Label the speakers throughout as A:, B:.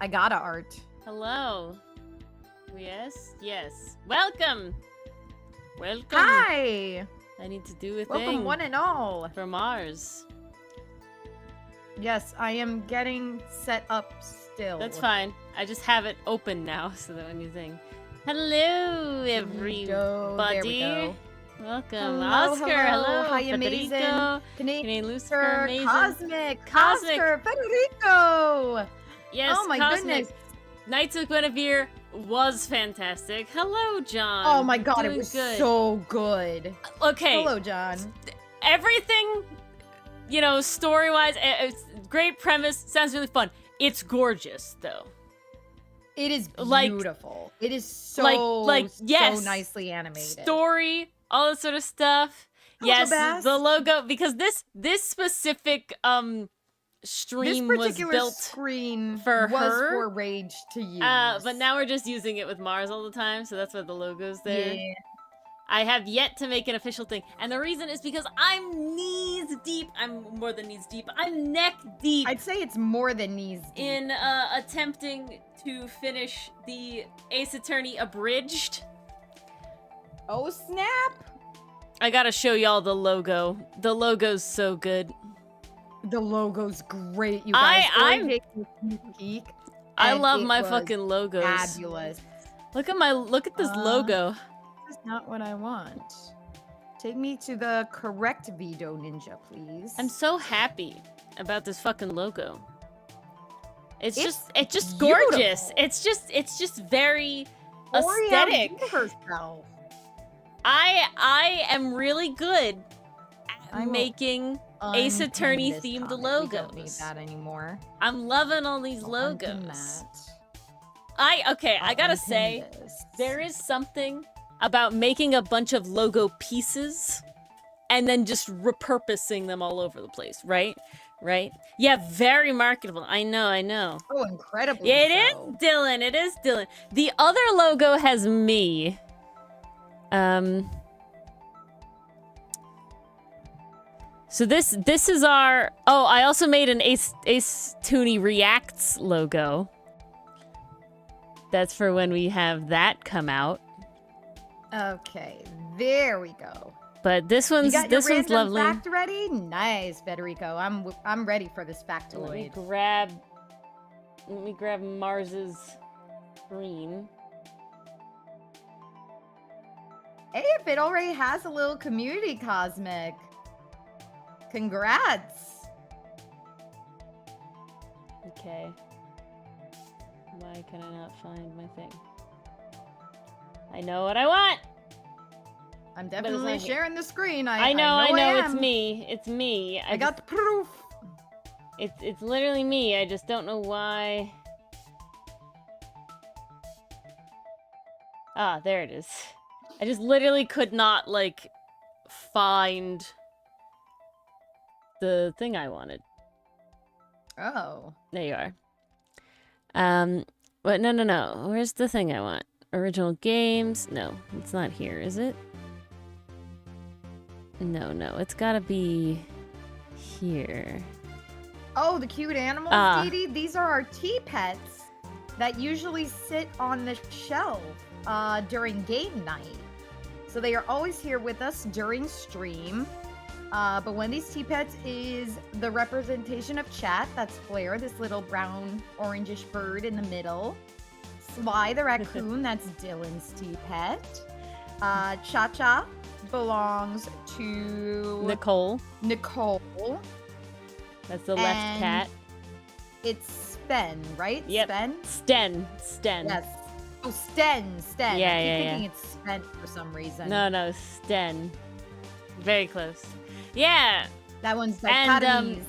A: I got a art.
B: Hello. Yes, yes. Welcome. Welcome.
A: Hi.
B: I need to do a
A: Welcome
B: thing
A: one and all.
B: for Mars.
A: Yes, I am getting set up still.
B: That's fine. I just have it open now so that when you sing. Hello, everybody.
A: There we go.
B: Welcome.
A: Hello,
B: Oscar, hello.
A: Hi,
B: Federico.
A: amazing.
B: Canadian Lucifer, amazing.
A: Cosmic.
B: Cosmic.
A: Oscar, Federico.
B: Yes,
A: oh my
B: Cosmic.
A: goodness.
B: Knights of Guinevere was fantastic. Hello, John.
A: Oh my god,
B: Doing
A: it was
B: good.
A: so good.
B: Okay.
A: Hello, John.
B: Everything, you know, story-wise, it's great premise, sounds really fun. It's gorgeous, though.
A: It is
B: Like-
A: beautiful. It is so,
B: yes.
A: so nicely animated.
B: Story, all that sort of stuff.
A: Hello,
B: Yes,
A: Bass.
B: the logo, because this specific stream
A: this
B: was
A: particular
B: built
A: screen
B: for
A: was
B: her.
A: for Rage to use.
B: but now we're just using it with Mars all the time, so that's why the logo's there.
A: Yeah.
B: I have yet to make an official thing, and the reason is because I'm knees deep. I'm more than knees deep. I'm neck deep
A: I'd say it's more than knees deep.
B: in attempting to finish the Ace Attorney Abridged.
A: Oh snap!
B: I gotta show y'all the logo. The logo's so good.
A: The logo's great, you guys.
B: I'm-
A: Ori takes a sneak peek,
B: I
A: and
B: love
A: it
B: my
A: was
B: fucking logos.
A: Fabulous.
B: Look at this logo.
A: This is not what I want. Take me to the correct Vito Ninja, please.
B: I'm so happy about this fucking logo. It's just
A: beautiful.
B: gorgeous. It's just very
A: Ori
B: aesthetic.
A: outdid herself.
B: I am really good
A: I
B: at
A: will
B: making Ace Attorney
A: Unpin this
B: themed
A: comic.
B: logos.
A: We don't need that anymore.
B: I'm loving all these
A: I'll unpin
B: logos.
A: that.
B: I
A: I'll
B: gotta
A: unpin
B: say,
A: this.
B: there is something about making a bunch of logo pieces and then just repurposing them all over the place, right? Right? Yeah, very marketable. I know.
A: Oh, incredibly
B: Yeah, it
A: so.
B: is Dylan. It is Dylan. The other logo has me. So this is our. Oh, I also made an Ace Tooney Reacts logo. That's for when we have that come out.
A: Okay, there we go.
B: But this
A: You
B: one's
A: got your
B: this one's
A: random
B: lovely.
A: fact ready? Nice, Federico. I'm ready for this
B: Let me
A: factoid.
B: grab Mars's screen.
A: Hey, if it already has a little community, Cosmic. Congrats.
B: Okay. Why can I not find my thing? I know what I want.
A: I'm
B: it's
A: definitely
B: not here.
A: sharing the screen.
B: I know,
A: I
B: it's
A: am.
B: me. It's me.
A: I got the proof.
B: It's literally me. I just don't know why. Ah, there it is. I just literally could not, like, find the thing I wanted.
A: Oh.
B: There you are. But no. Where's the thing I want? Original games? No, it's not here, is it? No, it's gotta be here.
A: Oh, the cute animals,
B: Ah.
A: Dee Dee. These are our tea pets that usually sit on the shelf during game night. So they are always here with us during stream. But one of these tea pets is the representation of chat. That's Flair, this little brown orangish bird in the middle. Sly the raccoon, that's Dylan's tea pet. Cha-Cha belongs to
B: Nicole. That's the left
A: And-
B: cat.
A: It's Sven, right?
B: Yep.
A: Sven?
B: Sten.
A: Yes. Oh, Sten.
B: Yeah,
A: I keep
B: yeah.
A: thinking it's Sven for some reason.
B: No, Sten. Very close. Yeah,
A: That one's
B: And,
A: dichotomies.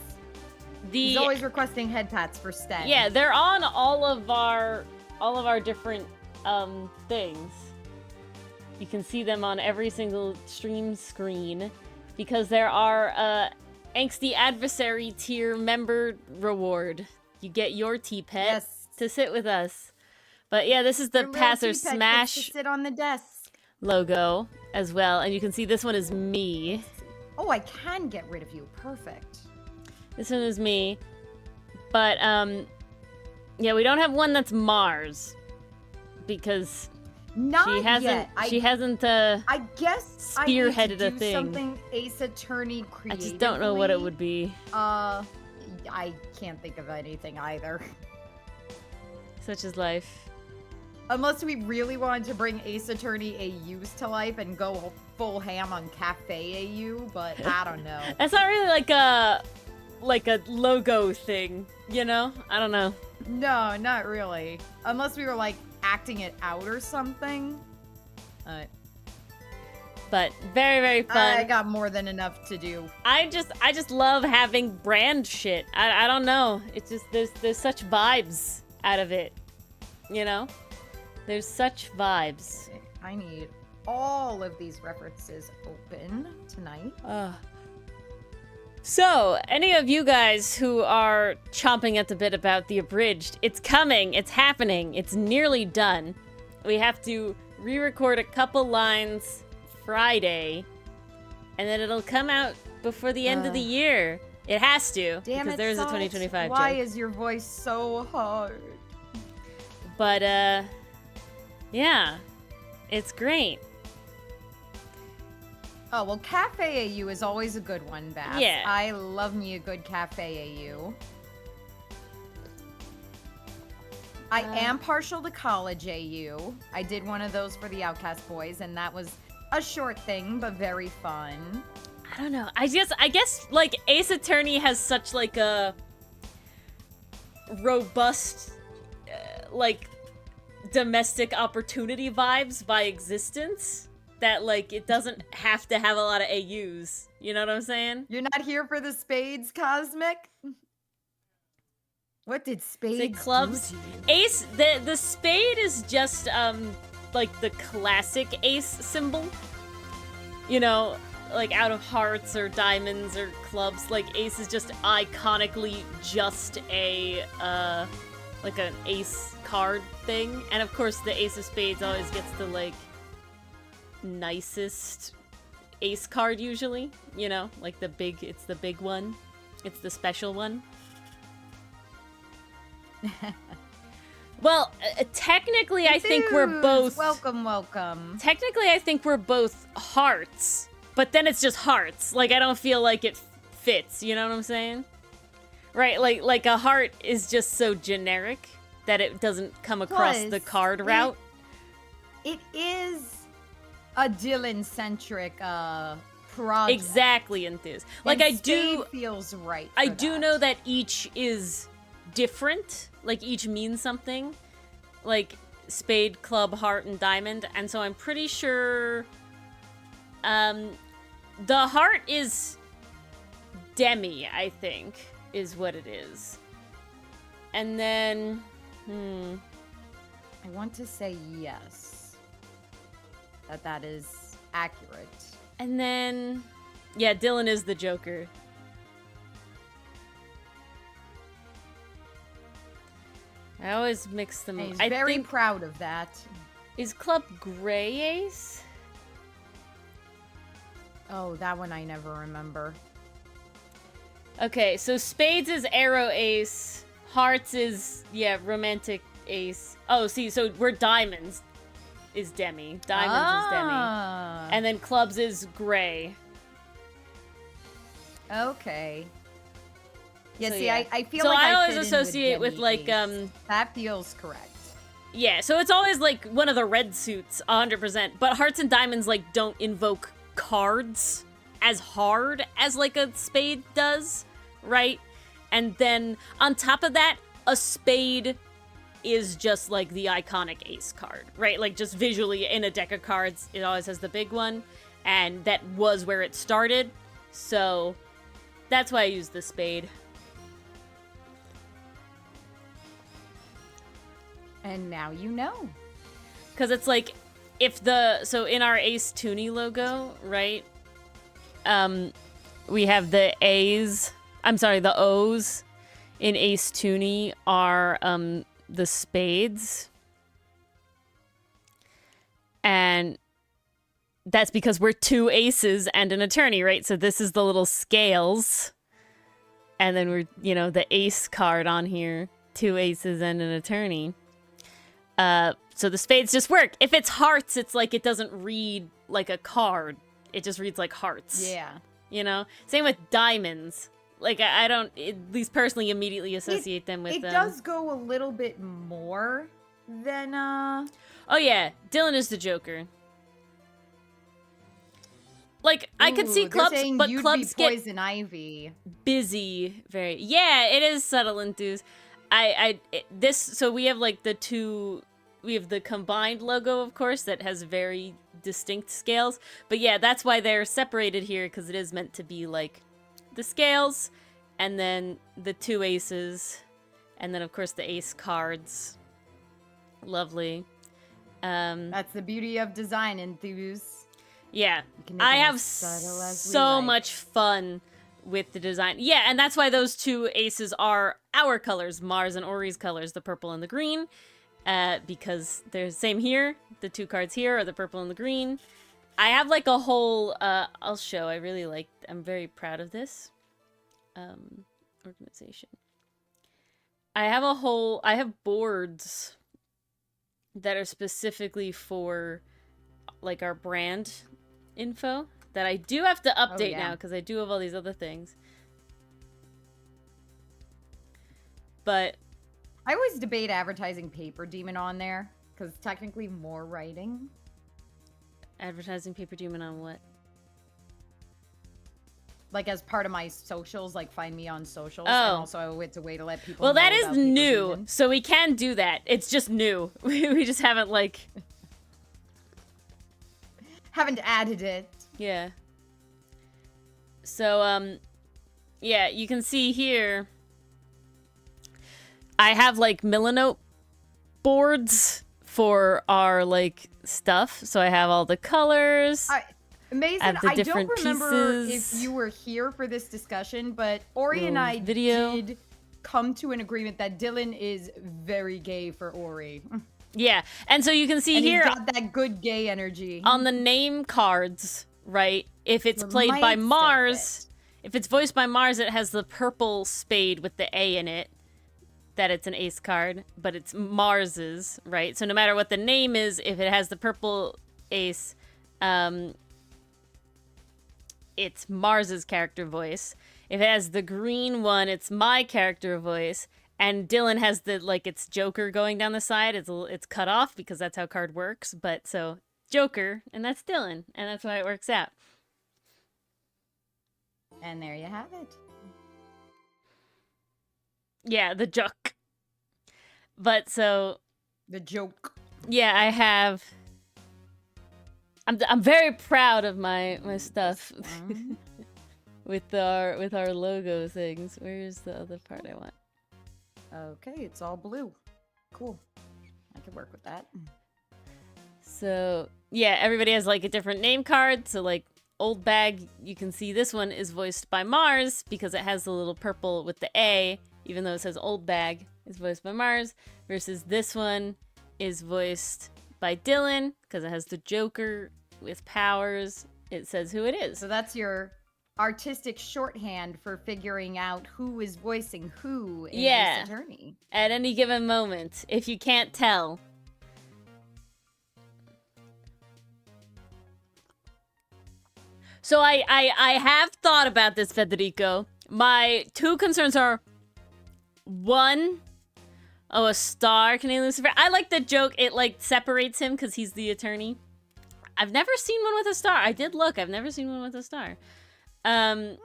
A: He's
B: the
A: always requesting head pats for Sten.
B: yeah, they're on all of our different things. You can see them on every single stream screen because there are Angsty Adversary tier member reward. You get your tea pet
A: Yes.
B: to sit with us. But yeah, this is the
A: Your little
B: Pass or
A: tea pet gets
B: Smash
A: to sit on the desk.
B: logo as well, and you can see this one is me.
A: Oh, I can get rid of you. Perfect.
B: This one is me. But Yeah, we don't have one that's Mars. Because
A: Not
B: she hasn't
A: yet.
B: she hasn't
A: I guess
B: spearheaded
A: I need to
B: a
A: do
B: thing.
A: something Ace Attorney
B: I
A: creatively.
B: just don't know what it would be.
A: I can't think of anything either.
B: Such is life.
A: Unless we really wanted to bring Ace Attorney AUs to life and go full ham on Cafe AU, but I don't know.
B: That's not really like a logo thing, you know? I don't know.
A: No, not really. Unless we were like acting it out or something.
B: But very, very fun.
A: I got more than enough to do.
B: I just love having brand shit. I don't know. It's just there's such vibes out of it. You know? There's such vibes.
A: Okay, I need all of these references open tonight.
B: So, any of you guys who are chomping at the bit about the abridged, it's coming, it's happening, it's nearly done. We have to re-record a couple lines Friday, and then it'll come out before the end of the year. It has to,
A: Damn
B: because
A: it,
B: there's a
A: Salt.
B: 2025
A: Why
B: joke.
A: is your voice so hard?
B: But, yeah, it's great.
A: Oh, well, Cafe AU is always a good one, Bass.
B: Yeah.
A: I love me a good Cafe AU. I am partial to College AU. I did one of those for the Outcast boys, and that was a short thing, but very fun.
B: I don't know. I guess like Ace Attorney has such like a robust like domestic opportunity vibes by existence that like it doesn't have to have a lot of AUs. You know what I'm saying?
A: You're not here for the spades, Cosmic? What did spades
B: Say clubs.
A: do to you?
B: Ace the spade is just like the classic ace symbol. You know, like out of hearts or diamonds or clubs, like ace is just iconically just a like an ace card thing. And of course the ace of spades always gets the like nicest ace card usually, you know, like it's the big one. It's the special one. Well, technically I think we're both
A: welcome.
B: Technically, I think we're both hearts, but then it's just hearts. Like, I don't feel like it fits, you know what I'm saying? Right, like a heart is just so generic that it doesn't come across
A: Plus,
B: the card route.
A: It is a Dylan-centric project.
B: Exactly, Enthuse. Like,
A: And
B: I do...
A: spade feels right
B: I
A: for
B: do
A: that.
B: know that each is different. Like, each means something. Like, spade, club, heart, and diamond. And so I'm pretty sure... the heart is demi, I think, is what it is. And then...
A: I want to say yes. That is accurate.
B: And then... Yeah, Dylan is the Joker. I always mix them up.
A: And he's
B: I
A: very
B: think...
A: proud of that.
B: Is Club Gray Ace?
A: Oh, that one I never remember.
B: Okay, so Spades is Arrow Ace. Hearts is, yeah, Romantic Ace. Oh, see, so we're Diamonds is Demi. Diamonds is Demi. And then Clubs is Gray.
A: Okay. Yeah,
B: So,
A: see,
B: yeah.
A: I feel
B: So
A: like
B: I always
A: fit in
B: associate with,
A: Demi
B: like,
A: Ace. That feels correct.
B: Yeah, so it's always, like, one of the red suits, 100%. But Hearts and Diamonds, like, don't invoke cards as hard as, like, a spade does, right? And then, on top of that, a spade is just, like, the iconic ace card, right? Like, just visually, in a deck of cards, it always has the big one. And that was where it started. So, that's why I use the spade.
A: And now you know.
B: Because it's like, so in our Ace Toonie logo, right? We have the the O's in Ace Toonie are, the spades. And that's because we're two aces and an attorney, right? So this is the little scales. And then we're, the ace card on here. 2 aces and an attorney. So the spades just work. If it's hearts, it's like it doesn't read like a card. It just reads like hearts.
A: Yeah.
B: You know? Same with diamonds. Like, I don't, at least personally, immediately associate them with
A: It does go a little bit more than,
B: Oh, yeah. Dylan is the Joker. Like, I could see clubs, but clubs get
A: poison ivy.
B: busy. Very. Yeah, it is subtle enthuse. So we have, like, we have the combined logo, of course, that has very distinct scales. But yeah, that's why they're separated here, because it is meant to be, like, the scales, and then the 2 aces, and then, of course, the ace cards. Lovely.
A: That's the beauty of design enthuse.
B: Yeah,
A: You can make
B: I
A: it
B: have
A: as subtle as we
B: so
A: like.
B: much fun with the design. Yeah, and that's why those 2 aces are our colors, Mars and Ori's colors, the purple and the green, because they're the same here. The 2 cards here are the purple and the green. I have like a whole, I'll show, I'm very proud of this organization. I have boards that are specifically for like our brand info that I do have to update now because I do have all these other things. But
A: I always debate advertising Paper Demon on there because it's technically more writing.
B: advertising Paper Demon on what?
A: Like as part of my socials, like find me on socials.
B: Oh.
A: And also it's a way to let people
B: Well,
A: know
B: that is
A: about Paper
B: new,
A: Demon.
B: so we can do that. It's just new. We just haven't like...
A: Haven't added it.
B: Yeah. So, yeah, you can see here, I have, like, Millinote boards for our, like, stuff. So I have all the colors.
A: Mason,
B: I have the
A: I don't
B: different
A: remember
B: pieces.
A: if you were here for this discussion, but Ori and I
B: video.
A: did come to an agreement that Dylan is very gay for Ori.
B: Yeah, and so you can see
A: And
B: here
A: he's got that good gay energy.
B: on the name cards, right? If it's played by
A: Reminds of
B: Mars, if it's voiced by Mars, it has the purple spade with the A in it. That it's an ace card, but it's Mars's, right? So no matter what the name is, if it has the purple ace, it's Mars's character voice. If it has the green one, it's my character voice. And Dylan has the, like, it's Joker going down the side. It's cut off because that's how card works. But so Joker, and that's Dylan, and that's why it works out.
A: And there you have it.
B: Yeah, the joke. But so
A: The joke.
B: yeah, I have. I'm very proud of my stuff with our logo things. Where's the other part I want?
A: Okay, it's all blue. Cool. I can work with that.
B: So yeah, everybody has like a different name card. So like Old Bag, you can see this one is voiced by Mars because it has the little purple with the A, even though it says Old Bag is voiced by Mars, versus this one is voiced by Dylan because it has the Joker with powers. It says who it is.
A: So that's your artistic shorthand for figuring out who is voicing who in
B: Yeah.
A: this attorney.
B: At any given moment, if you can't tell. So I have thought about this, Federico. My two concerns are, one, oh, a star, can he Lucifer? I like the joke, it like separates him because he's the attorney. I've never seen one with a star. I did look, I've never seen one with a star. But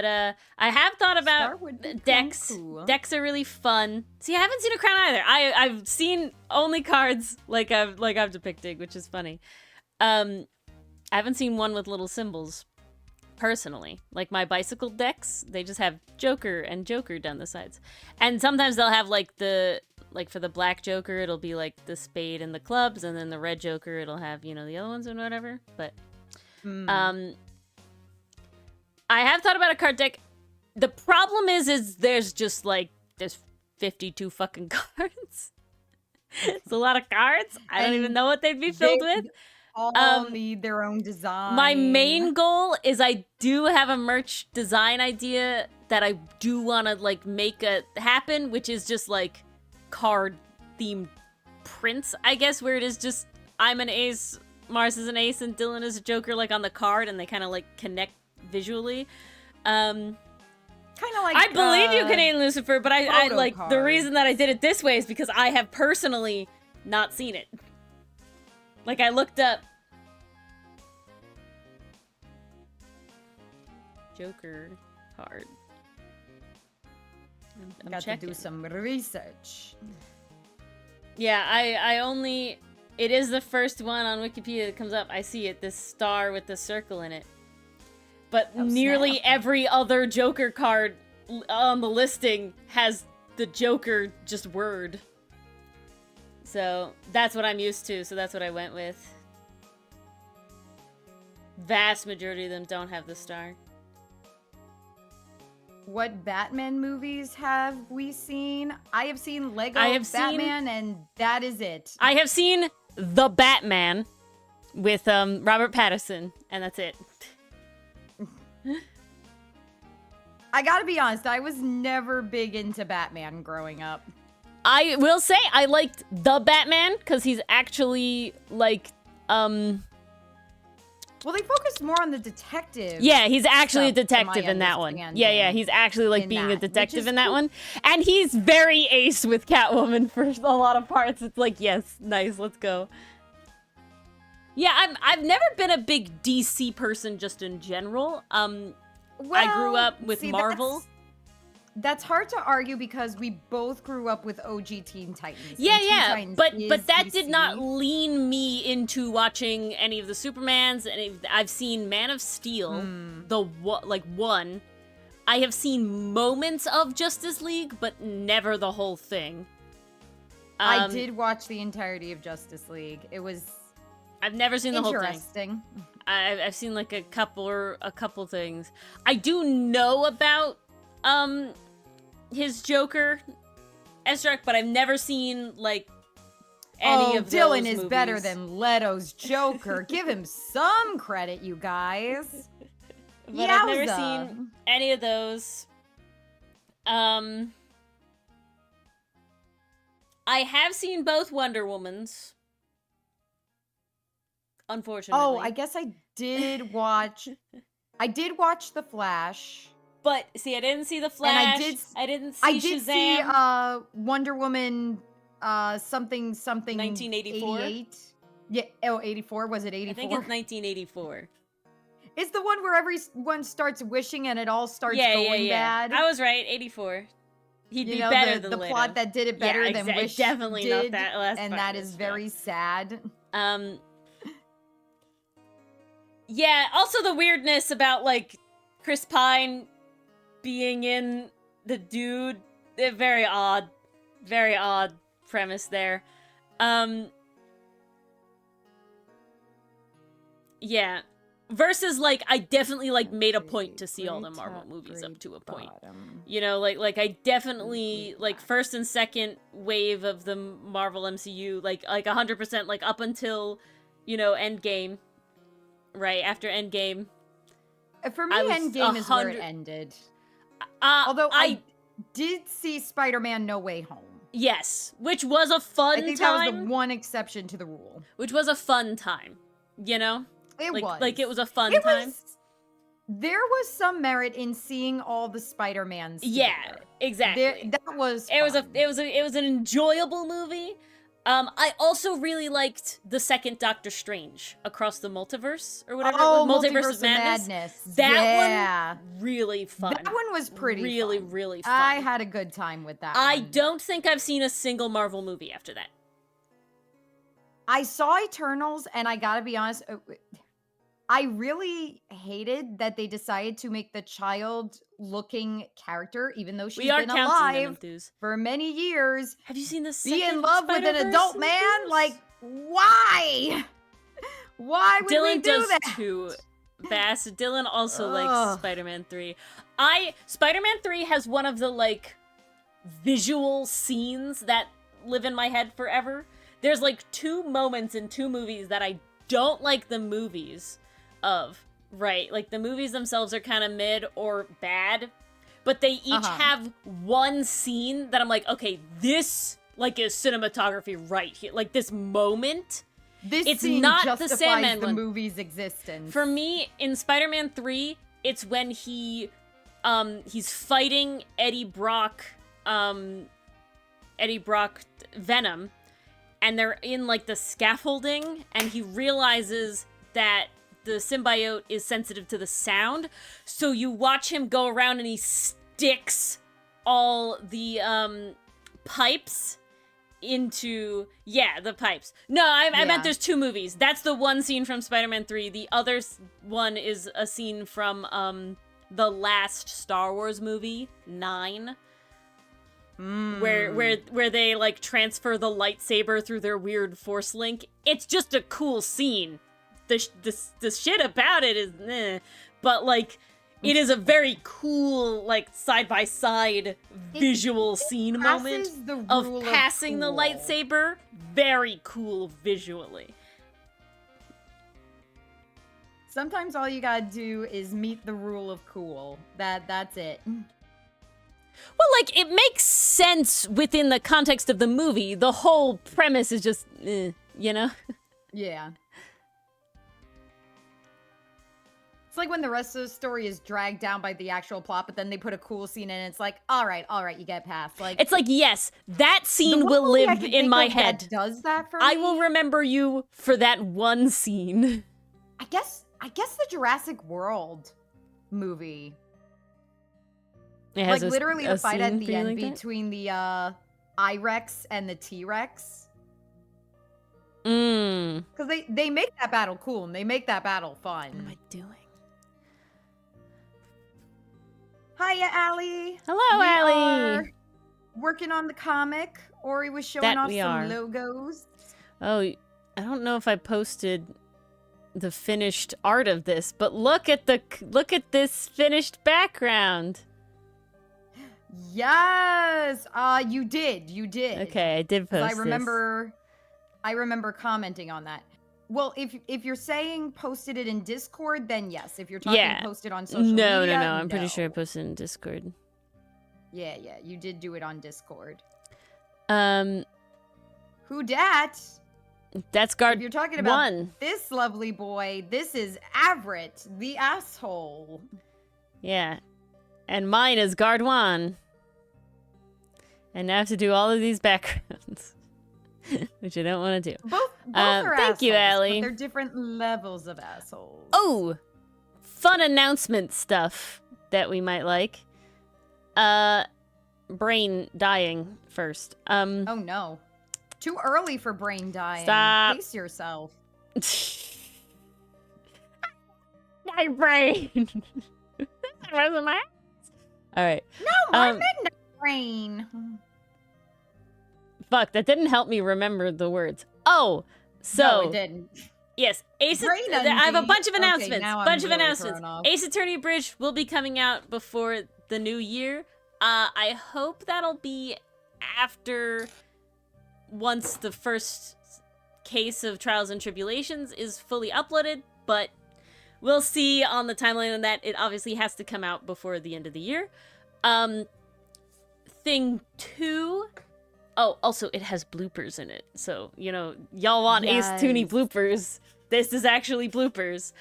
B: I have thought
A: Star
B: about
A: would be
B: decks.
A: cool.
B: Decks are really fun. See, I haven't seen a crown either. I've seen only cards like I'm depicting, which is funny. I haven't seen one with little symbols, personally. Like my bicycle decks, they just have Joker and Joker down the sides. And sometimes they'll have like for the black Joker, it'll be like the spade and the clubs, and then the red Joker, it'll have, the other ones and whatever. But I have thought about a card deck. The problem is there's 52 fucking cards. It's a lot of cards. I don't even know what they'd be filled with.
A: all need their own design.
B: My main goal is I do have a merch design idea that I do want to, like, make happen, which is just, like, card-themed prints, I guess, where it is just, I'm an ace, Mars is an ace, and Dylan is a joker, like, on the card, and they kind of, like, connect visually. Kind
A: of like
B: I believe you, Canadian Lucifer, but I like,
A: cards.
B: the reason that I did it this way is because I have personally not seen it. Like, I looked up Joker card. I'm
A: got
B: checking.
A: to do some research.
B: Yeah, I only... It is the first one on Wikipedia that comes up. I see it, this star with the circle in it. But nearly every other Joker card on the listing has the Joker just word. So, that's what I'm used to, so that's what I went with. Vast majority of them don't have the star.
A: What Batman movies have we seen? I have seen Lego Batman, and that is it.
B: I have seen The Batman with Robert Pattinson, and that's it.
A: I gotta be honest, I was never big into Batman growing up.
B: I will say I liked The Batman because he's actually like
A: Well, they focused more on the detective.
B: Yeah, he's actually a
A: stuff, from my
B: detective in that one.
A: understanding,
B: Yeah, he's actually like
A: in
B: being a
A: that, which
B: detective
A: is
B: in that
A: cool.
B: one. And he's very ace with Catwoman for a lot of parts. It's like, yes, nice, let's go. Yeah, I've never been a big DC person just in general. I grew up with Marvel.
A: That's hard to argue because we both grew up with OG Teen Titans. and
B: Yeah,
A: Teen
B: yeah,
A: Titans
B: but
A: is
B: that did
A: DC.
B: not lean me into watching any of the Supermans. I've seen Man of Steel, one. I have seen moments of Justice League, but never the whole thing.
A: I did watch the entirety of Justice League. It was
B: I've never seen the whole thing.
A: interesting.
B: I've seen like a couple things. I do know about his Joker Ezra, but I've never seen like any of those
A: Dylan is
B: movies.
A: better than Leto's Joker. Give him some credit, you guys.
B: But I've never seen any of those. I have seen both Wonder Womans. Unfortunately.
A: Oh, I guess I did watch. I did watch The Flash.
B: But see, I didn't see The Flash.
A: And
B: I didn't see
A: I did
B: Shazam.
A: see Wonder Woman something
B: 1984?
A: 88. Yeah, 84, was it 84?
B: I think it's 1984.
A: It's the one where everyone starts wishing and it all starts going bad.
B: I was right, 84. He'd be
A: know,
B: better
A: the
B: than Leto.
A: plot that did it better than Wish
B: definitely
A: did,
B: not that last
A: and
B: part
A: that
B: of
A: is
B: this
A: very
B: show.
A: sad.
B: Yeah, also the weirdness about, like, Chris Pine being in the dude. Very odd premise there. Yeah. Versus, like, I definitely, like, made a point to see all the Marvel movies up to a point. You know, like I definitely, like, first and second wave of the Marvel MCU, like 100%, like, up until, you know, Endgame. Right, after Endgame.
A: For me, Endgame is where it ended. Although I did see Spider-Man No Way Home.
B: Yes, which was a fun time.
A: I think that was the one exception to the rule.
B: Which was a fun time, you know?
A: It was.
B: Like, it was a fun time.
A: There was some merit in seeing all the Spider-Mans together.
B: Yeah, exactly.
A: That was fun.
B: It was an enjoyable movie. I also really liked the second Doctor Strange Across the Multiverse or whatever.
A: Oh,
B: Multiverse of Madness. That one really fun.
A: That one was pretty
B: really
A: fun.
B: really fun.
A: I had a good time with that.
B: I
A: one.
B: don't think I've seen a single Marvel movie after that.
A: I saw Eternals, and I gotta be honest, I really hated that they decided to make the child-looking character, even though she's been alive for many years.
B: Have you seen the second
A: be in love with an adult man? Like, why? Why would we do that?
B: Too. Bass. Dylan also likes Spider-Man 3. Spider-Man 3 has one of the, like, visual scenes that live in my head forever. There's, like, 2 moments in 2 movies that I don't like the movies of, right? Like, the movies themselves are kind of mid or bad, but they each have one scene that I'm like, okay, this, like, is cinematography right here. Like, this moment,
A: This
B: scene not
A: justifies
B: the Sandman
A: the
B: one.
A: movie's existence.
B: For me, in Spider-Man 3, it's when he's fighting Eddie Brock Venom, and they're in, like, the scaffolding, and he realizes that the symbiote is sensitive to the sound, so you watch him go around and he sticks all the pipes into the pipes. No, I meant there's two movies. That's the one scene from Spider-Man 3. The other one is a scene from the last Star Wars movie, 9. Where they, like, transfer the lightsaber through their weird force link. It's just a cool scene. The shit about it is but, like, it is a very cool, like, side-by-side visual scene moment of passing the lightsaber. Very cool visually.
A: Sometimes all you gotta do is meet the rule of cool. That's it.
B: Well, like, it makes sense within the context of the movie. The whole premise is just, you know?
A: Yeah. It's like when the rest of the story is dragged down by the actual plot, but then they put a cool scene in, and it's like, all right, you get past. Like,
B: it's like, yes, that scene will live in my head.
A: That does that for me?
B: I will remember you for that one scene.
A: I guess the Jurassic World movie.
B: It has
A: like, literally the fight at the end
B: like
A: between the I-Rex and the T-Rex. Because they make that battle cool, and they make that battle fun.
B: What am I doing?
A: Hiya, Allie.
B: Hello, Allie.
A: Are working on the comic. Ori was showing off some logos.
B: Oh, I don't know if I posted the finished art of this, but look at this finished background.
A: Yes, you did.
B: Okay, I did post.
A: I remember commenting on that. Well, if you're saying posted it in Discord, then yes. If you're talking posted on social media,
B: no. I'm pretty sure I posted it in Discord.
A: Yeah, you did do it on Discord.
B: Who
A: dat?
B: That's Guard.
A: If you're talking about this lovely boy, this is Avrit, the asshole.
B: Yeah, and mine is Guard 1. And now I have to do all of these backgrounds. Which I don't want to do.
A: Both are assholes.
B: Thank you, Allie.
A: But they're different levels of assholes.
B: Oh! Fun announcement stuff that we might like. Brain dying first.
A: Oh no. Too early for brain dying.
B: Stop.
A: Pace yourself.
B: My brain! That wasn't my... Alright.
A: No, my midnight brain.
B: Fuck, that didn't help me remember the words. Oh, so...
A: No, it didn't.
B: Yes, I have a bunch of announcements. Ace Attorney Bridge will be coming out before the new year. I hope that'll be after... once the first case of Trials and Tribulations is fully uploaded, but we'll see on the timeline on that. It obviously has to come out before the end of the year. Thing 2... Oh, also, it has bloopers in it. So, you know, y'all want Ace Tooney bloopers. This is actually bloopers.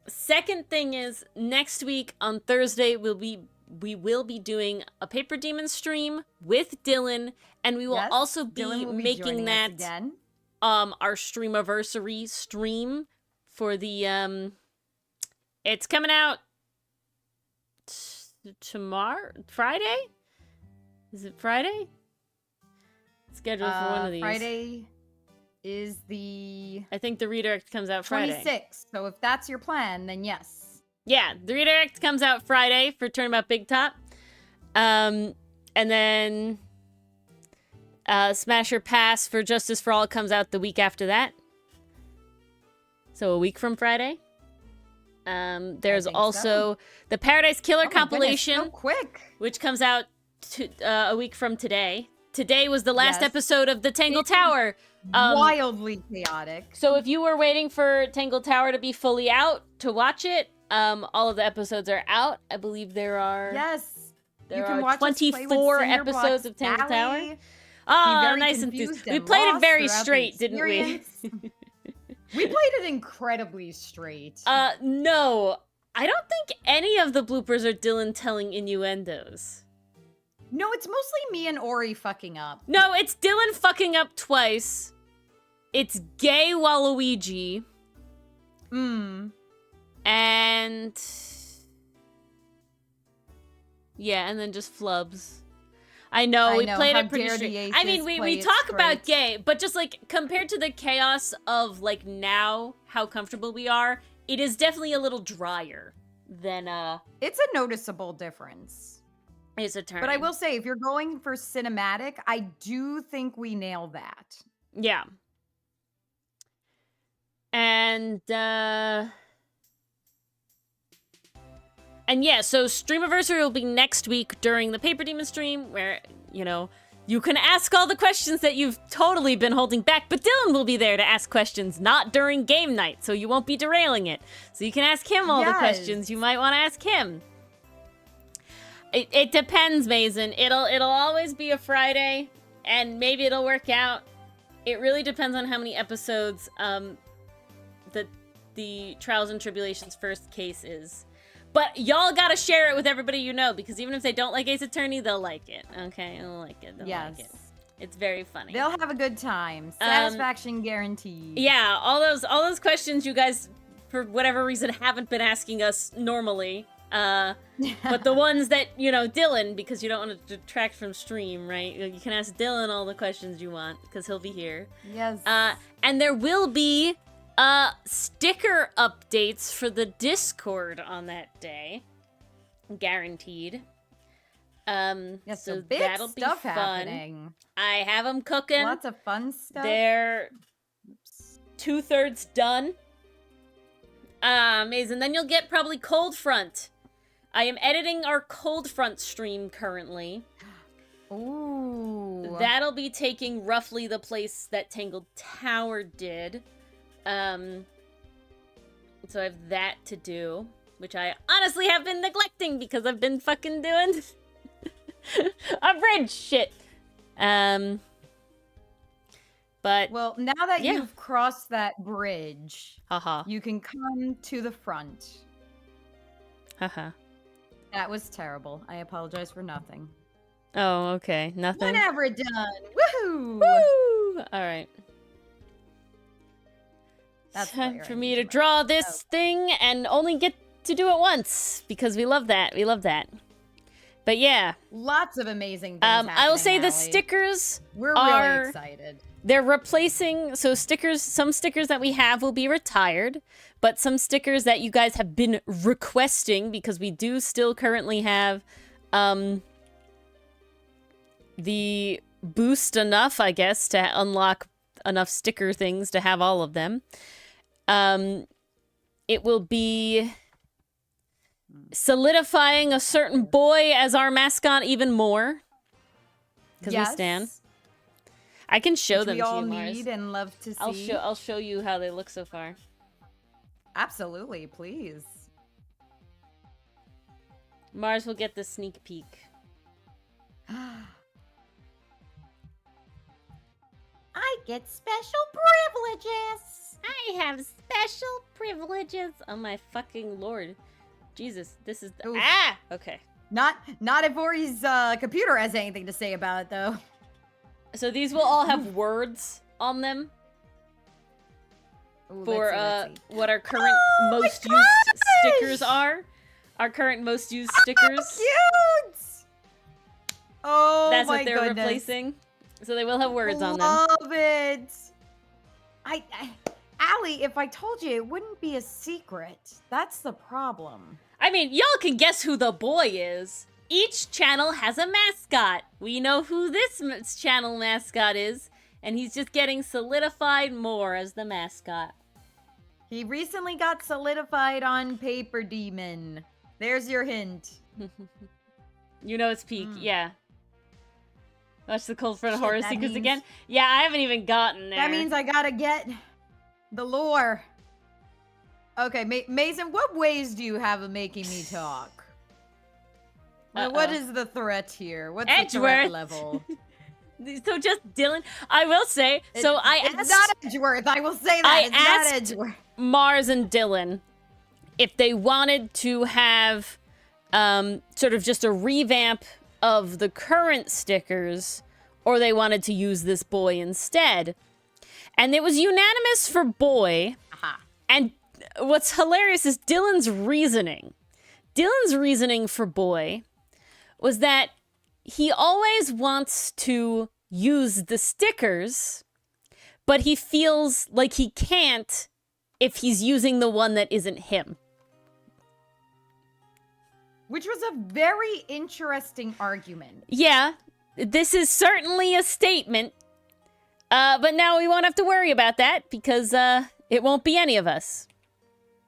B: Second thing is, next week on Thursday, we will be doing a Paper Demon stream with Dylan, and we will also be making that our Streamiversary stream for the it's coming out tomorrow, Friday? Is it Friday? Scheduled for one of these.
A: Friday is the...
B: I think the redirect comes out Friday.
A: 26th. So if that's your plan, then yes.
B: Yeah, the redirect comes out Friday for Turnabout Big Top. And then Smasher Pass for Justice for All comes out the week after that. So a week from Friday. There's also the Paradise Killer compilation.
A: Goodness, so quick.
B: Which comes out a week from today. today was the last
A: Yes.
B: episode of the Tangle Tower.
A: Wildly chaotic.
B: So if you were waiting for Tangle Tower to be fully out to watch it, all of the episodes are out. I believe there are
A: Yes.
B: there
A: you can
B: are
A: watch us play with
B: 24
A: Cinderblock
B: episodes of Tangle Tower.
A: Sally.
B: Oh,
A: very
B: nice and
A: confused
B: We
A: and
B: played it
A: lost
B: very
A: throughout the
B: straight, didn't we?
A: experience. We played it incredibly straight.
B: No. I don't think any of the bloopers are Dylan telling innuendos.
A: No, it's mostly me and Ori fucking up.
B: No, it's Dylan fucking up twice. It's gay Waluigi.
A: Mm.
B: And... yeah, and then just flubs. I know, we played
A: how
B: it pretty
A: dare
B: straight.
A: the
B: I mean,
A: atheists
B: we
A: play it
B: talk about
A: straight.
B: gay, but just like, compared to the chaos of like now, how comfortable we are, it is definitely a little drier than
A: It's a noticeable difference.
B: Ace Attorney.
A: But I will say, if you're going for cinematic, I do think we nailed that.
B: Yeah. And yeah, so Streamiversary will be next week during the Paper Demon stream, where, you know, you can ask all the questions that you've totally been holding back, but Dylan will be there to ask questions, not during game night, so you won't be derailing it. So you can ask him all the questions you might want to ask him. It depends, Mason. It'll always be a Friday, and maybe it'll work out. It really depends on how many episodes the Trials and Tribulations first case is. But y'all gotta share it with everybody you know, because even if they don't like Ace Attorney, they'll like it. Okay, they'll like it. They'll like it. It's very funny.
A: They'll have a good time. Satisfaction guaranteed.
B: Yeah, all those questions you guys, for whatever reason, haven't been asking us normally. But the ones that, you know, Dylan, because you don't want to detract from stream, right? You can ask Dylan all the questions you want, because he'll be here.
A: Yes.
B: And there will be sticker updates for the Discord on that day. Guaranteed.
A: Yes,
B: so
A: big
B: that'll be
A: stuff
B: fun.
A: happening.
B: I have them cooking.
A: Lots of fun stuff.
B: They're 2/3 done. Amazing. Then you'll get probably Cold Front. I am editing our Cold Front stream currently.
A: Ooh.
B: That'll be taking roughly the place that Tangled Tower did. So I have that to do, which I honestly have been neglecting because I've been fucking doing a bridge shit. But
A: well, now that you've crossed that bridge, you can come to the front.
B: Haha.
A: That was terrible. I apologize for nothing.
B: Oh, okay. Nothing.
A: Whenever done. Woohoo!
B: Woo! All right.
A: That's
B: time for me to draw this thing and only get to do it once because we love that. We love that. But yeah.
A: Lots of amazing things
B: I will say
A: Allie.
B: the stickers
A: We're really excited.
B: They're replacing, so stickers, some stickers that we have will be retired, but some stickers that you guys have been requesting, because we do still currently have the boost enough, I guess, to unlock enough sticker things to have all of them. It will be solidifying a certain boy as our mascot even more, because we stan. I can show them to you, Mars.
A: Need and love to see.
B: I'll show you how they look so far.
A: Absolutely, please.
B: Mars will get the sneak peek.
A: I get special privileges.
B: I have special privileges. Oh my fucking lord. Jesus, this is the... Ah! Okay.
A: Not if Ori's computer has anything to say about it, though.
B: So these will all have words on them.
A: Ooh,
B: for
A: let's see.
B: what our current most used stickers are. Our current most used stickers.
A: Oh, cute! Oh,
B: that's
A: my
B: what they're
A: goodness.
B: replacing. So they will have words on them.
A: Love it. Allie, if I told you, it wouldn't be a secret. That's the problem.
B: I mean, y'all can guess who the boy is. Each channel has a mascot. We know who this channel mascot is, and he's just getting solidified more as the mascot.
A: He recently got solidified on Paper Demon. There's your hint.
B: You know it's peak, yeah. Watch the Cold Front
A: Shit,
B: Horror
A: that
B: Secrets
A: means-
B: again. Yeah, I haven't even gotten there.
A: That means I gotta get the lore. Okay, Mason, what ways do you have of making me talk? What is the threat here? What's the threat
B: Edgeworth.
A: level?
B: So just Dylan. I will say. So I
A: It's
B: asked
A: not Edgeworth. I will say that.
B: I
A: It's not
B: asked-
A: Edgeworth.
B: Mars and Dylan if they wanted to have sort of just a revamp of the current stickers, or they wanted to use this boy instead. And it was unanimous for boy.
A: Aha.
B: And what's hilarious is Dylan's reasoning. Dylan's reasoning for boy was that he always wants to use the stickers, but he feels like he can't if he's using the one that isn't him.
A: Which was a very interesting argument.
B: Yeah, this is certainly a statement. But now we won't have to worry about that because it won't be any of us.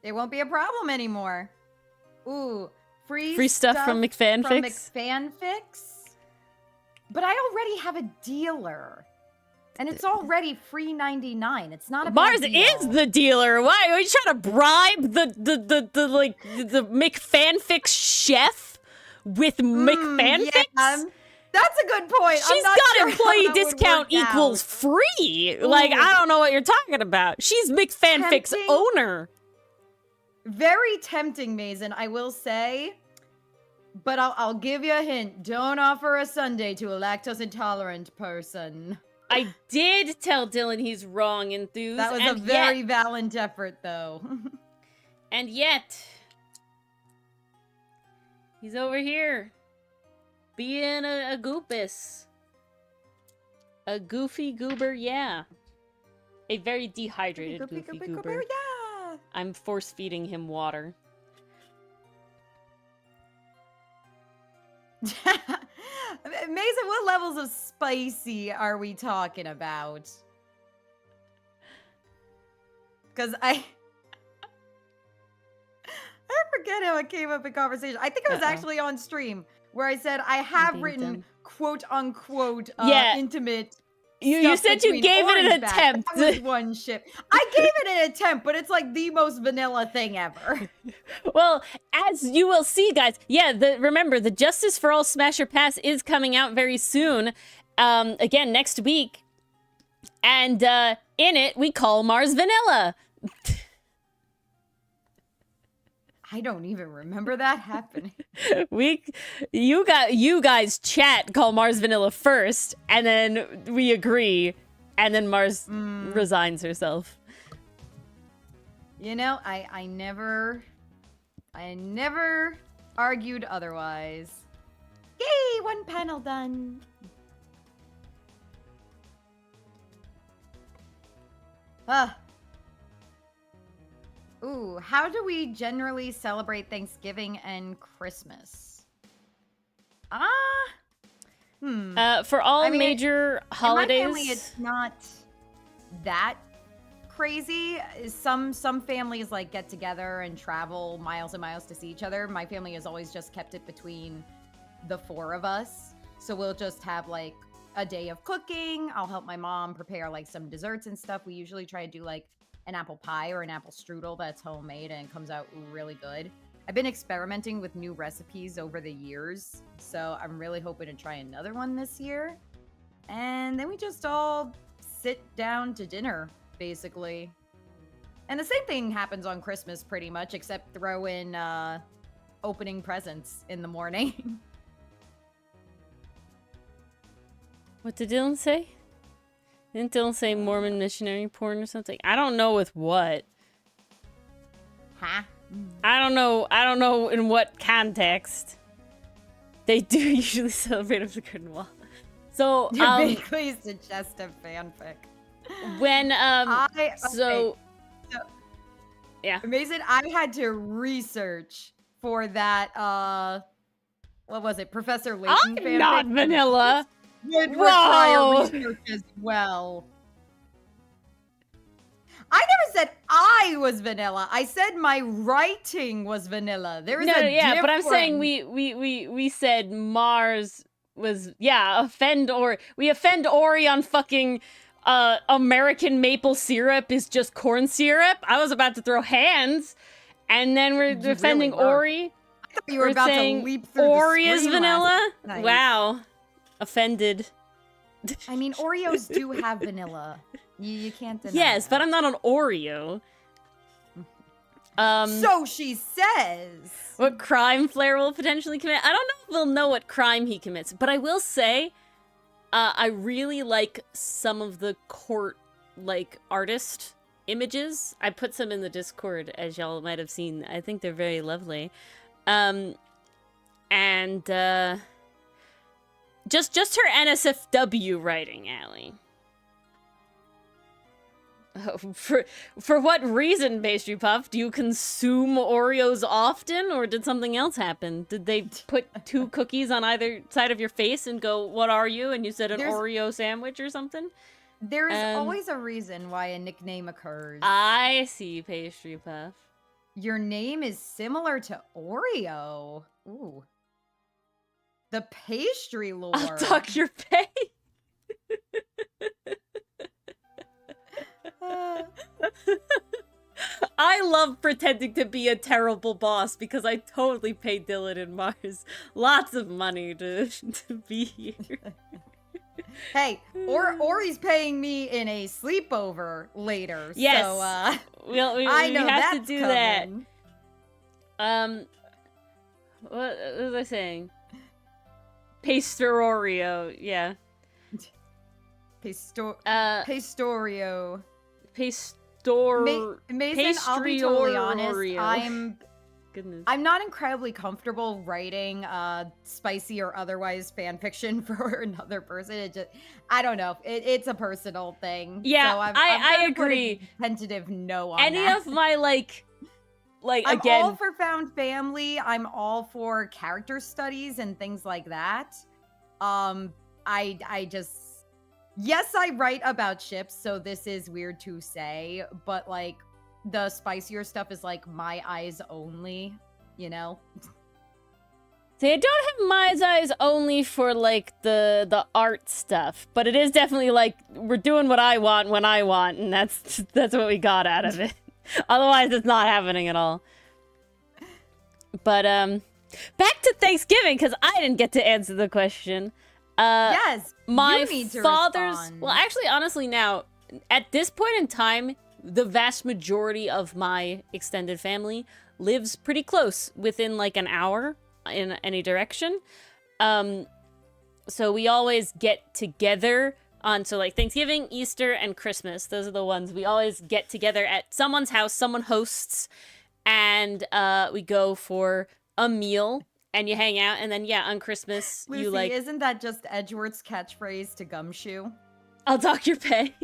A: It won't be a problem anymore. Ooh,
B: Free stuff from McFanfix?
A: From McFanfix? But I already have a dealer. And it's already free 99. It's not a
B: Mars
A: bad deal.
B: is the dealer. Why are you trying to bribe the McFanfix chef with McFanfix?
A: Yeah, that's a good point. I'm
B: She's
A: not
B: got
A: sure how
B: employee
A: that would
B: discount
A: work out.
B: equals free. Like, I don't know what you're talking about. She's McFanfix
A: Tempting.
B: owner.
A: Very tempting, Mason, I will say. But I'll give you a hint. Don't offer a sundae to a lactose intolerant person.
B: I did tell Dylan he's wrong, Enthuse.
A: That was a very valiant effort, though.
B: And yet, he's over here, being a goopus. A goofy goober, yeah. A very dehydrated goofy goober.
A: Yeah.
B: I'm force-feeding him water.
A: Mason, what levels of spicy are we talking about? Because I forget how it came up in conversation. I think it was actually on stream where I said I have written quote unquote intimate.
B: You said you gave it an attempt.
A: That was one ship. I gave it an attempt, but it's like the most vanilla thing ever.
B: Well, as you will see, guys, remember, the Justice for All Smasher Pass is coming out very soon. Again, next week. And in it, we call Mars Vanilla.
A: I don't even remember that happening.
B: You guys chat, call Mars Vanilla first, and then we agree, and then Mars resigns herself.
A: You know, I never argued otherwise. Yay, one panel done. Ooh, how do we generally celebrate Thanksgiving and Christmas?
B: For all
A: I mean,
B: major holidays,
A: in my family, it's not that crazy. Some families like get together and travel miles and miles to see each other. My family has always just kept it between the four of us. So we'll just have like a day of cooking. I'll help my mom prepare like some desserts and stuff. We usually try to do like an apple pie or an apple strudel that's homemade and it comes out really good. I've been experimenting with new recipes over the years, so I'm really hoping to try another one this year. And then we just all sit down to dinner, basically. And the same thing happens on Christmas pretty much, except throw in opening presents in the morning.
B: What did Dylan say? Didn't Dylan say Mormon missionary porn or something? I don't know with what.
A: Huh?
B: I don't know in what context. They do usually celebrate of the curtain wall. So,
A: You're basically suggestive fanfic.
B: When, yeah.
A: Mason, I had to research for that, what was it, Professor Layton
B: I'm
A: fanfic?
B: not vanilla.
A: Would require research as well. I never said I was vanilla. I said my writing was vanilla. There is a difference.
B: But I'm saying we said Mars we offend Ori on fucking American maple syrup is just corn syrup. I was about to throw hands, and then we're defending
A: really were.
B: Ori.
A: I thought you were about to leap through
B: Ori
A: the
B: is
A: screen
B: vanilla.
A: last night.
B: Wow, offended.
A: I mean, Oreos do have vanilla. You can't deny.
B: Yes, but I'm not an Oreo.
A: So she says.
B: What crime Flair will potentially commit? I don't know if we'll know what crime he commits, but I will say, I really like some of the court, like, artist images. I put some in the Discord, as y'all might have seen. I think they're very lovely. Just her NSFW writing, Allie. Oh, for what reason, Pastry Puff? Do you consume Oreos often, or did something else happen? Did they put 2 cookies on either side of your face and go, "What are you?" and you said an Oreo sandwich or something?
A: There is always a reason why a nickname occurs.
B: I see, Pastry Puff.
A: Your name is similar to Oreo. Ooh. The pastry lord.
B: I'll tuck your pay. I love pretending to be a terrible boss because I totally pay Dylan and Mars lots of money to be here.
A: Hey, Ori's paying me in a sleepover later.
B: Yes,
A: so,
B: we
A: I know
B: have
A: that's
B: to do
A: coming.
B: that. What was I saying? Oreo, yeah.
A: Pastorio. Mason, I'll be totally honest.
B: Oreo.
A: I'm not incredibly comfortable writing spicy or otherwise fan fiction for another person. It just, I don't know. It's a personal thing.
B: Yeah,
A: so
B: I agree.
A: Tentative no on
B: any
A: that.
B: of my like
A: I'm
B: again.
A: all for found family. I'm all for character studies and things like that. I just. Yes, I write about ships, so this is weird to say, but, like, the spicier stuff is, like, my eyes only, you know?
B: See, I don't have my eyes only for, like, the art stuff, but it is definitely, like, we're doing what I want when I want, and that's what we got out of it. Otherwise, it's not happening at all. But, back to Thanksgiving, because I didn't get to answer the question.
A: Yes,
B: my
A: you need to
B: father's
A: respond.
B: well, actually, honestly, now at this point in time, the vast majority of my extended family lives pretty close, within like an hour in any direction. So we always get together on like Thanksgiving, Easter, and Christmas. Those are the ones we always get together at someone's house. Someone hosts, and we go for a meal. And you hang out, and then, yeah, on Christmas,
A: Lucy,
B: you, like...
A: isn't that just Edgeworth's catchphrase to Gumshoe?
B: I'll dock your pay.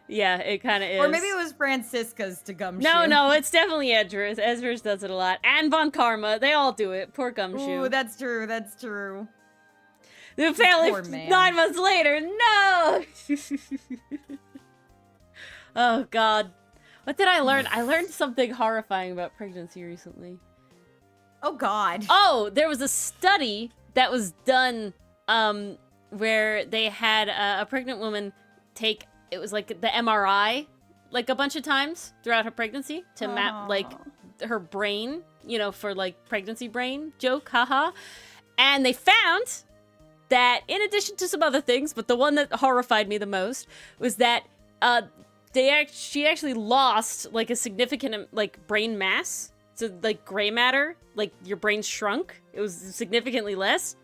B: Yeah, it kind of is.
A: Or maybe it was Francisca's to Gumshoe.
B: No, it's definitely Edgeworth. Edgeworth does it a lot. And Von Karma, they all do it. Poor Gumshoe.
A: Ooh, that's true.
B: The family,
A: poor man.
B: 9 months later, no! Oh, God. What did I learn? I learned something horrifying about pregnancy recently.
A: Oh, God.
B: Oh, there was a study that was done where they had a pregnant woman take, it was like the MRI, like a bunch of times throughout her pregnancy to map like her brain, you know, for like pregnancy brain joke, haha. And they found that in addition to some other things, but the one that horrified me the most was that she actually lost like a significant like brain mass. So, like, gray matter, like, your brain shrunk. It was significantly less.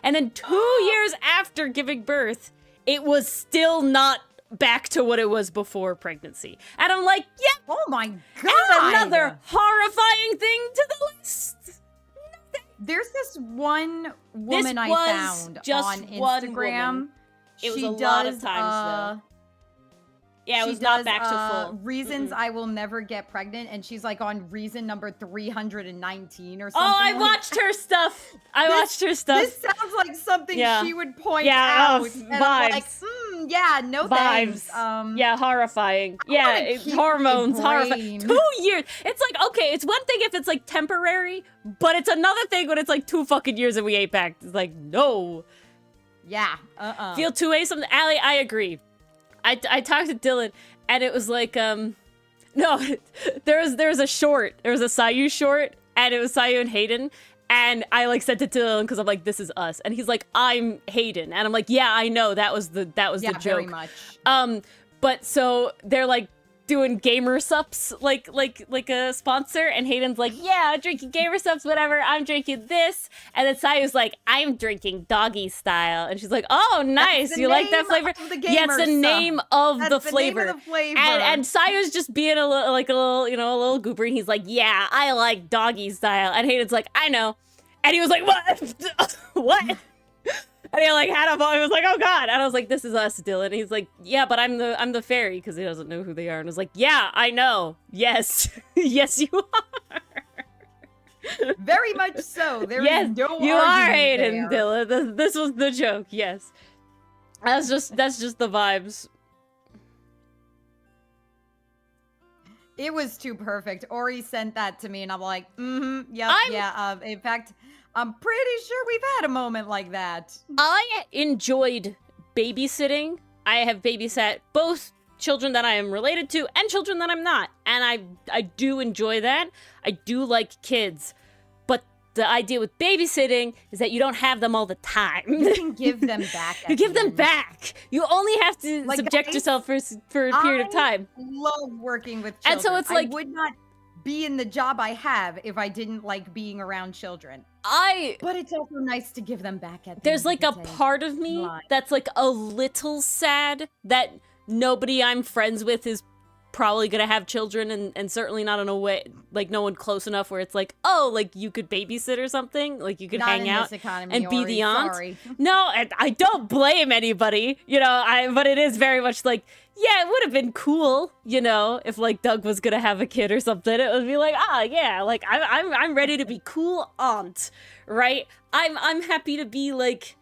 B: And then 2 years after giving birth, it was still not back to what it was before pregnancy. And I'm like, yeah.
A: Oh, my God.
B: Add another horrifying thing to the list.
A: There's this one woman I found
B: just
A: on
B: one
A: Instagram.
B: woman. It was a lot of times, though. Yeah, it
A: She
B: was not
A: does,
B: back to full.
A: reasons I will never get pregnant, and she's like on reason number 319 or something.
B: Oh, I
A: like
B: watched
A: that.
B: her stuff. I watched her stuff.
A: This sounds like something
B: Yeah.
A: she would point
B: Yeah,
A: out.
B: vibes.
A: And I'm like, yeah, no thanks.
B: Yeah, horrifying. Yeah,
A: keep
B: hormones,
A: my
B: horrifying.
A: brain.
B: 2 years. It's like, okay, it's one thing if it's like temporary, but it's another thing when it's like 2 fucking years and we ain't back. It's like, no.
A: Yeah,
B: Feel 2A something. Allie, I agree. I talked to Dylan, and it was like, no, there was a short. There was a Sayu short, and it was Sayu and Hayden. And I like sent it to Dylan because I'm like, this is us. And he's like, I'm Hayden. And I'm like, yeah, I know. That was the joke.
A: Very much.
B: But so they're like doing gamer sups like a sponsor, and Hayden's like, yeah, I'm drinking gamer sups, whatever, I'm drinking this. And then Sayu's like, I'm drinking doggy style. And she's like, oh, nice, you like that flavor? Yeah, it's the name of the flavor. And Sayu's just being a little goober, and he's like, yeah, I like doggy style. And Hayden's like, I know. And he was like, what? What? And he like had a ball. He was like, "Oh God!" And I was like, "This is us, Dylan." And he's like, "Yeah, but I'm the fairy," because he doesn't know who they are. And I was like, "Yeah, I know. Yes, yes, you are.
A: Very much so. There
B: yes,
A: is no
B: you are
A: argument
B: Hayden,
A: there.
B: Dylan. This was the joke. Yes, that's just the vibes."
A: It was too perfect. Ori sent that to me, and I'm like, yep, yeah. In fact, I'm pretty sure we've had a moment like that.
B: I enjoyed babysitting. I have babysat both children that I am related to and children that I'm not. And I do enjoy that. I do like kids. But the idea with babysitting is that you don't have them all the time.
A: You can give them back.
B: You give them back. You only have to subject yourself for a period of time.
A: I love working with children.
B: And so it's like,
A: I would not be in the job I have if I didn't like being around children. But it's also nice to give them back at the
B: There's
A: end
B: like
A: of
B: a
A: the day.
B: part of me that's like a little sad that nobody I'm friends with is probably gonna have children, and certainly not in a way, like no one close enough where it's like, oh, like you could babysit or something, like you could
A: Not
B: hang
A: in
B: out
A: this economy,
B: and be
A: Ori,
B: the aunt.
A: sorry.
B: No, and I don't blame anybody, but it is very much like, yeah, it would have been cool, if like Doug was gonna have a kid or something. It would be like, yeah, like I'm ready to be cool aunt, right? I'm happy to be like,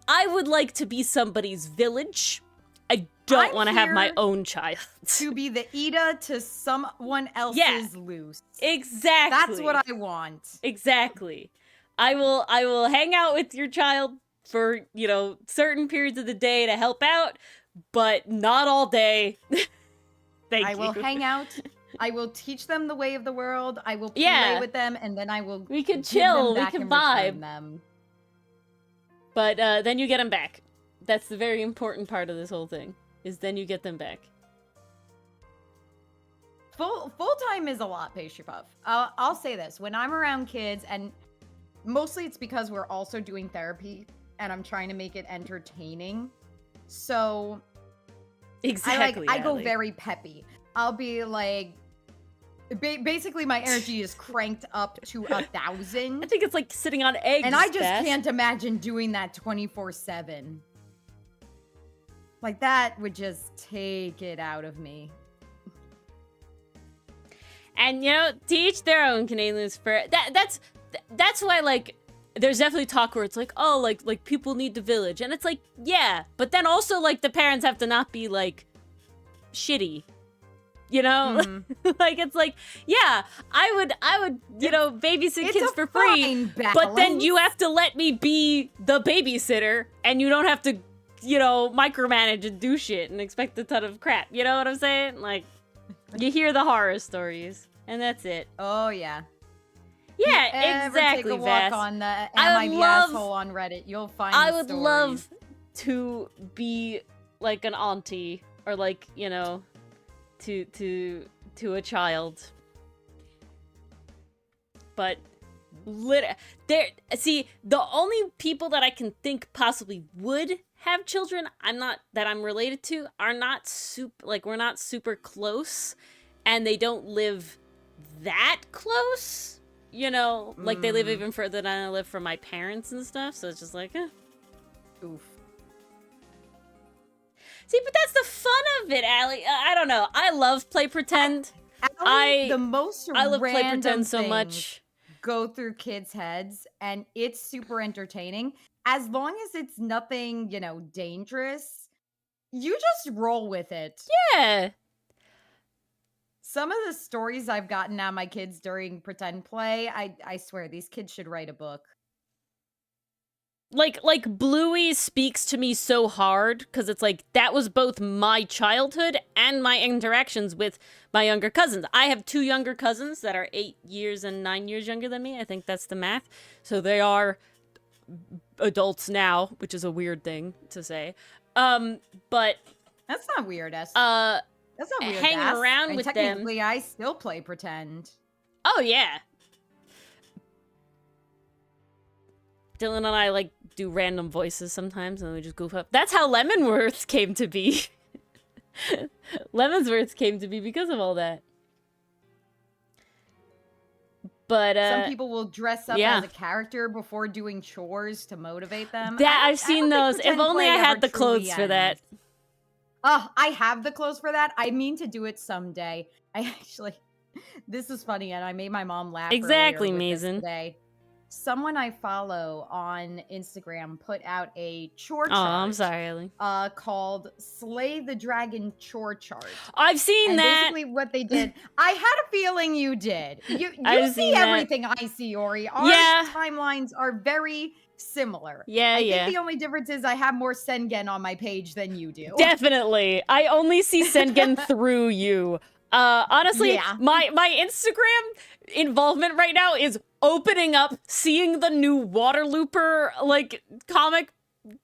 B: I would like to be somebody's village. I don't want to have my own child.
A: To be the Ida to someone else's loose.
B: Exactly.
A: That's what I want.
B: Exactly. I will hang out with your child for, certain periods of the day to help out, but not all day. Thank you.
A: I will hang out. I will teach them the way of the world. I will play with them, and then I will
B: We can
A: give
B: chill,
A: them
B: we
A: back
B: can
A: and return
B: vibe.
A: them.
B: But then you get them back. That's the very important part of this whole thing, is then you get them back.
A: Full time is a lot, Pastry Puff. I'll say this. When I'm around kids, and mostly it's because we're also doing therapy, and I'm trying to make it entertaining. So
B: Exactly.
A: I go very peppy. I'll be like, basically my energy is cranked up to 1,000.
B: I think it's like sitting on eggs.
A: And I just
B: Beth.
A: can't imagine doing that 24/7. Like, that would just take it out of me.
B: And to each their own, Canadian Spirit. That's why, like, there's definitely talk where it's like, oh, like people need the village, and it's like, yeah, but then also like the parents have to not be like shitty, like it's like, yeah, I would babysit kids for free, but then you have to let me be the babysitter, and you don't have to micromanage and do shit and expect a ton of crap. You know what I'm saying? Like, you hear the horror stories, and that's it.
A: Oh yeah.
B: Yeah, exactly.
A: Take a walk
B: Vass.
A: on the Am I the Asshole on Reddit. You'll find
B: I
A: the
B: would
A: stories.
B: love to be like an auntie, or like, to a child. But see, the only people that I can think possibly would have children that I'm related to are not we're not super close, and they don't live that close. Like they live even further than I live from my parents and stuff, so it's just like,
A: Oof.
B: See, but that's the fun of it, Allie. I don't know. I love play pretend.
A: Allie, the most
B: I love play
A: random
B: pretend so
A: things
B: much.
A: go through kids' heads, and it's super entertaining. As long as it's nothing, dangerous, you just roll with it.
B: Yeah.
A: Some of the stories I've gotten out of my kids during pretend play, I swear these kids should write a book.
B: Like Bluey speaks to me so hard because it's like that was both my childhood and my interactions with my younger cousins. I have 2 younger cousins that are 8 years and 9 years younger than me. I think that's the math. So they are adults now, which is a weird thing to say. But
A: that's not weird, That's not weird.
B: Hanging around with them.
A: Technically, I still play pretend.
B: Oh yeah. Dylan and I like do random voices sometimes, and then we just goof up. That's how Lemonworth came to be. Lemonsworth came to be because of all that. But
A: some people will dress up as a character before doing chores to motivate them.
B: I've seen those. If only I had the clothes for that.
A: Oh, I have the clothes for that. I mean to do it someday. This is funny, and I made my mom laugh.
B: Exactly,
A: Mason. Today. Someone I follow on Instagram put out a chore chart.
B: Oh, I'm sorry, Ellie.
A: Called Slay the Dragon Chore Chart.
B: I've seen that.
A: Basically what they did. I had a feeling you did. You see everything I see, Ori. Our timelines are very similar.
B: Yeah,
A: I think the only difference is I have more Sengen on my page than you do.
B: Definitely. I only see Sengen through you. Honestly, my Instagram involvement right now is opening up, seeing the new Waterlooper like comic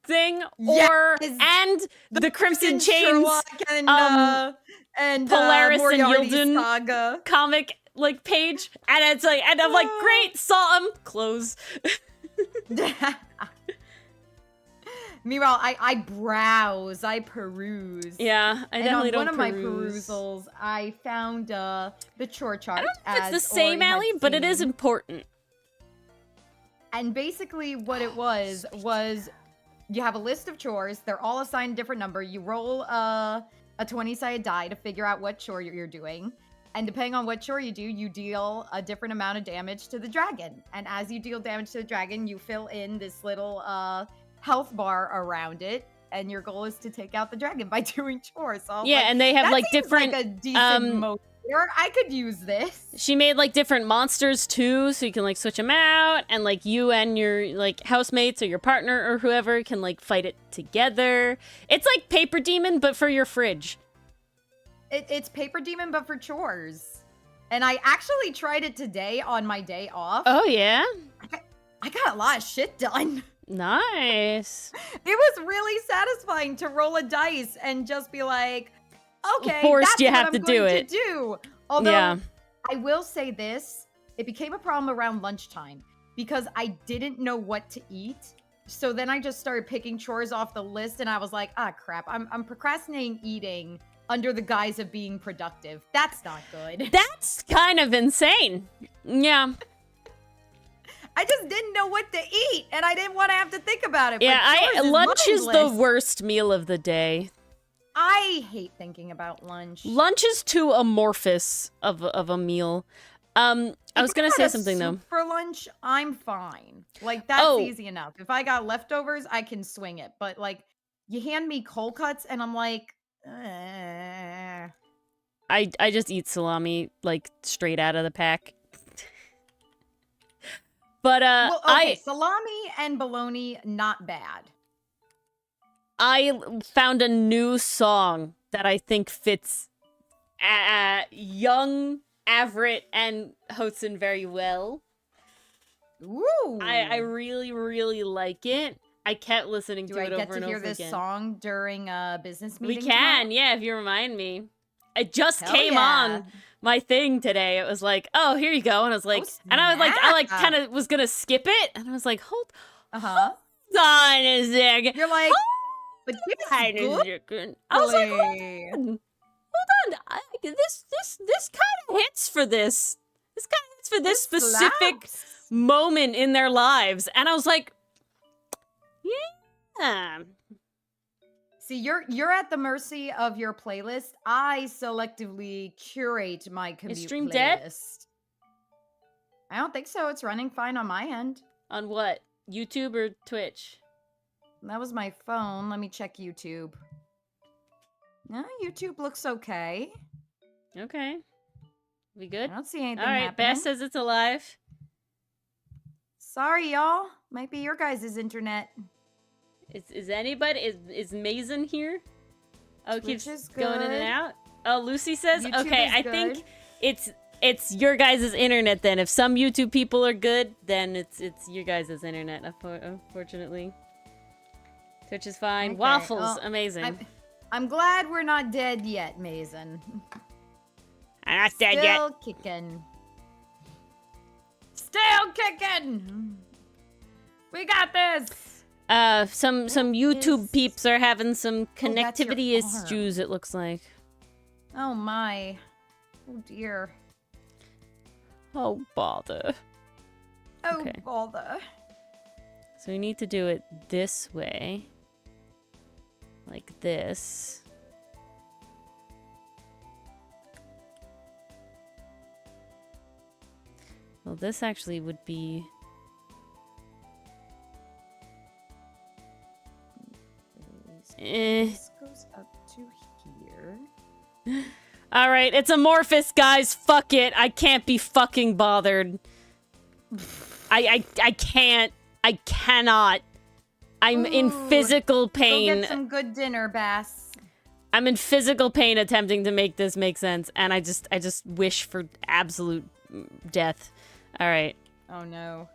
B: thing, and the Crimson Chains
A: and
B: Polaris and
A: Moriarty
B: Yilden
A: saga
B: comic like page, and it's like, and I'm like, great, saw him, close.
A: Meanwhile, I browse, I peruse.
B: Yeah, I definitely don't
A: peruse. On one of my perusals, I found the chore chart.
B: I don't know if it's the same, Allie, but it is important.
A: And basically what it was you have a list of chores. They're all assigned a different number. You roll a 20-sided die to figure out what chore you're doing. And depending on what chore you do, you deal a different amount of damage to the dragon. And as you deal damage to the dragon, you fill in this little health bar around it. And your goal is to take out the dragon by doing chores. So
B: and they have like different
A: like a decent motivator. I could use this.
B: She made like different monsters too, so you can like switch them out, and like you and your like housemates or your partner or whoever can like fight it together. It's like Paper Demon, but for your fridge.
A: It's Paper Demon, but for chores. And I actually tried it today on my day off.
B: Oh yeah?
A: I got a lot of shit done.
B: Nice.
A: It was really satisfying to roll a dice and just be like, okay,
B: forced
A: that's
B: you
A: what
B: have
A: I'm
B: to
A: going
B: do it.
A: To do. Although, I will say this, it became a problem around lunchtime because I didn't know what to eat. So then I just started picking chores off the list, and I was like, crap, I'm procrastinating eating under the guise of being productive. That's not good.
B: That's kind of insane. Yeah.
A: I just didn't know what to eat, and I didn't want to have to think about it.
B: Yeah, lunch is the worst meal of the day.
A: I hate thinking about lunch.
B: Lunch is too amorphous of a meal. I was gonna say something though.
A: For lunch, I'm fine. Like that's easy enough. If I got leftovers, I can swing it. But like, you hand me cold cuts, and I'm like,
B: I just eat salami like straight out of the pack. But
A: salami and bologna, not bad.
B: I found a new song that I think fits young Avrit and Hotsun very well.
A: Ooh!
B: I really, really like it. I kept listening to it over and over again.
A: Do I get to hear this song during a business meeting?
B: We can,
A: tomorrow?
B: If you remind me. It just came on my thing today. It was like, oh, here you go. And I was like, I kind of was going to skip it. And I was like, hold on a second.
A: You're like, but
B: I was like, hold on. This kind of hits for this. This kind of hits for this specific moment in their lives. And I was like, yeah.
A: See, you're at the mercy of your playlist. I selectively curate my commute
B: Is stream
A: playlist.
B: dead?
A: I don't think so. It's running fine on my end.
B: On what? YouTube or Twitch?
A: That was my phone. Let me check YouTube. No, YouTube looks okay.
B: Okay. We
A: I
B: good?
A: don't see anything
B: All right,
A: happening.
B: Beth says it's alive.
A: Sorry, y'all. Might be your guys' internet.
B: Is anybody is Mason here? Oh,
A: Twitch
B: keeps
A: is
B: going in and
A: good.
B: out. Oh, Lucy says,
A: YouTube
B: okay,
A: is
B: I
A: good.
B: think it's your guys' internet then. If some YouTube people are good, then it's your guys' internet. Unfortunately, Twitch is fine.
A: Okay,
B: Waffles,
A: well,
B: amazing.
A: I'm glad we're not dead yet, Mason.
B: I'm not dead yet.
A: Still kicking. Still kicking. We got this.
B: Some YouTube peeps are having some
A: that's your
B: connectivity
A: arm.
B: issues. It looks like.
A: Oh my. Oh dear.
B: Oh bother.
A: Oh
B: Okay.
A: bother.
B: So we need to do it this way. Like this. Well, this actually would be...
A: This goes up to here.
B: Alright, it's amorphous, guys. Fuck it. I can't be fucking bothered. I can't. I cannot. I'm in
A: Ooh,
B: physical
A: Go
B: pain.
A: get some good dinner, Bass.
B: I'm in physical pain attempting to make this make sense, and I just wish for absolute death. Alright.
A: Oh no.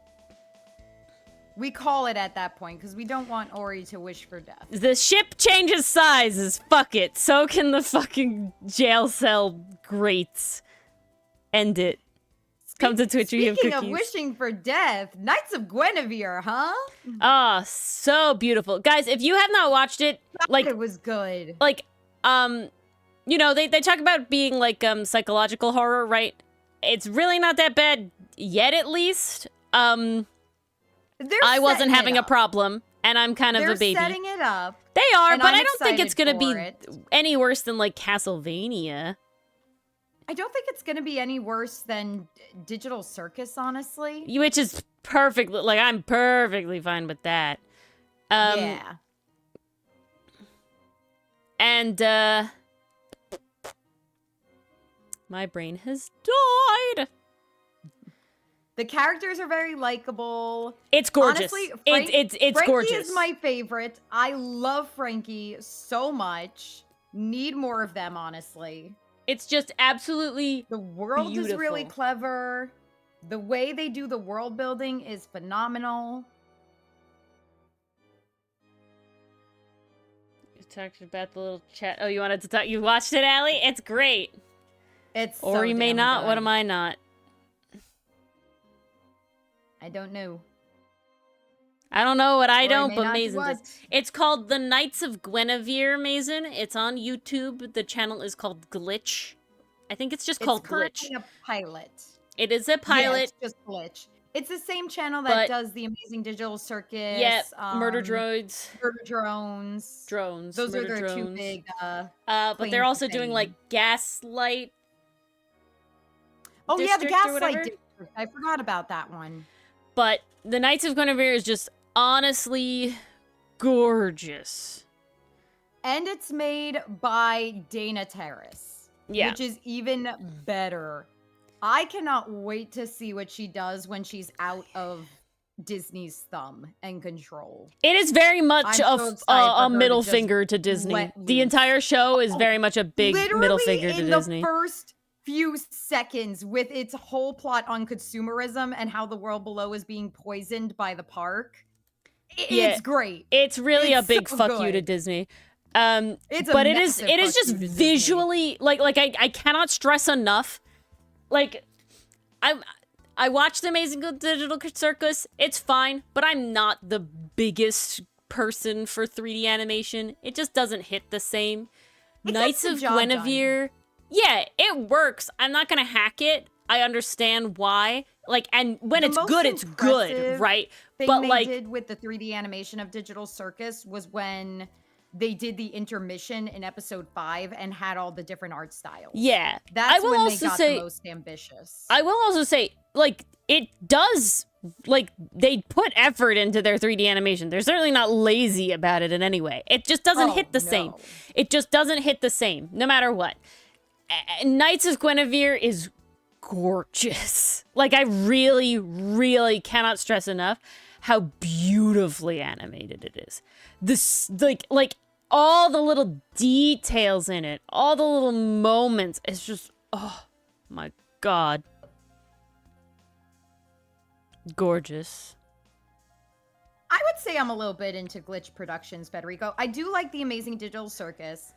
A: We call it at that point because we don't want Ori to wish for death.
B: The ship changes sizes. Fuck it. So can the fucking jail cell grates. End it. Come to Twitch, you have
A: Speaking
B: cookies.
A: of wishing for death, Knights of Guinevere, huh?
B: Ah, so beautiful. Guys, if you have not watched it, like,
A: It was good.
B: you know, they talk about being like psychological horror, right? It's really not that bad yet, at least. I wasn't having a problem, and I'm kind of
A: They're
B: a baby.
A: setting it up.
B: They are,
A: and
B: but
A: I'm
B: I don't think it's gonna be
A: excited for it.
B: any worse than like Castlevania.
A: I don't think it's gonna be any worse than Digital Circus, honestly.
B: Which is perfectly, like, I'm perfectly fine with that.
A: Yeah.
B: And, my brain has died.
A: The characters are very likable.
B: It's gorgeous.
A: Honestly,
B: It's
A: Frankie
B: gorgeous.
A: is my favorite. I love Frankie so much. Need more of them, honestly.
B: It's just absolutely
A: The world is really
B: beautiful.
A: clever. The way they do the world building is phenomenal.
B: You talked about the little chat. Oh, you wanted to talk? You watched it, Allie? It's great.
A: It's
B: Or
A: so
B: you may
A: damn
B: not.
A: good.
B: What am I not?
A: I don't know.
B: I don't know what I
A: Or
B: don't,
A: may
B: but
A: not do
B: Mason does.
A: what.
B: It's called The Knights of Guinevere, Mason. It's on YouTube. The channel is called Glitch. I think it's just called
A: It's
B: Glitch.
A: currently a pilot.
B: It is a
A: Yeah,
B: pilot.
A: it's just Glitch. It's the same channel that
B: But-
A: does the Amazing Digital Circus.
B: Yeah, murder droids.
A: Murder drones.
B: Drones.
A: Those
B: murder
A: are their two
B: drones.
A: big.
B: But
A: claim
B: they're
A: to
B: also doing
A: fame.
B: like Gaslight.
A: Oh yeah, the
B: District or
A: Gaslight
B: whatever?
A: District. I forgot about that one.
B: But the Knights of Guinevere is just honestly gorgeous.
A: And it's made by Dana Terrace.
B: Yeah.
A: Which is even better. I cannot wait to see what she does when she's out of Disney's thumb and control.
B: It is very much
A: I'm so excited for
B: a
A: her
B: middle
A: to just
B: finger to Disney.
A: let
B: The
A: loose.
B: entire show is
A: Oh,
B: very much a big middle
A: Literally
B: finger to
A: in
B: Disney.
A: the first few seconds with its whole plot on consumerism and how the world below is being poisoned by the park.
B: Yeah.
A: It's great.
B: It's really
A: It's
B: a big
A: so
B: fuck you to
A: good.
B: Disney.
A: It's a
B: But it is
A: massive fuck
B: just
A: you to Disney.
B: visually like I cannot stress enough. Like I watched the Amazing Digital Circus. It's fine, but I'm not the biggest person for 3D animation. It just doesn't hit the same.
A: It
B: Knights
A: gets the
B: of
A: job done.
B: Guinevere. Yeah, it works. I'm not gonna hack it. I understand why. Like, and when
A: The
B: it's
A: most
B: good, it's good,
A: impressive
B: right?
A: thing
B: But
A: they
B: like,
A: did with the 3D animation of Digital Circus was when they did the intermission in episode 5 and had all the different art styles.
B: Yeah.
A: That's when they got the most ambitious.
B: I will also say, like, it does, like, they put effort into their 3D animation. They're certainly not lazy about it in any way. It just doesn't hit the same. It just doesn't hit the same, no matter what. Knights of Guinevere is gorgeous. Like, I really, really cannot stress enough how beautifully animated it is. This, like all the little details in it, all the little moments, it's just, oh my god. Gorgeous.
A: I would say I'm a little bit into Glitch Productions, Federico. I do like The Amazing Digital Circus.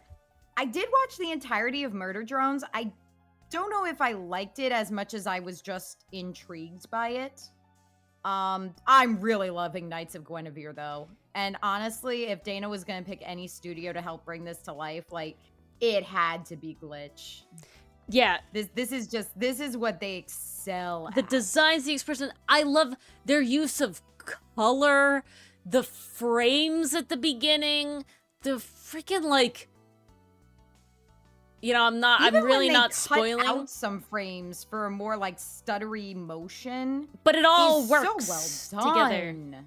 A: I did watch the entirety of Murder Drones. I don't know if I liked it as much as I was just intrigued by it. I'm really loving Knights of Guinevere, though. And honestly, if Dana was going to pick any studio to help bring this to life, like, it had to be Glitch.
B: Yeah.
A: This is what they excel at.
B: The designs, the expression, I love their use of color, the frames at the beginning, the freaking, like, you know, I'm really not spoiling.
A: Cut out some frames for a more like stuttery motion,
B: but it all works
A: so well done.
B: Together.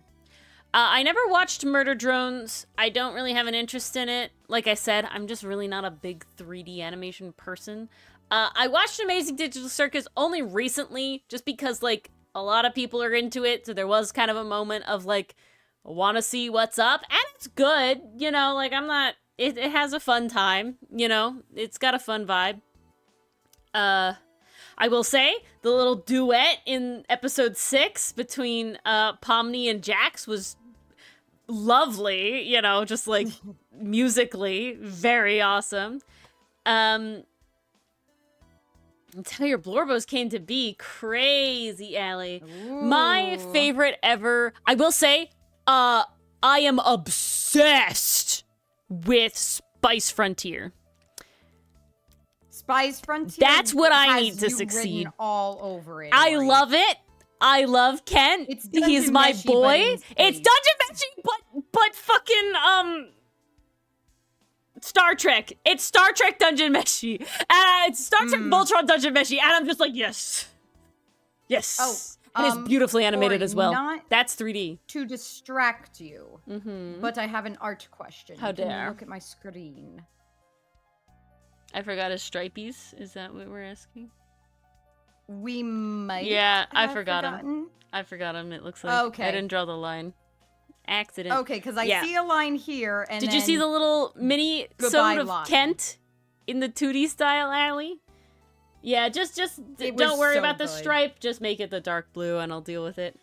B: I never watched Murder Drones. I don't really have an interest in it. Like I said, I'm just really not a big 3D animation person. I watched Amazing Digital Circus only recently, just because like a lot of people are into it. So there was kind of a moment of like, want to see what's up, and it's good. You know, like I'm not. It has a fun time, you know? It's got a fun vibe. I will say, the little duet in episode 6 between Pomni and Jax was lovely, you know, just like musically, very awesome. That's how your Blorbos came to be. Crazy, Allie.
A: Ooh.
B: My favorite ever, I will say, I am obsessed with Spice Frontier.
A: Spice Frontier.
B: That's what I need to succeed.
A: All over it.
B: I love it. I love Ken. He's my boy. It's Dungeon Meshi, but fucking Star Trek. It's Star Trek Dungeon Meshi. It's Star Trek Voltron Dungeon Meshi, and I'm just like, yes, yes.
A: Oh.
B: And it's beautifully animated
A: Ori,
B: as well.
A: Not
B: That's 3D.
A: to distract you, but I have an art question.
B: How dare.
A: Can you look at my screen?
B: I forgot his stripies. Is that what we're asking?
A: We might.
B: Yeah, I
A: have
B: forgot him.
A: forgotten.
B: I forgot him. It looks like
A: Okay.
B: I didn't draw the line. Accident.
A: Okay, because I see a line here, and
B: Did you see the little mini sode of
A: line.
B: Kent in the 2D style, Allie? Yeah, just don't worry
A: so
B: about the
A: good.
B: stripe. Just make it the dark blue, and I'll deal with it.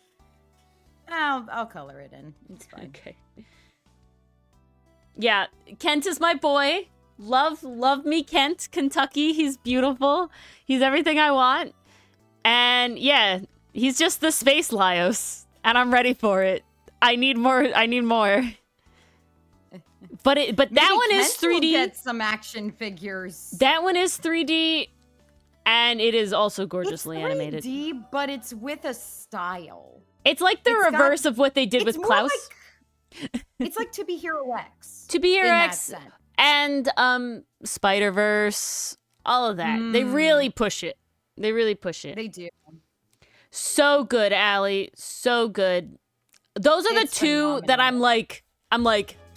A: I'll color it in. It's fine.
B: Okay. Yeah, Kent is my boy. Love me, Kent, Kentucky. He's beautiful. He's everything I want. And yeah, he's just the space Laios, and I'm ready for it. I need more. But that one is 3D.
A: Will get some action figures.
B: That one is 3D, and it is also gorgeously animated.
A: It's 3D, but it's with a style.
B: It's like the reverse of what they did with Klaus.
A: It's like To Be Hero X.
B: To Be Hero X and Spider-Verse, all of that. They really push it. They
A: do.
B: So good, Allie. So good. Those are the two that I'm like,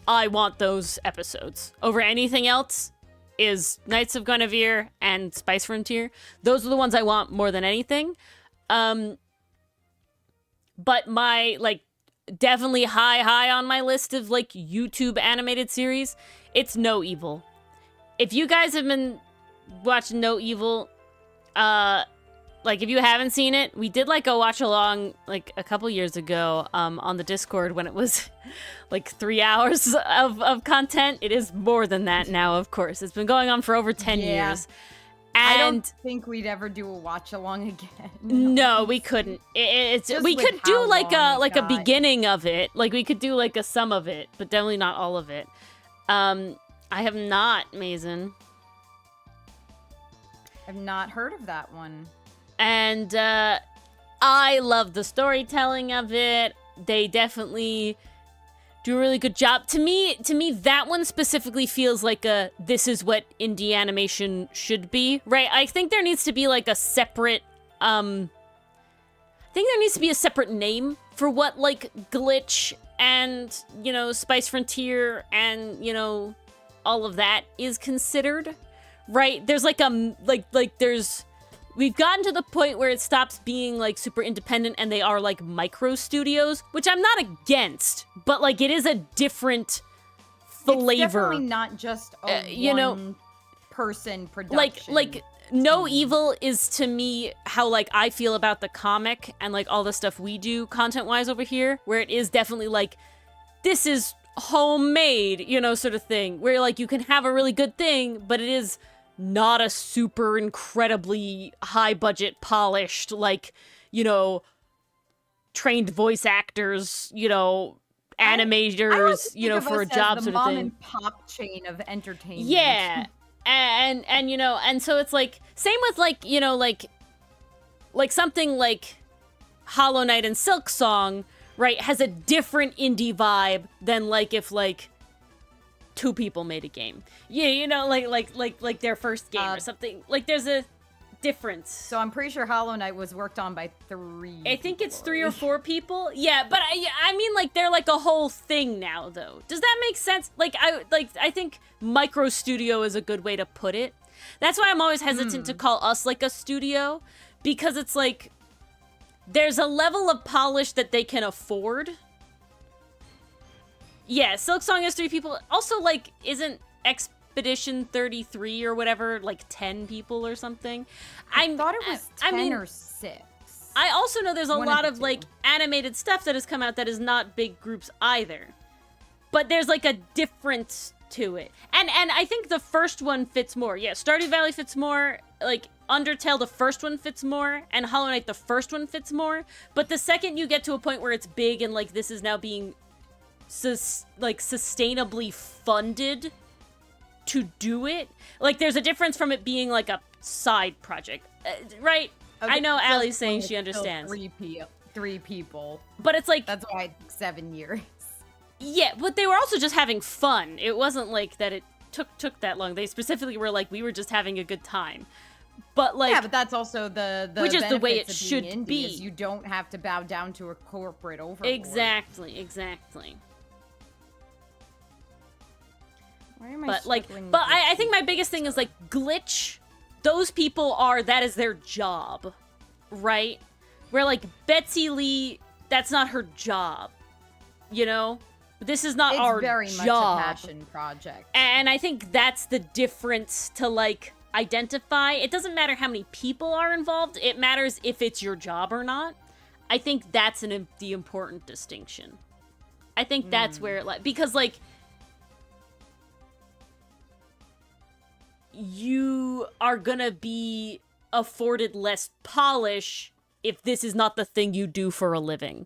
B: I want those episodes over anything else. Is Knights of Guinevere and Spice Frontier. Those are the ones I want more than anything. But my, like, definitely high on my list of, like, YouTube animated series, it's No Evil. If you guys have been watching No Evil, like, if you haven't seen it, we did, like, a watch along, like, a couple years ago, on the Discord when it was, like, 3 hours of content. It is more than that now, of course. It's been going on for over 10 years. And
A: I don't think we'd ever do a watch along again.
B: No, we couldn't. We could do like a beginning of it. Like we could do like a sum of it, but definitely not all of it. I have not, Mason.
A: I've not heard of that one.
B: And I love the storytelling of it. They definitely do a really good job. To me, that one specifically feels like this is what indie animation should be, right? I think there needs to be like a separate, I think there needs to be a separate name for what like Glitch and, you know, Spice Frontier and, you know, all of that is considered, right? There's like we've gotten to the point where it stops being like super independent and they are like micro studios, which I'm not against, but like it is a different flavor.
A: It's definitely not just a
B: you know,
A: one-person production.
B: Like No Evil is to me how like I feel about the comic and like all the stuff we do content-wise over here, where it is definitely like, this is homemade, you know, sort of thing, where like you can have a really good thing, but it is not a super incredibly high budget polished, like, you know, trained voice actors, you know, animators, you know, for a job sort of thing.
A: The mom and pop chain of entertainment.
B: Yeah. And you know, and so it's like, same with like, you know, like something like Hollow Knight and Silk Song, right, has a different indie vibe than like if like 2 people made a game. Yeah, you know, like their first game or something. Like there's a difference.
A: So I'm pretty sure Hollow Knight was worked on by 3
B: I think it's 3 or 4 people. Yeah, but I mean like they're like a whole thing now though. Does that make sense? Like I think micro studio is a good way to put it. That's why I'm always hesitant to call us like a studio, because it's like there's a level of polish that they can afford. Yeah, Silk Song has 3 people. Also, like, isn't Expedition 33 or whatever, like 10 people or something?
A: I thought it was 10 or 6.
B: I also know there's a lot of,
A: 2.
B: like, animated stuff that has come out that is not big groups either. But there's, like, a difference to it. And I think the first one fits more. Yeah, Stardew Valley fits more. Like, Undertale, the first one fits more. And Hollow Knight, the first one fits more. But the second you get to a point where it's big and, like, this is now being sustainably funded to do it, like there's a difference from it being like a side project, right? Okay, I know Allie's saying she understands.
A: 3 people,
B: but it's like
A: that's why it took 7 years.
B: Yeah, but they were also just having fun. It wasn't like that it took that long. They specifically were like, we were just having a good time. But like,
A: yeah, but that's also the
B: which is the way it
A: of
B: should
A: being indie,
B: be.
A: is you don't have to bow down to a corporate overlord.
B: Exactly.
A: Why am
B: But I think my biggest thing is like Glitch. Those people that is their job, right? Where like Betsy Lee, that's not her job, you know. This is not our job.
A: It's very much a passion project,
B: and I think that's the difference to like identify. It doesn't matter how many people are involved. It matters if it's your job or not. I think that's the important distinction. I think that's where because like you are gonna be afforded less polish if this is not the thing you do for a living.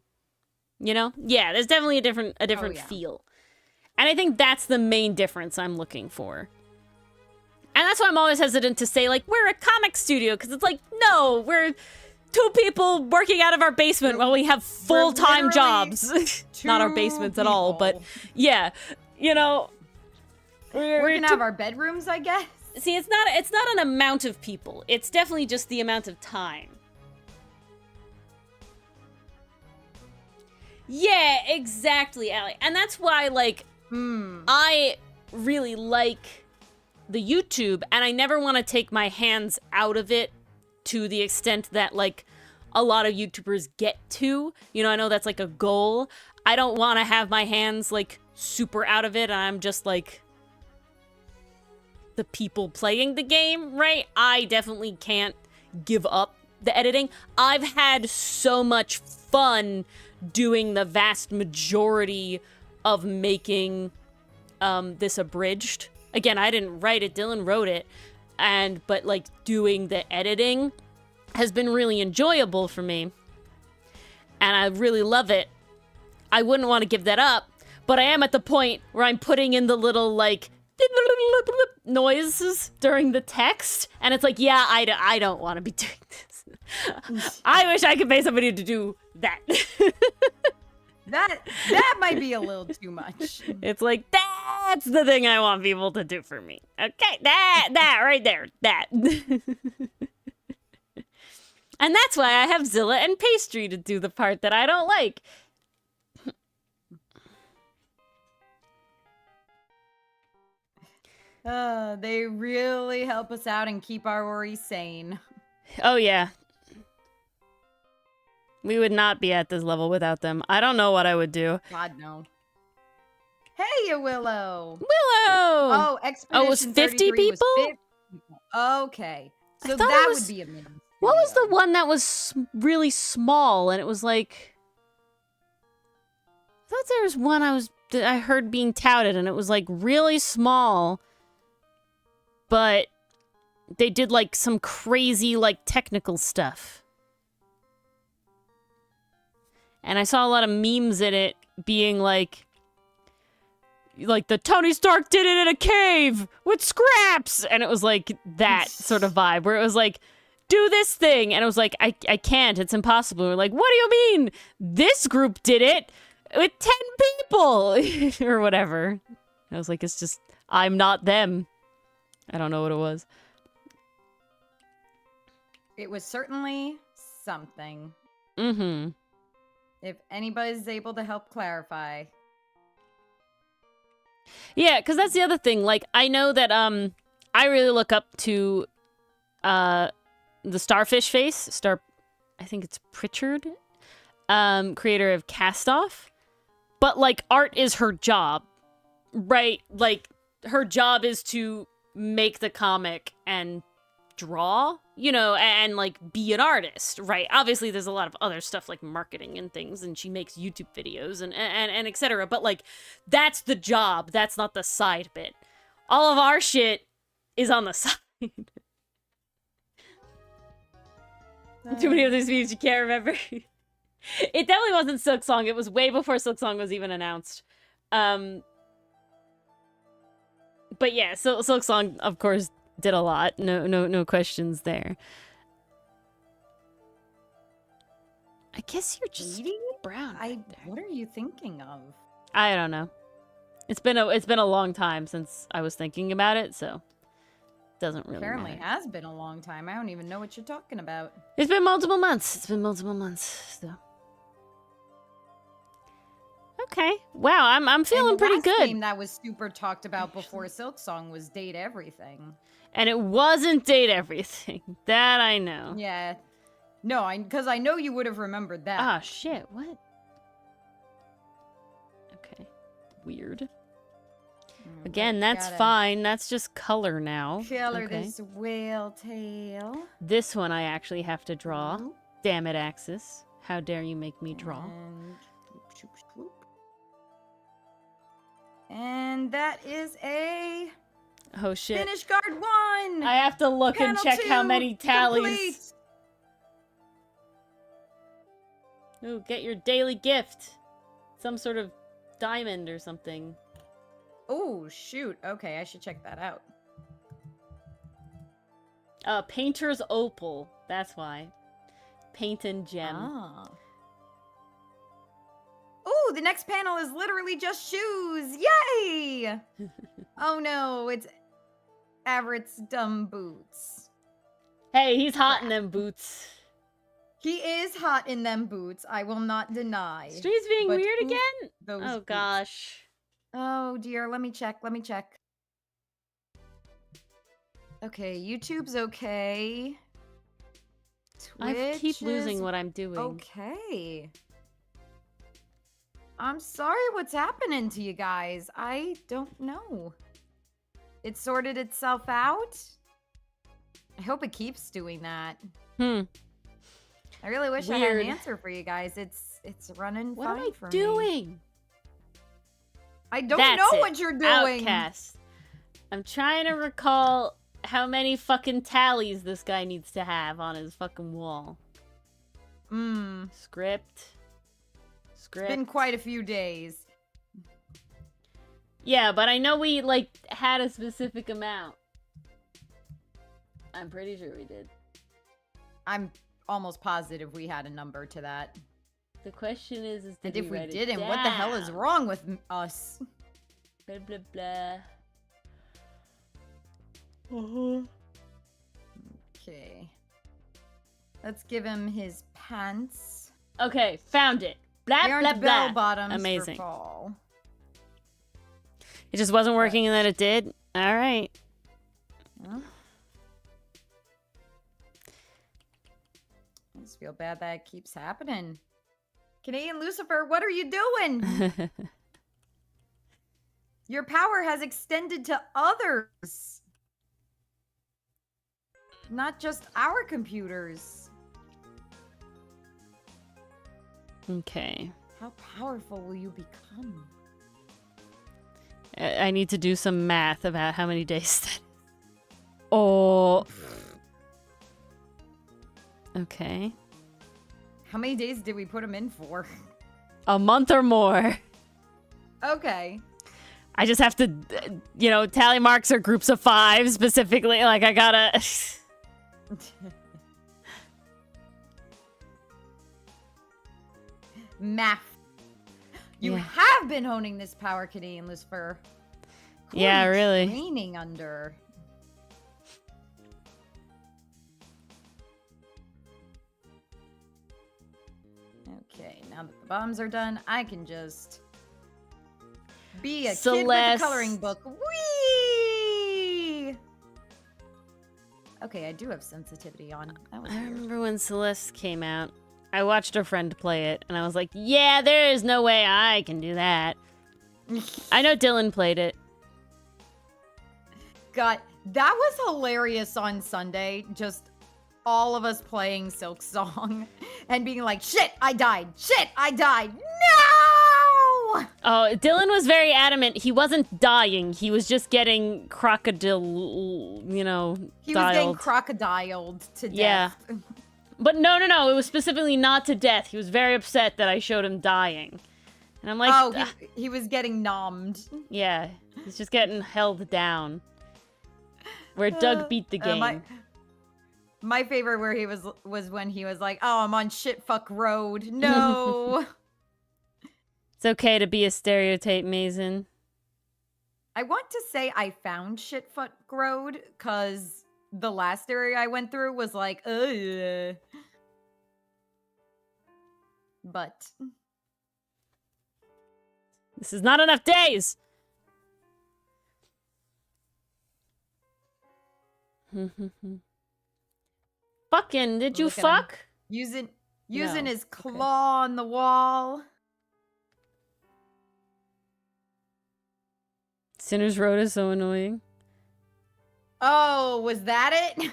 B: You know? Yeah, there's definitely a different feel. And I think that's the main difference I'm looking for. And that's why I'm always hesitant to say, like, we're a comic studio, because it's like, no, we're 2 people working out of our basement while we have full-time jobs. Not our basements at all, but yeah, you know.
A: We're gonna have our bedrooms, I guess.
B: See, it's not an amount of people. It's definitely just the amount of time. Yeah, exactly, Allie. And that's why, like, I really like the YouTube, and I never want to take my hands out of it to the extent that, like, a lot of YouTubers get to. You know, I know that's, like, a goal. I don't want to have my hands, like, super out of it, and I'm just, like, the people playing the game, right? I definitely can't give up the editing. I've had so much fun doing the vast majority of making this abridged. Again, I didn't write it, Dylan wrote it, but like doing the editing has been really enjoyable for me, and I really love it. I wouldn't want to give that up, but I am at the point where I'm putting in the little like noises during the text, and it's like, yeah, I don't want to be doing this. I wish I could pay somebody to do that.
A: That might be a little too much.
B: It's like, that's the thing I want people to do for me. Okay, that right there, that. And that's why I have Zilla and Pastry to do the part that I don't like.
A: They really help us out and keep our Ori sane.
B: Oh, yeah. We would not be at this level without them. I don't know what I would do.
A: God, no. Hey, Willow!
B: Willow!
A: Oh, Expedition
B: it was 50
A: 33
B: people?
A: was 50 people. Okay. So
B: thought
A: that
B: it was-
A: would be a mini.
B: What was the one that was really small and it was like... I thought there was one I heard being touted and it was like really small, but they did like some crazy like technical stuff. And I saw a lot of memes in it being like the Tony Stark did it in a cave with scraps, and it was like that sort of vibe where it was like, do this thing, and it was like, I can't, it's impossible. We're like, what do you mean? This group did it with 10 people or whatever. I was like, it's just, I'm not them. I don't know what it was.
A: It was certainly something.
B: Mm-hmm.
A: If anybody's able to help clarify.
B: Yeah, because that's the other thing. Like, I know that I really look up to the Starfish Face, I think it's Pritchard, creator of Cast Off. But like, art is her job, right? Like, her job is to make the comic and draw, you know, and like be an artist, right? Obviously there's a lot of other stuff like marketing and things, and she makes YouTube videos and etc. But like, that's the job. That's not the side bit. All of our shit is on the side. Too many of these memes you can't remember. It definitely wasn't Silk Song. It was way before Silk Song was even announced. But yeah, Silk Song, of course, did a lot. No questions there. I guess you're just brown.
A: What are you thinking of?
B: I don't know. It's been a long time since I was thinking about it, so doesn't really
A: Apparently
B: matter.
A: has been a long time. I don't even know what you're talking about.
B: It's been multiple months. So. Okay. Wow, I'm feeling pretty good.
A: The game that was super talked about before Silk Song was Date Everything.
B: And it wasn't Date Everything. That I know.
A: Yeah. No, because I know you would have remembered that.
B: Ah, shit. What? Okay. Weird. Again, that's fine. That's just color now.
A: Color this whale tail.
B: This one I actually have to draw.
A: Ooh.
B: Damn it, Axis. How dare you make me draw?
A: And, swoop, swoop. And that is a
B: Oh shit.
A: finish guard 1.
B: I have to look and
A: Panel
B: check how
A: 2
B: many tallies.
A: complete.
B: Ooh, get your daily gift. Some sort of diamond or something.
A: Oh, shoot. Okay, I should check that out.
B: Painter's Opal. That's why. Paint and gem.
A: Ah. Oh, the next panel is literally just shoes. Yay! Oh no, it's Everett's dumb boots.
B: Hey, he's hot in them boots.
A: He is hot in them boots, I will not deny.
B: Street's being
A: But
B: weird
A: who-
B: again?
A: those
B: Oh
A: boots?
B: gosh.
A: Oh dear, let me check. Okay, YouTube's okay.
B: I keep
A: Twitch
B: losing
A: is
B: what I'm doing.
A: okay. I'm sorry what's happening to you guys. I don't know. It sorted itself out? I hope it keeps doing that. I really wish I had
B: Weird.
A: an answer for you guys. It's running
B: What
A: fine
B: am I
A: for me.
B: doing?
A: I don't
B: That's
A: know
B: it.
A: what you're doing.
B: Outcast. I'm trying to recall how many fucking tallies this guy needs to have on his fucking wall. Script.
A: It's been quite a few days.
B: Yeah, but I know we, like, had a specific amount. I'm pretty sure we did.
A: I'm almost positive we had a number to that.
B: The question is
A: And
B: did
A: if we
B: write it
A: didn't, what the hell is
B: down?
A: wrong with us?
B: Blah, blah, blah.
A: Okay. Let's give him his pants.
B: Okay, found it. Blah,
A: They
B: blah,
A: aren't
B: blah.
A: bell bottoms
B: Amazing.
A: for fall.
B: It just wasn't working and then it did? Alright.
A: Huh? I just feel bad that it keeps happening. Canadian Lucifer, what are you doing? Your power has extended to others. Not just our computers.
B: Okay.
A: How powerful will you become?
B: I need to do some math about how many days that is. Oh. Okay.
A: How many days did we put him in for?
B: A month or more.
A: Okay.
B: I just have to, you know, tally marks or groups of 5 specifically. Like, I gotta...
A: Math. You
B: Yeah.
A: have been honing this power, Canadian Lucifer. Who
B: Yeah,
A: are you
B: really.
A: training under? Okay, now that the bombs are done, I can just be a kid with a
B: Celeste.
A: coloring book. Whee! Okay, I do have sensitivity on. That was
B: I
A: weird.
B: remember when Celeste came out. I watched a friend play it, and I was like, yeah, there is no way I can do that. I know Dylan played it.
A: God, that was hilarious on Sunday. Just all of us playing Silk Song and being like, shit, I died. Shit, I died. No!
B: Oh, Dylan was very adamant. He wasn't dying. He was just getting crocodile, you know,
A: He was getting
B: dialed.
A: crocodiled to death.
B: Yeah. But no. It was specifically not to death. He was very upset that I showed him dying. And I'm like,
A: Oh,
B: "Ugh."
A: he was getting nommed.
B: Yeah. He's just getting held down. Where Doug beat the game.
A: My favorite where he was when he was like, "Oh, I'm on shitfuck road." No.
B: It's okay to be a stereotype, Mason.
A: I want to say I found shitfuck road because the last area I went through was like, ugh. But
B: This is not enough days! Fucking, did you
A: Look at him.
B: fuck?
A: using
B: No.
A: his claw on the wall.
B: Sinner's Road is so annoying.
A: Oh, was that it?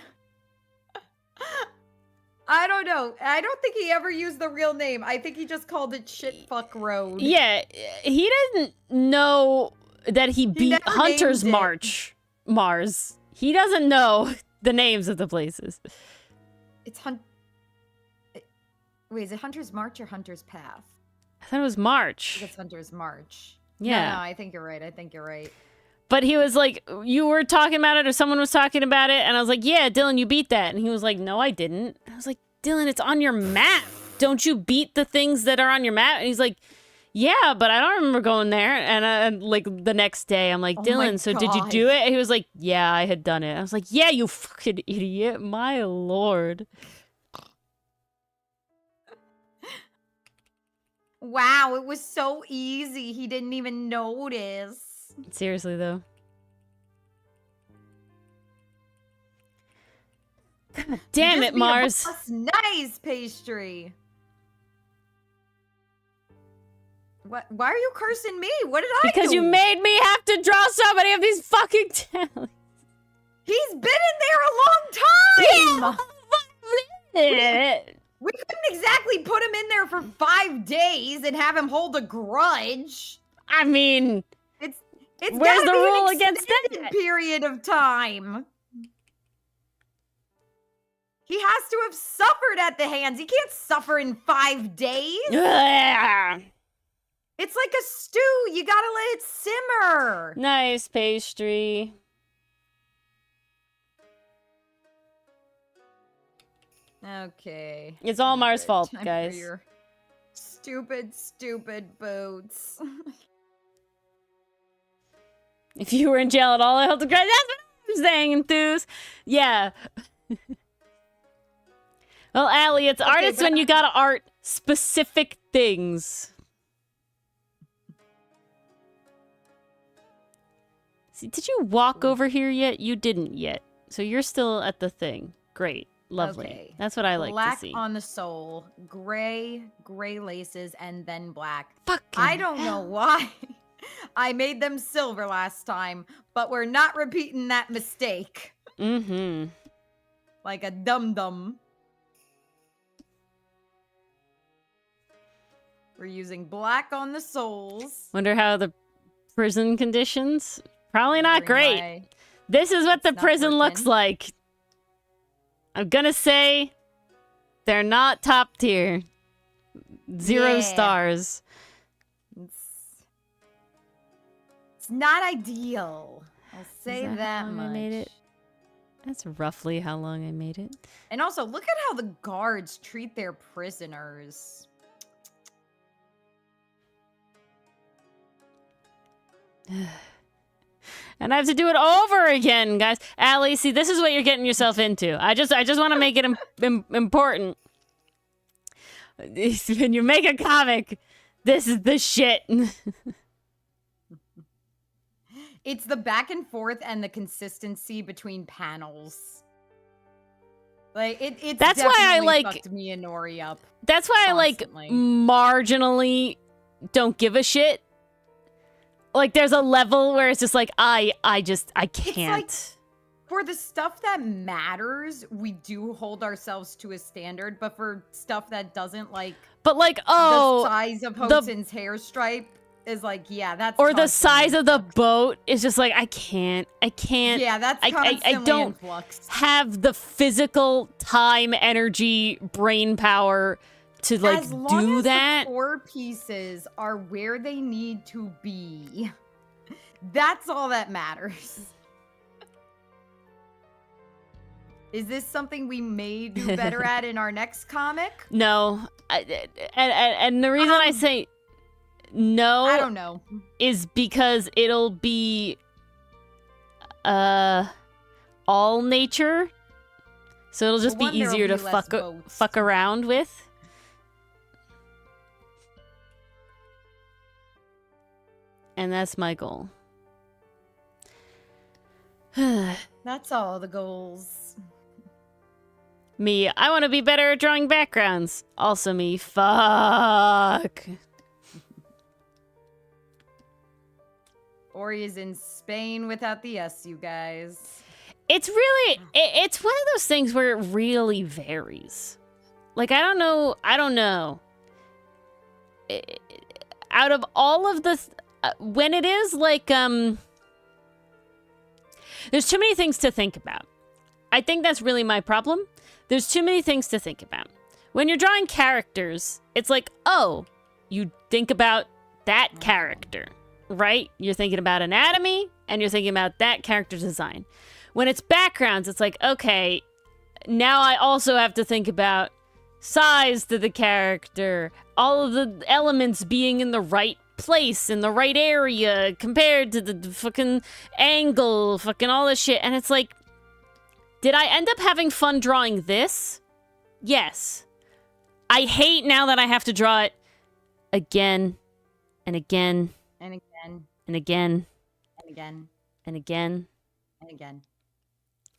A: I don't know. I don't think he ever used the real name. I think he just called it Shitfuck Road.
B: Yeah, he doesn't know that he beat
A: never
B: Hunter's
A: named it.
B: Mars. He doesn't know the names of the places.
A: It's Wait, is it Hunter's March or Hunter's Path?
B: I thought it was
A: I
B: March.
A: think it's Hunter's March.
B: Yeah.
A: No, I think you're right. I think you're right.
B: But he was like, you were talking about it or someone was talking about it. And I was like, yeah, Dylan, you beat that. And he was like, no, I didn't. I was like, Dylan, it's on your map. Don't you beat the things that are on your map? And he's like, yeah, but I don't remember going there. And like the next day, I'm like,
A: Oh my
B: Dylan, so did you
A: God.
B: do it? And he was like, yeah, I had done it. I was like, yeah, you fucking idiot. My lord.
A: Wow, it was so easy. He didn't even notice.
B: Seriously, though. God damn
A: You
B: it,
A: just beat a
B: Mars.
A: boss. Nice, Pastry. What? Why are you cursing me? What did I do?
B: Because you made me have to draw so many of these fucking tallies.
A: He's been in there a long time.
B: Yeah.
A: We couldn't exactly put him in there for 5 days and have him hold a grudge.
B: I mean,
A: It's
B: where's
A: gotta
B: the
A: be
B: rule
A: an
B: against
A: extended
B: that?
A: period of time. He has to have suffered at the hands. He can't suffer in 5 days.
B: Ugh.
A: It's like a stew. You gotta let it simmer.
B: Nice pastry.
A: Okay.
B: It's all Mars'
A: Good.
B: fault,
A: Time for
B: guys.
A: your stupid boots.
B: If you were in jail at all, I held the grudge. That's what I'm saying, enthuse. Yeah. Well, Allie, it's
A: Okay,
B: artists when you gotta art specific things. See, did you walk over here yet? You didn't yet. So you're still at the thing. Great. Lovely.
A: Okay.
B: That's what I like
A: Black
B: to see.
A: on the sole, gray laces, and then black.
B: Fucking
A: I don't know why I made them silver last time, but we're not repeating that mistake.
B: Mm-hmm.
A: Like a dum-dum. We're using black on the soles.
B: Wonder how the prison conditions? Probably not
A: Bring
B: great. This is what the
A: not
B: prison looks
A: working.
B: like. I'm gonna say they're not top tier. 0
A: Yeah.
B: stars.
A: It's not ideal. I'll say
B: Is
A: that
B: how long
A: much.
B: I made it? That's roughly how long I made it.
A: And also, look at how the guards treat their prisoners.
B: And I have to do it over again, guys. Allie, see, this is what you're getting yourself into. I just want to make it important. When you make a comic, this is the shit.
A: It's the back and forth and the consistency between panels. Like it's
B: That's why I
A: definitely
B: like-
A: fucked me and Ori up.
B: That's why I
A: Constantly.
B: marginally don't give a shit. Like there's a level where it's just like I can't.
A: For the stuff that matters, we do hold ourselves to a standard, but for stuff that doesn't, like
B: But like
A: the size of Hosen's hair stripe is like, yeah, that's
B: or the
A: constantly
B: size
A: in
B: of the
A: flux.
B: boat is just like I can't.
A: Yeah, that's
B: I
A: constantly
B: don't
A: in flux.
B: have the physical time, energy, brain power to like
A: As long
B: do
A: as
B: that.
A: the core pieces are where they need to be, that's all that matters. Is this something we may do better at in our next comic?
B: No, and the reason I say no,
A: I don't know.
B: is because it'll be all nature, so it'll just
A: For
B: be
A: one, there'll
B: easier to
A: be less boats.
B: fuck around with. And that's my goal.
A: That's all the goals.
B: Me, I want to be better at drawing backgrounds. Also me, fuck.
A: Ori is in Spain without the S, you guys.
B: It's really, it's one of those things where it really varies. Like, I don't know. Out of all of the, when it is like, there's too many things to think about. I think that's really my problem. There's too many things to think about. When you're drawing characters, it's like, oh, you think about that character, right? You're thinking about anatomy, and you're thinking about that character design. When it's backgrounds, it's like, okay, now I also have to think about size to the character, all of the elements being in the right place, in the right area, compared to the fucking angle, fucking all this shit. And it's like, did I end up having fun drawing this? Yes. I hate now that I have to draw it again and again
A: And again,
B: and again
A: and again,
B: and again.
A: and again.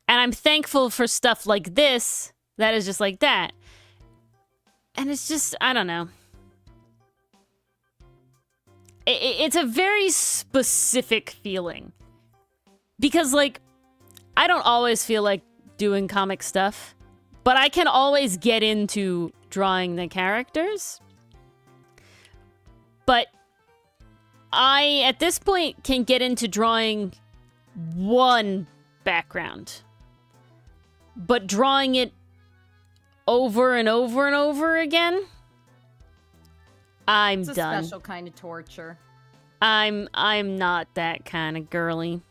B: And I'm thankful for stuff like this that is just like that. And it's just, I don't know. It's a very specific feeling. Because, like, I don't always feel like doing comic stuff, but I can always get into drawing the characters. But I, at this point, can get into drawing one background. But drawing it over and over and over again, I'm
A: It's a
B: done.
A: special kind of torture.
B: I'm not that kind of girly.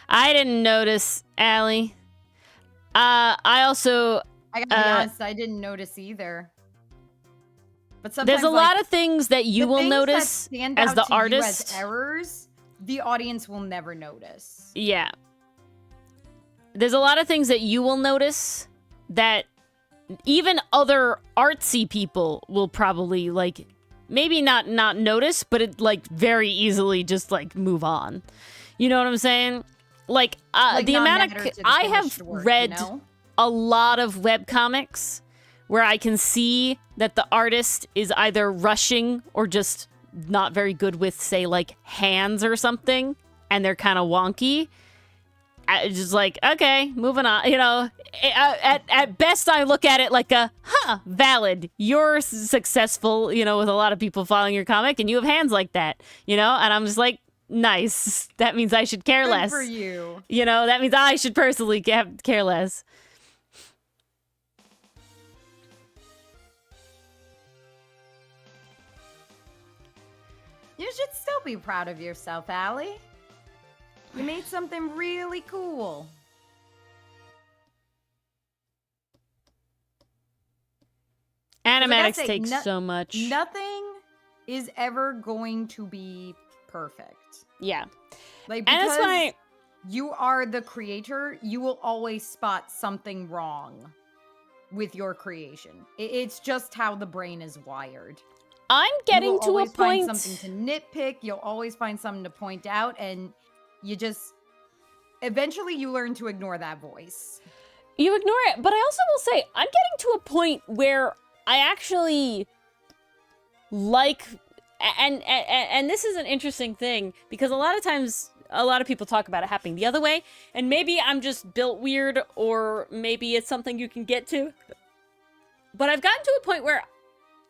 B: I didn't notice, Allie. I also
A: I gotta be honest, I didn't notice either. But sometimes
B: There's a lot of things that you will notice as the artist.
A: As errors, the audience will never notice.
B: Yeah. There's a lot of things that you will notice that even other artsy people will probably, like, maybe not notice, but it, like, very easily just, like, move on. You know what I'm saying? Like the amount of... I have read a lot of webcomics where I can see that the artist is either rushing or just not very good with, say, like, hands or something, and they're kind of wonky. Just like, okay, moving on. You know, at best I look at it like valid. You're successful, you know, with a lot of people following your comic, and you have hands like that, you know? And I'm just like, nice. That means I should care less.
A: Good for you.
B: You know, that means I should personally care less.
A: You should still be proud of yourself, Allie. You made something really cool.
B: Animatics takes so much.
A: Nothing is ever going to be perfect.
B: Yeah.
A: Like, because you are the creator, you will always spot something wrong with your creation. It's just how the brain is wired.
B: I'm getting to a point...
A: You'll always find something to nitpick, you'll always find something to point out, and you just... Eventually, you learn to ignore that voice.
B: You ignore it, but I also will say, I'm getting to a point where I actually like... And this is an interesting thing, because a lot of times, a lot of people talk about it happening the other way, and maybe I'm just built weird, or maybe it's something you can get to. But I've gotten to a point where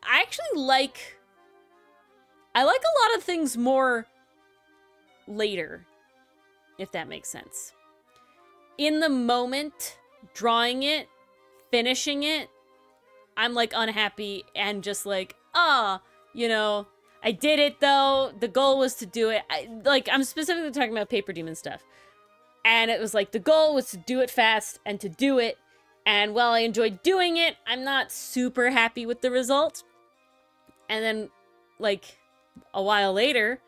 B: I actually like a lot of things more later, if that makes sense. In the moment, drawing it, finishing it, I'm like unhappy and just like, you know, I did it though. The goal was to do it. I'm specifically talking about Paper Demon stuff. And it was like, the goal was to do it fast and to do it. And while I enjoyed doing it, I'm not super happy with the result. And then, like, a while later,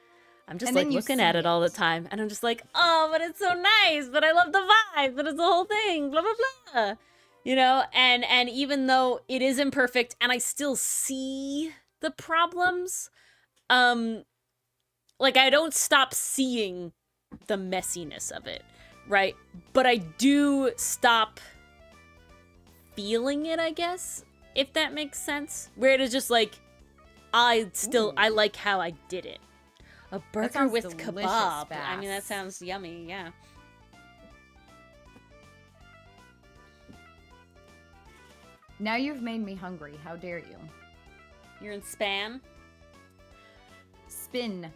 B: I'm just, like, looking at it all the time. And I'm just like, oh, but it's so nice. But I love the vibe. But it's the whole thing. Blah, blah, blah. You know? And even though it is imperfect and I still see the problems, like, I don't stop seeing the messiness of it, right? But I do stop feeling it, I guess, if that makes sense. Where it is just like, I like how I did it. A burger with kebab. I mean, that sounds yummy, yeah.
A: Now you've made me hungry. How dare you?
B: You're in Span?
A: Spin.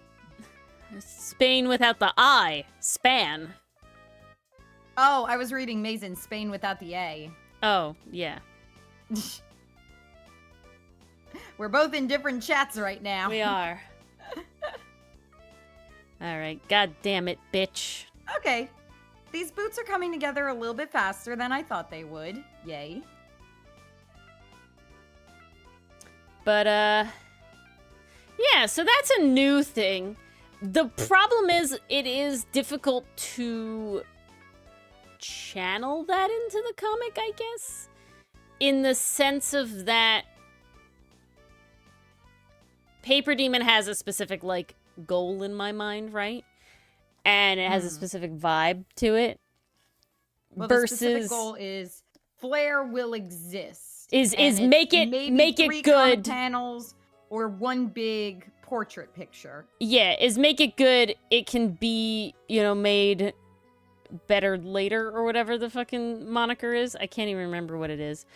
B: Spain without the I. Span.
A: Oh, I was reading Mason. Spain without the A.
B: Oh, yeah.
A: We're both in different chats right now.
B: We are. Alright, god damn it, bitch.
A: Okay. These boots are coming together a little bit faster than I thought they would. Yay.
B: But, yeah, so that's a new thing. The problem is, it is difficult to channel that into the comic, I guess. In the sense of that Paper Demon has a specific, like, goal in my mind, right? And it has a specific vibe to it.
A: Well,
B: versus
A: the specific goal is Flair will exist.
B: Is make it good.
A: Panels or one big portrait picture.
B: Yeah, is make it good. It can be, you know, made better later or whatever the fucking moniker is. I can't even remember what it is.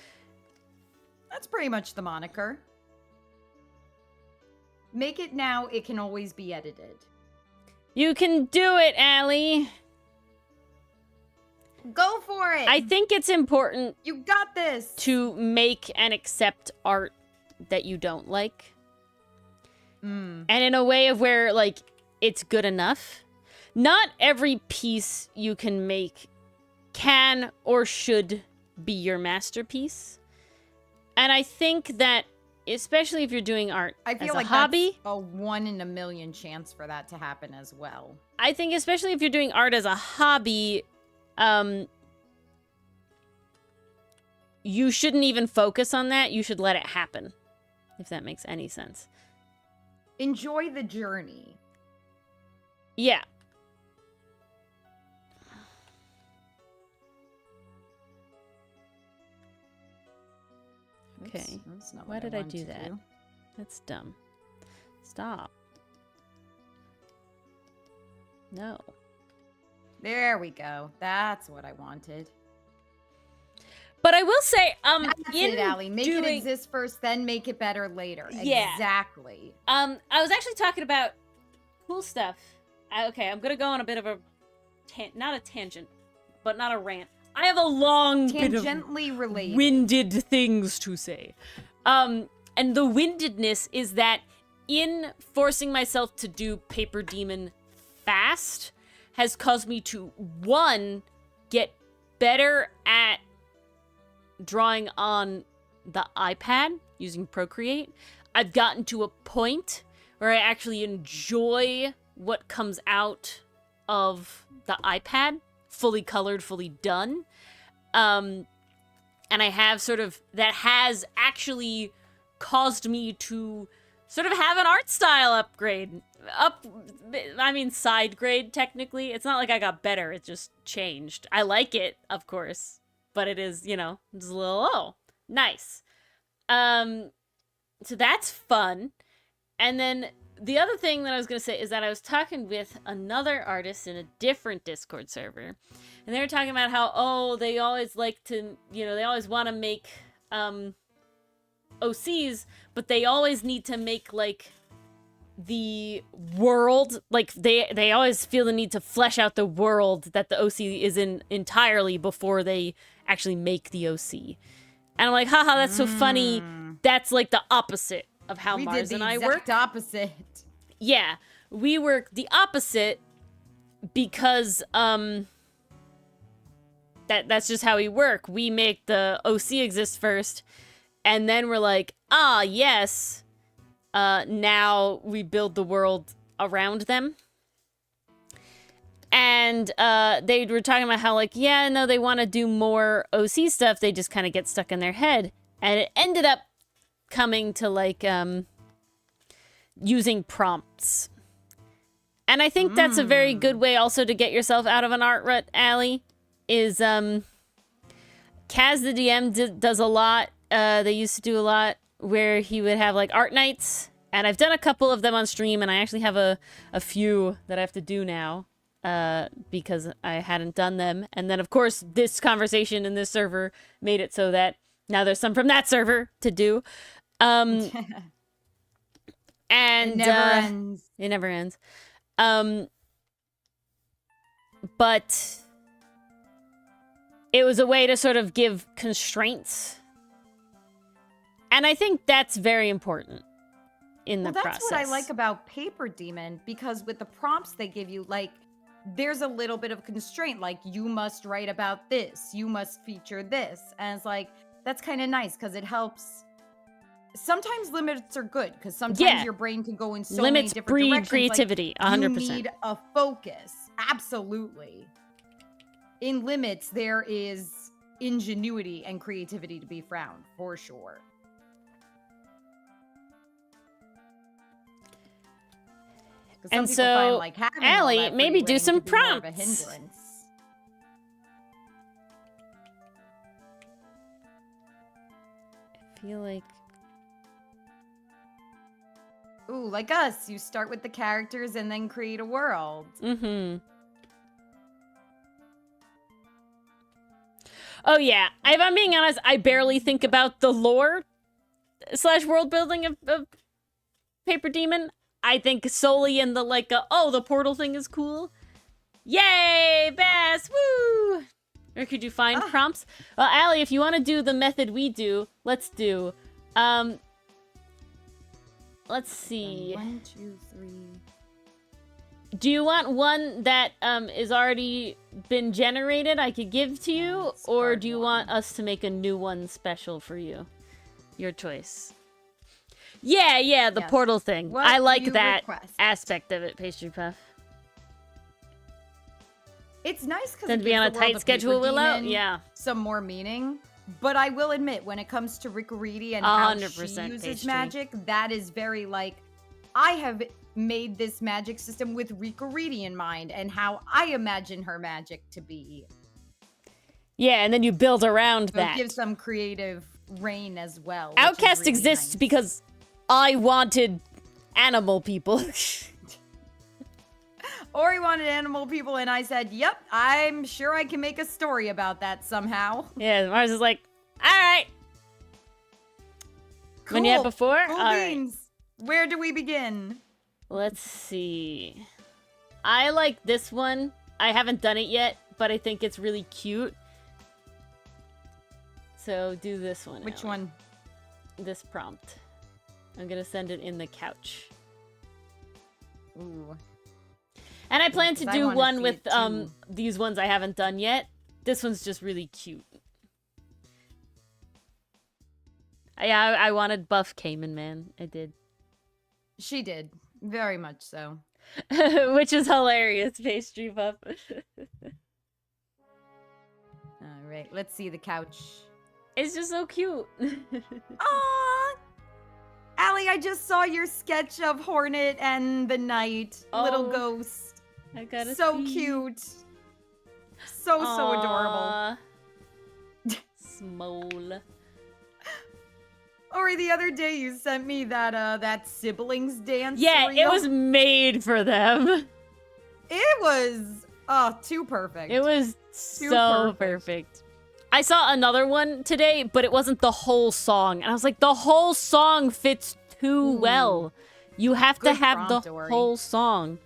A: That's pretty much the moniker. Make it now, it can always be edited.
B: You can do it, Allie.
A: Go for it.
B: I think it's important.
A: You got this.
B: To make and accept art that you don't like. And in a way of where, like, it's good enough. Not every piece you can make can or should be your masterpiece. And I think that especially if you're doing art
A: I feel
B: as a
A: like
B: hobby.
A: that's a 1 in a million chance for that to happen as well.
B: I think especially if you're doing art as a hobby, you shouldn't even focus on that. You should let it happen, if that makes any sense.
A: Enjoy the journey.
B: Yeah.
A: Oops,
B: Okay.
A: that's not
B: Why
A: what
B: did I
A: wanted
B: do
A: to
B: that? That's dumb. Stop. No.
A: There we go. That's what I wanted.
B: But I will say,
A: That's
B: in
A: it, Allie. Make
B: doing...
A: it exist first, then make it better later.
B: Yeah.
A: Exactly.
B: I was actually talking about cool stuff. Okay, I'm gonna go on a bit of a not a tangent, but not a rant. I have a long
A: Tangentially
B: bit
A: related.
B: of winded things to say. And the windedness is that in forcing myself to do Paper Demon fast has caused me to, one, get better at drawing on the iPad using Procreate. I've gotten to a point where I actually enjoy what comes out of the iPad, fully colored, fully done. And I have sort of, that has actually caused me to sort of have an art style upgrade. Side grade, technically. It's not like I got better, it just changed. I like it, of course, but it is, it's a little, nice. So that's fun. And then the other thing that I was going to say is that I was talking with another artist in a different Discord server, and they were talking about how, they always like to, they always want to make OCs, but they always need to make, like, the world, like, they always feel the need to flesh out the world that the OC is in entirely before they actually make the OC. And I'm like, haha, that's so funny. That's, like, the opposite of how Mars and I work.
A: We did the exact opposite.
B: Yeah, we work the opposite because, that's just how we work. We make the OC exist first, and then we're like, yes, now we build the world around them. And they were talking about how, like, they want to do more OC stuff, they just kind of get stuck in their head. And it ended up coming to, like, using prompts. And I think that's a very good way also to get yourself out of an art rut, Allie, is, Kaz the DM does a lot. They used to do a lot where he would have, like, art nights. And I've done a couple of them on stream, and I actually have a few that I have to do now, because I hadn't done them. And then, of course, this conversation in this server made it so that now there's some from that server to do. And
A: it never ends.
B: It never ends. But it was a way to sort of give constraints. And I think that's very important in the process.
A: That's what I like about Paper Demon, because with the prompts they give you, like, there's a little bit of constraint, like, you must write about this, you must feature this. And it's like, that's kind of nice because it helps. Sometimes limits are good because sometimes your brain can go in so many different directions.
B: Limits breed creativity,
A: like,
B: 100%.
A: You need a focus. Absolutely. In limits, there is ingenuity and creativity to be found, for sure.
B: And so, find, like, Allie, maybe do some prompts. I feel like...
A: Ooh, like us. You start with the characters and then create a world.
B: Mm-hmm. Oh, yeah. If I'm being honest, I barely think about the lore / world building of Paper Demon. I think solely in the, like, the portal thing is cool. Yay, Bass, woo! Or could you find prompts? Well, Allie, if you want to do the method we do, let's do. Let's see.
A: 1, 2, 3.
B: Do you want one that is already been generated I could give to you? Or do you want us to make a new one special for you? Your choice. Yeah, the
A: Yes.
B: portal thing.
A: What
B: I
A: do
B: like
A: you
B: that
A: request?
B: aspect of it, Pastry Puff.
A: It's nice because
B: Then
A: it
B: to be
A: gives
B: on a
A: the world
B: tight
A: of
B: schedule,
A: Paper
B: Willow?
A: Demon
B: Yeah.
A: some more meaning. But I will admit, when it comes to Rikoriti and how she
B: 100%
A: uses
B: Pastry.
A: magic, that is very like, I have made this magic system with Rikoriti in mind and how I imagine her magic to be.
B: Yeah, and then you build around
A: So
B: that.
A: it gives some creative reign as well.
B: Outcast
A: really
B: exists
A: nice.
B: because I wanted animal people.
A: Ori wanted animal people, and I said, yep, I'm sure I can make a story about that somehow.
B: Yeah, Mars is like, all right.
A: Cool.
B: When you had before?
A: Cool
B: All right.
A: beans. Where do we begin?
B: Let's see. I like this one. I haven't done it yet, but I think it's really cute. So do this one.
A: Which
B: Allie.
A: one?
B: This prompt. I'm gonna send it in the couch.
A: Ooh.
B: And I plan to
A: 'cause I
B: do
A: wanna
B: one
A: see
B: with
A: it too.
B: these ones I haven't done yet. This one's just really cute. I wanted buff Cayman, man. I did.
A: She did. Very much so.
B: Which is hilarious, Pastry Puff.
A: All right, let's see the couch.
B: It's just so cute.
A: Aww! Allie, I just saw your sketch of Hornet and the Knight. Little
B: Oh,
A: ghost.
B: I gotta
A: So
B: see.
A: cute. So adorable.
B: Aw. Smole.
A: Ori, the other day you sent me that siblings dance.
B: Yeah, it
A: reel.
B: was made for them.
A: It was too perfect.
B: It was
A: Too
B: so
A: perfect.
B: perfect. I saw another one today, but it wasn't the whole song. And I was like, the whole song fits too well. You have to
A: Good
B: have
A: prompt,
B: the
A: Ori.
B: whole song.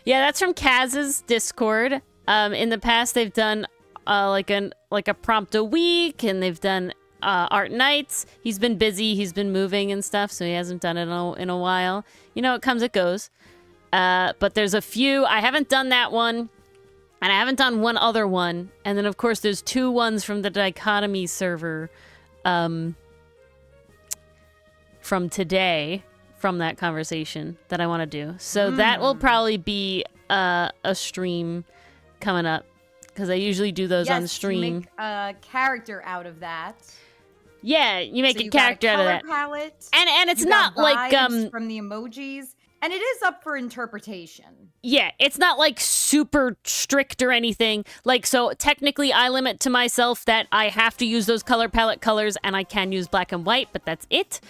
B: Yeah, that's from Kaz's Discord. In the past, they've done like a prompt a week, and they've done art nights. He's been busy. He's been moving and stuff, so he hasn't done it in a while. You know, it comes, it goes. But there's a few. I haven't done that one, and I haven't done one other one. And then, of course, there's 2 ones from the Dichotomy server from today, from that conversation that I want to do. So that will probably be a stream coming up, because I usually do those on
A: You
B: stream.
A: make a character out of that.
B: Yeah, you make
A: So
B: a
A: you got
B: character out of
A: color
B: that.
A: palette.
B: And it's
A: You
B: not
A: got
B: like
A: vibes from the emojis, and it is up for interpretation.
B: yeah, it's not like super strict or anything. Like, so technically I limit to myself that I have to use those color palette colors, and I can use black and white, but that's it.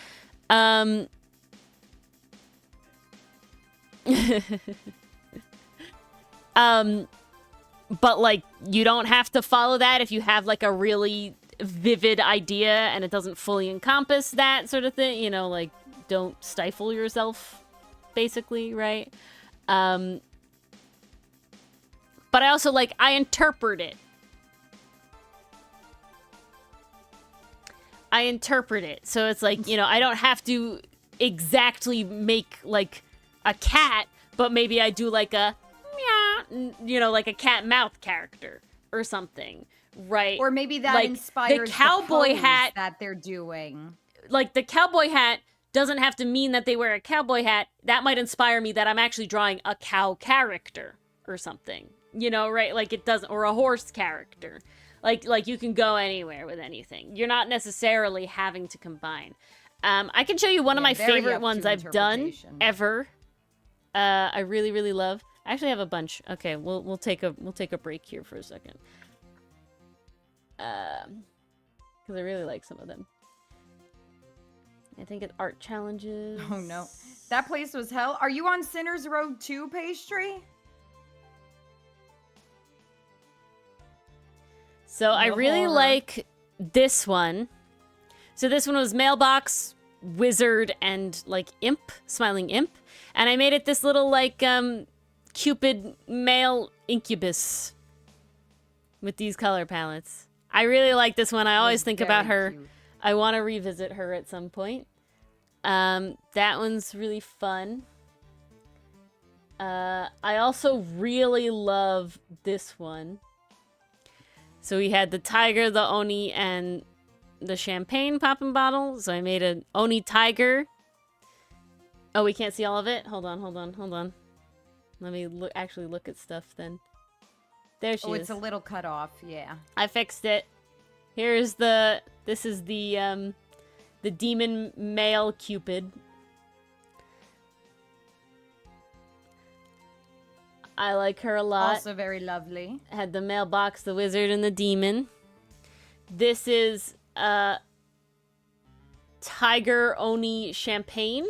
B: But like, you don't have to follow that if you have like a really vivid idea and it doesn't fully encompass that sort of thing, you know, like, don't stifle yourself, basically, right? But I also, like, I interpret it. So it's like, you know, I don't have to exactly make like a cat, but maybe I do like a meow, you know, like a cat mouth character or something, right?
A: Or maybe that
B: like
A: inspires
B: the cowboy
A: pose
B: hat
A: that they're doing.
B: Like, the cowboy hat doesn't have to mean that they wear a cowboy hat. That might inspire me that I'm actually drawing a cow character or something, you know, right? Like, it doesn't, or a horse character. Like you can go anywhere with anything. You're not necessarily having to combine. I can show you one of my
A: very
B: favorite
A: up
B: ones
A: to
B: I've done
A: interpretation.
B: ever. I really, really love. I actually have a bunch. Okay, we'll take a break here for a second. Because I really like some of them. I think it's art challenges.
A: Oh no. That place was hell. Are you on Sinner's Road 2, Pastry?
B: So I
A: The
B: really
A: horror.
B: like this one. So this one was mailbox, wizard, and like imp, smiling imp. And I made it this little like Cupid male incubus with these color palettes. I really like this one. I always think about her.
A: Cute.
B: I want to revisit her at some point. That one's really fun. I also really love this one. So we had the tiger, the oni, and the champagne popping bottle. So I made an oni tiger Oh, we can't see all of it? Hold on. Let me actually look at stuff then. There she is.
A: Oh, it's a little cut off, yeah.
B: I fixed it. This is the demon male Cupid. I like her a lot.
A: Also very lovely.
B: Had the mailbox, the wizard, and the demon. This is Tiger Oni Champagne.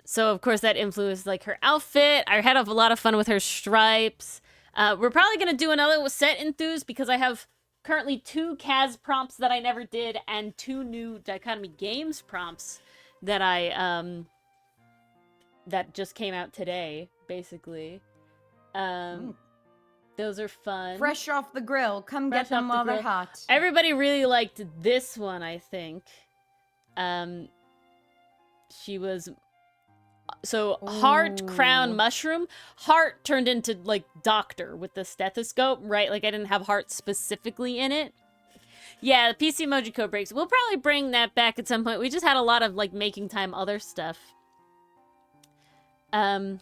B: So of course that influenced like her outfit. I had a lot of fun with her stripes. We're probably gonna do another with Set Enthuse because I have currently 2 Kaz prompts that I never did and 2 new Dichotomy Games prompts that I that just came out today, basically. Those are fun.
A: Fresh off the grill. Come get them while they're hot.
B: Everybody really liked this one, I think. She was... So, Heart, Crown, Mushroom. Heart turned into, like, Doctor with the stethoscope, right? Like, I didn't have Heart specifically in it. Yeah, the PC emoji code breaks. We'll probably bring that back at some point. We just had a lot of, like, making time other stuff. There's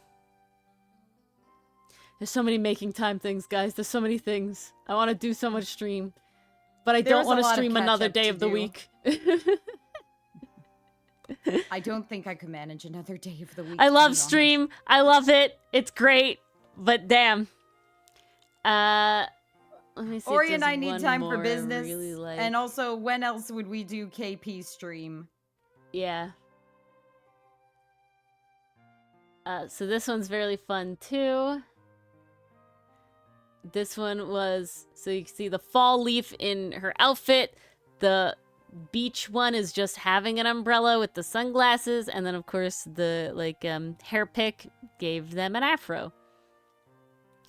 B: so many making time things, guys. There's so many things. I want to do so much stream. But I don't want to stream another day of the week.
A: I don't think I could manage another day of the week.
B: I love stream. I love it. It's great. But damn. Let me see.
A: Ori and I need time for business.
B: Really like.
A: And also, when else would we do KP stream?
B: Yeah. So this one's very fun too. This one was, so you can see the fall leaf in her outfit. The beach one is just having an umbrella with the sunglasses. And then, of course, the, like, hair pick gave them an afro.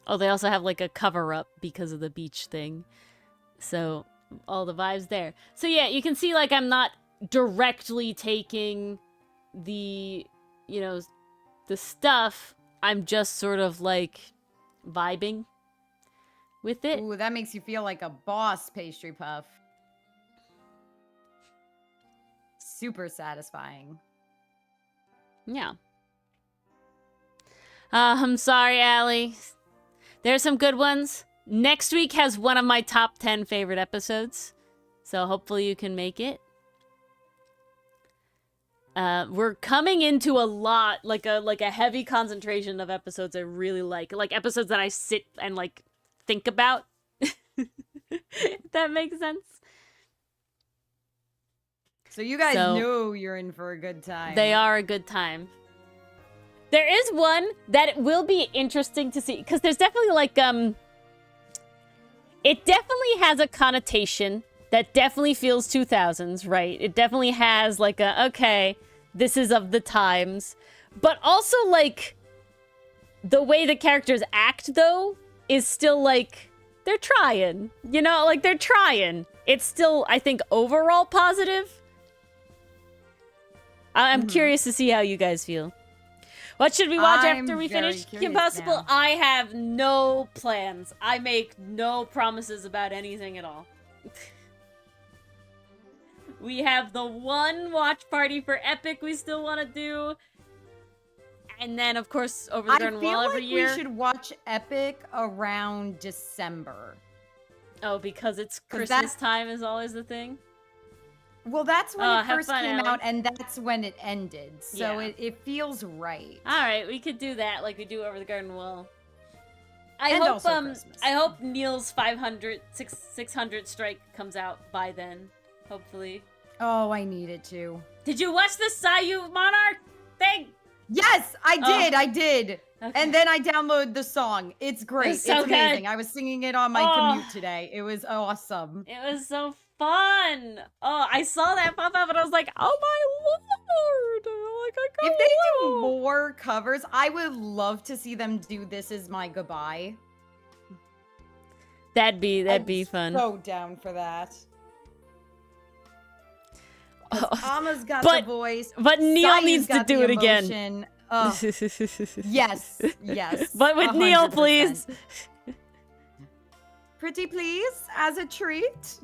B: Oh, they also have, like, a cover-up because of the beach thing. So, all the vibes there. So, yeah, you can see, like, I'm not directly taking the, you know, the stuff. I'm just sort of, like, vibing with it.
A: Ooh, that makes you feel like a boss, Pastry Puff. Super satisfying.
B: Yeah. I'm sorry, Allie. There's some good ones. Next week has one of my top 10 favorite episodes. So hopefully you can make it. We're coming into a lot, like a heavy concentration of episodes I really like episodes that I sit and like think about. If that makes sense.
A: So you guys know you're in for a good time.
B: They are a good time. There is one that will be interesting to see, because there's definitely like it definitely has a connotation that definitely feels 2000s, right? It definitely has like a, okay, this is of the times. But also like the way the characters act though is still like they're trying. You know, like they're trying. It's still, I think, overall positive. I'm curious to see how you guys feel. What should we watch after we finish Kim Possible?
A: Now.
B: I have no plans. I make no promises about anything at all. We have the one watch party for Epic we still want to do. And then, of course, Over the Garden Wall every year.
A: I feel like we should watch Epic around December.
B: Oh, because it's Christmas time is always the thing?
A: Well, that's when it first came
B: Allie.
A: out, and that's when it ended. So
B: Yeah.
A: it feels right.
B: All right, we could do that like we do Over the Garden Wall.
A: And also Christmas.
B: I hope Neil's 600 strike comes out by then. Hopefully.
A: Oh, I need it to.
B: Did you watch the Sayu Monarch thing?
A: Yes, I did.
B: Okay.
A: And then I downloaded the song. It's great.
B: It's so
A: amazing.
B: good.
A: I was singing it on my commute today. It was awesome.
B: It was so fun. Oh, I saw that pop up and I was like, oh my lord. Like,
A: If they do more covers, I would love to see them do This Is My Goodbye.
B: That'd be fun.
A: So down for that.
B: Oh,
A: Amma's got the voice.
B: But Neil
A: Sayu's
B: needs to
A: got
B: do
A: the
B: it again.
A: emotion. Yes.
B: But with Neil,
A: 100%.
B: please.
A: Pretty please, as a treat.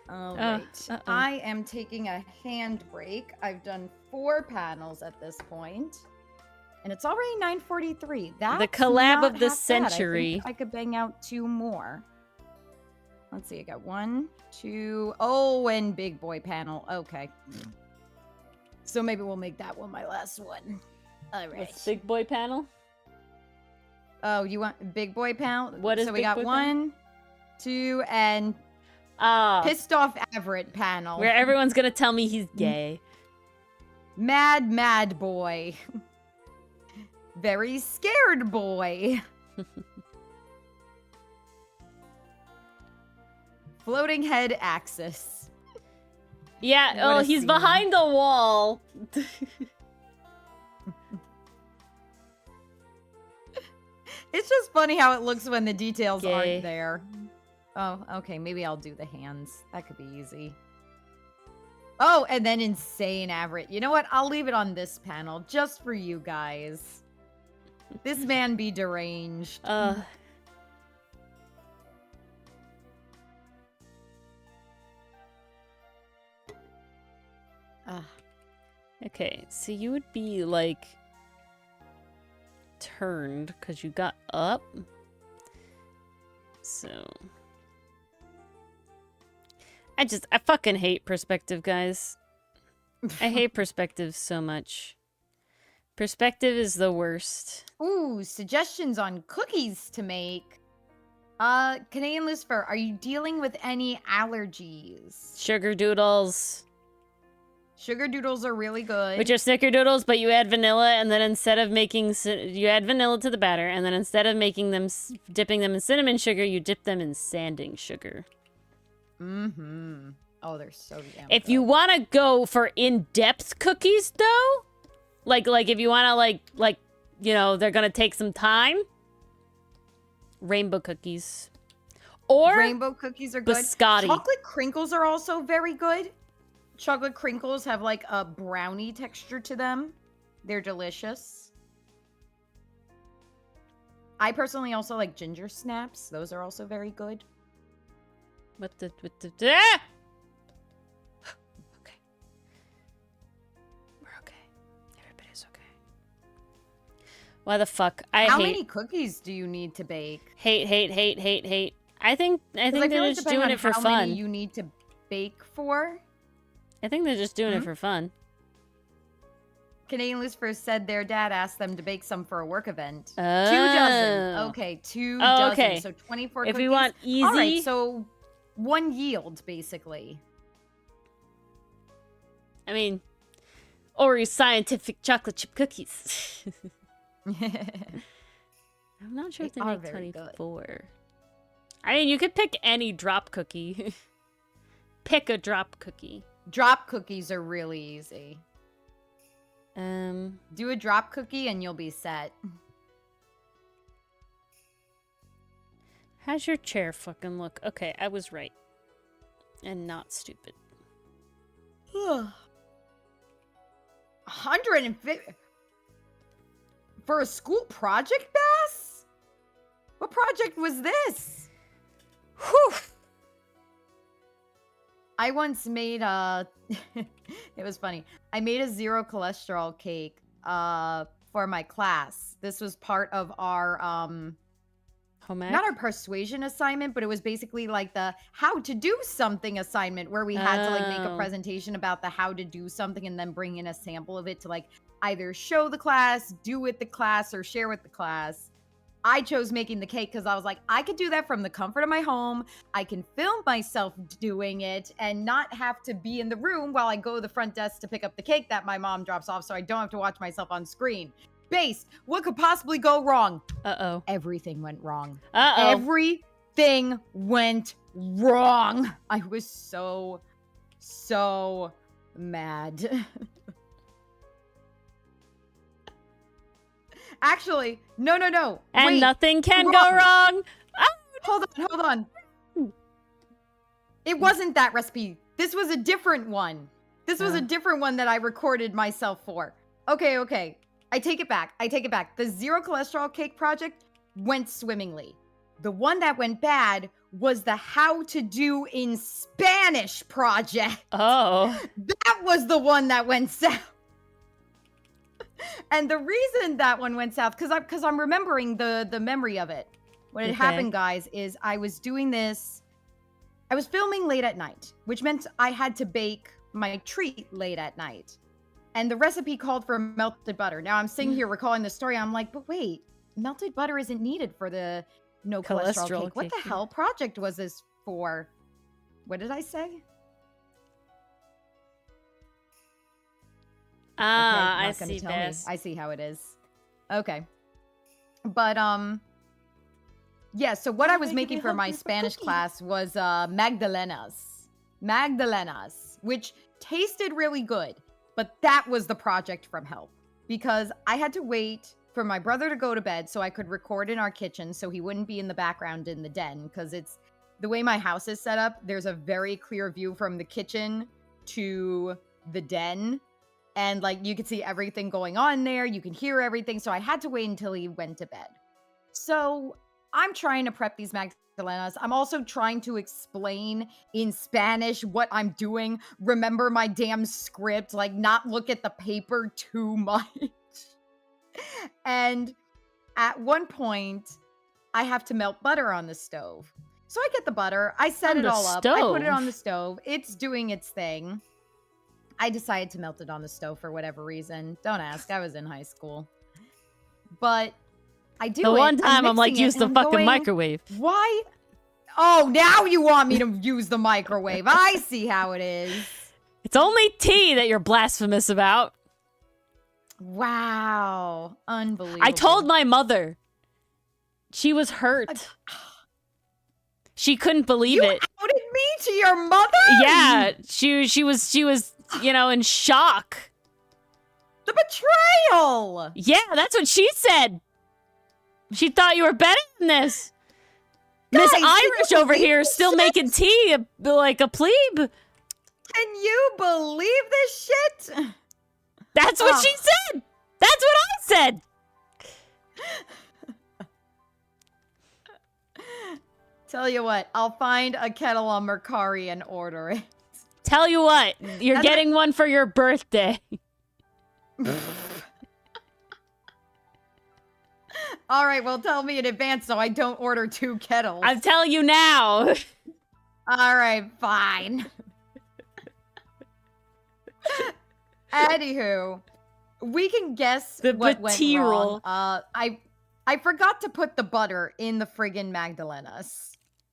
A: All right. I am taking a hand break. I've done 4 panels at this point, and it's already 9:43. That's
B: the collab
A: not
B: of the
A: half bad.
B: century.
A: I think I could bang out 2 more. Let's see. I got 1, 2. Oh, and big boy panel. Okay. So maybe we'll make that one my last one. All right.
B: What's big boy panel?
A: Oh, you want big boy panel?
B: What is
A: so we
B: big
A: got
B: boy
A: 1, 2, and pissed off Everett panel.
B: Where everyone's gonna tell me he's gay.
A: Mad boy. Very scared boy. Floating head axis.
B: Yeah,
A: What a
B: he's
A: scene.
B: behind the wall.
A: It's just funny how it looks when the details
B: Gay.
A: aren't there. Oh, okay. Maybe I'll do the hands. That could be easy. Oh, and then insane Everett. You know what? I'll leave it on this panel just for you guys. This man be deranged.
B: Okay, so you would be like turned because you got up. So I fucking hate perspective, guys. I hate perspective so much. Perspective is the worst.
A: Ooh, suggestions on cookies to make. Canadian Lucifer, are you dealing with any allergies?
B: Sugar doodles.
A: Sugar doodles are really good.
B: Which are snickerdoodles, but you add vanilla, and then instead of making... You add vanilla to the batter, and then instead of making them... Dipping them in cinnamon sugar, you dip them in sanding sugar.
A: Mm-hmm. Oh, they're so damn
B: If
A: good.
B: you want to go for in-depth cookies, though... Like if you want to, like, you know, they're going to take some time... Rainbow cookies. Or...
A: Rainbow cookies are good.
B: Biscotti.
A: Chocolate crinkles are also very good. Chocolate crinkles have like a brownie texture to them. They're delicious. I personally also like ginger snaps. Those are also very good.
B: What the... Ah! Okay. We're okay. Everybody's okay. Why the fuck?
A: How many cookies do you need to bake?
B: Hate. I think they're just doing it for
A: how
B: fun.
A: many you need to bake for.
B: I think they're just doing it for fun.
A: Canadian Lucifer said their dad asked them to bake some for a work event.
B: Oh.
A: 2 dozen. Okay, 2 dozen.
B: Okay.
A: So 24
B: If
A: cookies.
B: we want easy...
A: All right, so 1 yield, basically.
B: I mean, Ori's scientific chocolate chip cookies. I'm not sure if they
A: are
B: make
A: very
B: 24. I mean, you could pick any drop cookie. Pick a drop cookie.
A: Drop cookies are really easy.
B: Um,
A: Do a drop cookie and you'll be set.
B: how's your chair fucking look? Okay, I was right. And not stupid.
A: 150 for a school project, Bass? What project was this?
B: Whew!
A: I once made a... it was funny. I made a 0 cholesterol cake for my class. This was part of our...
B: Home ec?
A: not our persuasion assignment, but it was basically like the how to do something assignment where we had to like make a
B: Oh.
A: presentation about the how to do something and then bring in a sample of it to like either show the class, do with the class, or share with the class. I chose making the cake because I was like, I could do that from the comfort of my home. I can film myself doing it and not have to be in the room while I go to the front desk to pick up the cake that my mom drops off so I don't have to watch myself on screen. Based, what could possibly go wrong?
B: Uh-oh.
A: Everything went wrong.
B: Uh-oh.
A: Everything went wrong. I was so mad. Actually, no.
B: And
A: Wait,
B: nothing can
A: wrong.
B: go wrong.
A: Hold on. It wasn't that recipe. This was a different one. This was a different one that I recorded myself for. Okay. I take it back. The 0 cholesterol cake project went swimmingly. The one that went bad was the How to Do in Spanish project.
B: Oh.
A: That was the one that went south. And the reason that one went south, because I'm remembering the memory of it. What had happened, guys, is I was doing this. I was filming late at night, which meant I had to bake my treat late at night. And the recipe called for melted butter. Now I'm sitting here recalling the story. I'm like, but wait, melted butter isn't needed for the no cholesterol cake. What the hell project was this for? What did I say?
B: Ah, I see this.
A: I see how it is. Okay. But, yeah, so what I was making for my Spanish class was Magdalenas. Magdalenas, which tasted really good. But that was the project from Help. Because I had to wait for my brother to go to bed so I could record in our kitchen so he wouldn't be in the background in the den. Because it's the way my house is set up, there's a very clear view from the kitchen to the den. And, like, you could see everything going on there. You can hear everything. So I had to wait until he went to bed. So I'm trying to prep these Magdalenas. I'm also trying to explain in Spanish what I'm doing. Remember my damn script. Like, not look at the paper too much. And at one point, I have to melt butter on the stove. So I get the butter. I set it all up. I put it on the stove. It's doing its thing. I decided to melt it on the stove for whatever reason. Don't ask. I was in high school. But I do
B: the one time I'm like, use the fucking microwave.
A: Why? Oh, now you want me to use the microwave. I see how it is.
B: It's only tea that you're blasphemous about.
A: Wow. Unbelievable.
B: I told my mother. She was hurt. She couldn't believe it.
A: You outed me to your mother?
B: Yeah, she was, you know, in shock.
A: The betrayal!
B: Yeah, that's what she said. She thought you were better than this. Miss Irish over here still making tea like a plebe.
A: Can you believe this shit?
B: That's what she said. That's what I said.
A: Tell you what, I'll find a kettle on Mercari and order it.
B: Tell you what, you're getting one for your birthday.
A: All right, well, tell me in advance so I don't order 2 kettles.
B: I'm telling you now.
A: All right, fine. Anywho, we can guess what went wrong. I forgot to put the butter in the friggin' Magdalenas.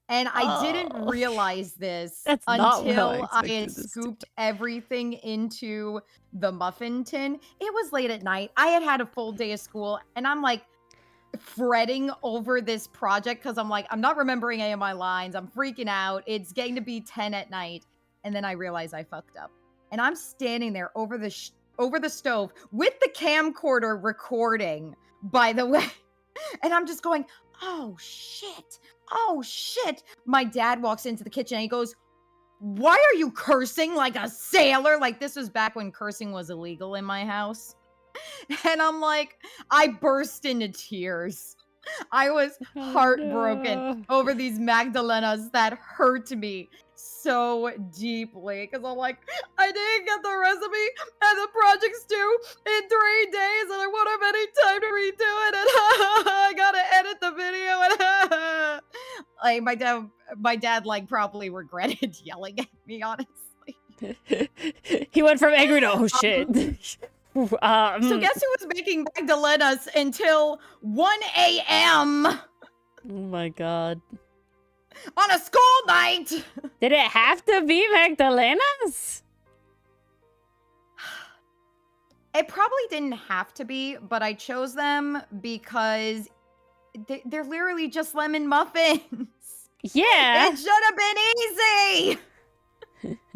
A: And I didn't realize this until I had scooped everything into the muffin tin. It was late at night. I had a full day of school, and I'm like fretting over this project because I'm like, I'm not remembering any of my lines. I'm freaking out. It's getting to be 10 at night. And then I realize I fucked up. And I'm standing there over the stove with the camcorder recording, by the way. And I'm just going, oh, shit. Oh, shit. My dad walks into the kitchen and he goes, why are you cursing like a sailor? Like, this was back when cursing was illegal in my house. And I burst into tears. I was heartbroken over these Magdalenas that hurt me so deeply. Because I'm like, I didn't get the recipe and the project's due in 3 days and I won't have any time to redo it. And I gotta edit the video. And my dad like probably regretted yelling at me, honestly.
B: He went from angry to, oh shit.
A: So guess who was making Magdalenas until 1 a.m.
B: Oh my god.
A: On a school night!
B: Did it have to be Magdalenas?
A: It probably didn't have to be, but I chose them because they're literally just lemon muffins.
B: Yeah.
A: It should have been easy!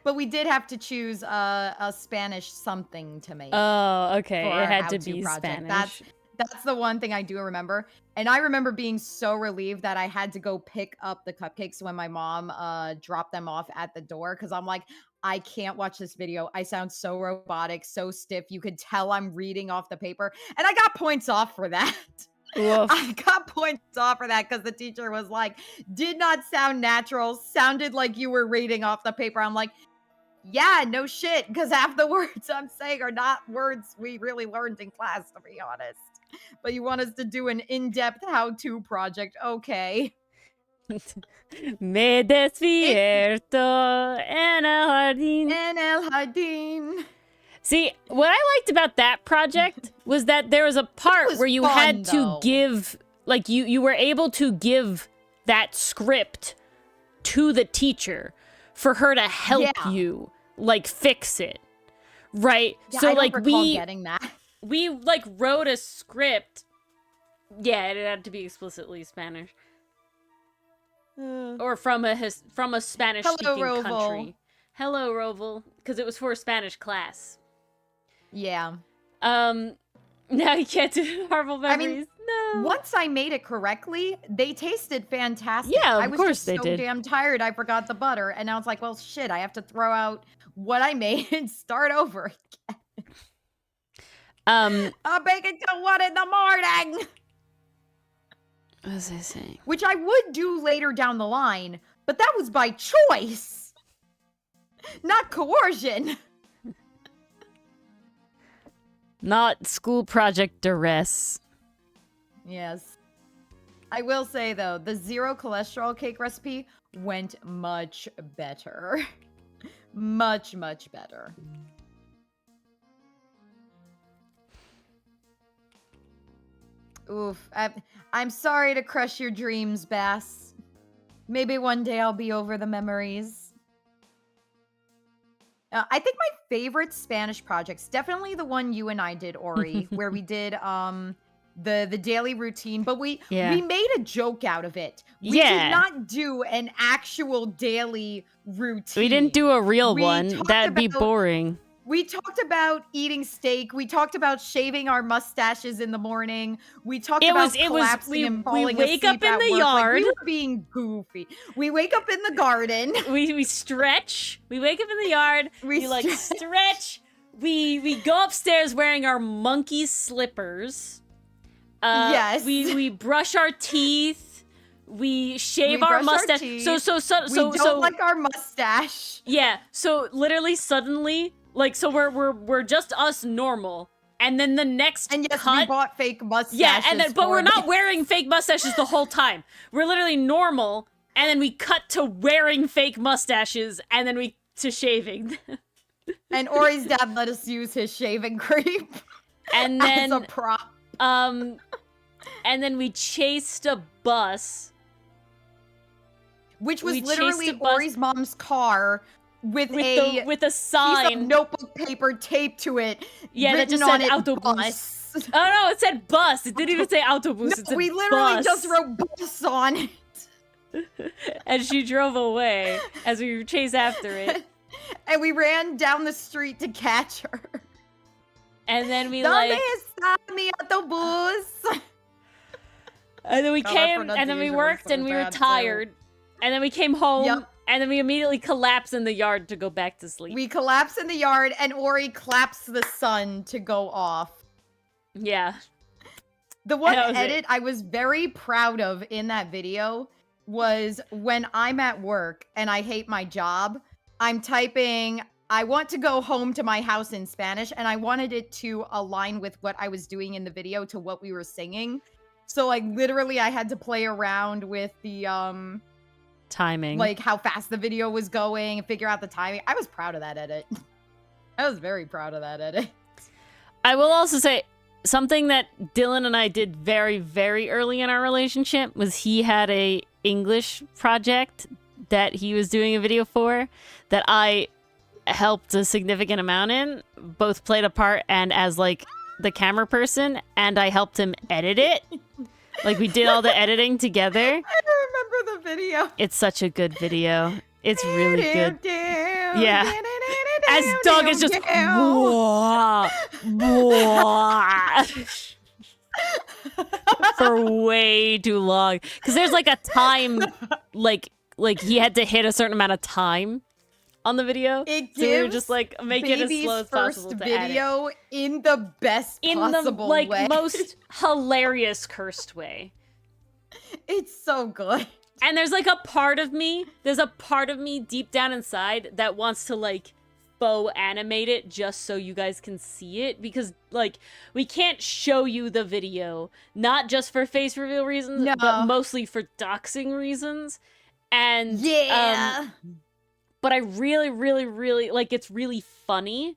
A: But we did have to choose a Spanish something to make.
B: Oh, okay. It had to be project.
A: Spanish. That's the one thing I do remember. And I remember being so relieved that I had to go pick up the cupcakes when my mom dropped them off at the door. Because I'm like, I can't watch this video. I sound so robotic, so stiff. You could tell I'm reading off the paper. And I got points off for that.
B: Woof.
A: I got points off for that because the teacher was like, did not sound natural, sounded like you were reading off the paper. I'm like, yeah, no shit, because half the words I'm saying are not words we really learned in class, to be honest. But you want us to do an in-depth how-to project. Okay.
B: Me despierto en el jardín.
A: En el jardín.
B: See, what I liked about that project was that there was a part
A: was
B: where you
A: fun,
B: had to
A: though.
B: give, like, you were able to give that script to the teacher for her to help
A: Yeah.
B: you, like, fix it. Right?
A: Yeah,
B: So,
A: I don't
B: like,
A: recall getting that.
B: we, like, wrote a script. Yeah, it had to be explicitly Spanish. Or from a Spanish-speaking
A: Hello, Roval.
B: country. Hello, Roval. Because it was for a Spanish class.
A: Yeah.
B: Now you can't do horrible
A: I mean,
B: memories. No.
A: Once I made it correctly, they tasted fantastic.
B: Yeah, of
A: I was
B: course
A: just
B: they
A: so
B: did.
A: damn tired I forgot the butter. And now it's like, well, shit, I have to throw out what I made and start over. I'll make it till 1 a.m.
B: What was I saying?
A: Which I would do later down the line, but that was by choice, not coercion.
B: Not school project duress.
A: Yes. I will say, though, the 0 cholesterol cake recipe went much better. Much, much better. Oof. I'm sorry to crush your dreams, Bass. Maybe one day I'll be over the memories. I think my favorite Spanish project's definitely the one you and I did, Ori, where we did the daily routine, but we made a joke out of it. We did not do an actual daily routine.
B: We didn't do a real one. That'd be boring.
A: We talked about eating steak. We talked about shaving our mustaches in the morning. We talked about collapsing and falling
B: wake up
A: asleep
B: in
A: at
B: the
A: work.
B: yard.
A: Like, we were being goofy. We wake up in the garden.
B: We stretch. We wake up in the yard. We like stretch. We go upstairs wearing our monkey slippers.
A: Yes.
B: We brush our teeth. We shave our mustache.
A: We
B: So
A: don't like our mustache.
B: Yeah. So literally suddenly, like, so we're just us normal, and then the next
A: and yes,
B: cut,
A: we bought fake mustaches.
B: Yeah, and then but we're not wearing fake mustaches the whole time. We're literally normal, and then we cut to wearing fake mustaches, and then we to shaving.
A: And Ori's dad let us use his shaving cream,
B: and then
A: as a prop.
B: And then we chased a bus,
A: which was literally Ori's mom's car. With a
B: sign,
A: piece of notebook paper taped to it.
B: Yeah, that just said autobus. Oh no, it said bus. It didn't even say autobus.
A: No, we literally just wrote bus on it.
B: And she drove away as we chased after it.
A: And we ran down the street to catch her.
B: And then we
A: ¿Dónde está mi autobús?
B: And then we came, and then we worked, and we were tired. And then we came home.
A: Yep.
B: And then we immediately collapse in the yard to go back to sleep.
A: We collapse in the yard, and Ori claps the sun to go off.
B: Yeah.
A: The one edit I was very proud of in that video was when I'm at work and I hate my job, I'm typing, I want to go home to my house in Spanish, and I wanted it to align with what I was doing in the video to what we were singing. So, like, literally I had to play around with the,
B: timing,
A: like how fast the video was going and figure out the timing. I was proud of that edit. I was very proud of that edit.
B: I will also say something that Dylan and I did very, very early in our relationship was he had a English project that he was doing a video for that I helped a significant amount in, both played a part and as like the camera person, and I helped him edit it. Like, we did all the editing together.
A: I remember the video.
B: It's such a good video. It's really good. Yeah. As Doug is just whoa, whoa, for way too long. Because there's like a time, like he had to hit a certain amount of time on the video.
A: It
B: So we were
A: gives
B: just like make it as slow as possible
A: first
B: to edit.
A: video in the best
B: In
A: possible
B: the like
A: way.
B: most hilarious cursed way.
A: It's so good.
B: And there's like a part of me deep down inside that wants to like faux animate it just so you guys can see it, because like we can't show you the video, not just for face reveal reasons, but mostly for doxing reasons. And
A: yeah.
B: But I really, really, really like, it's really funny.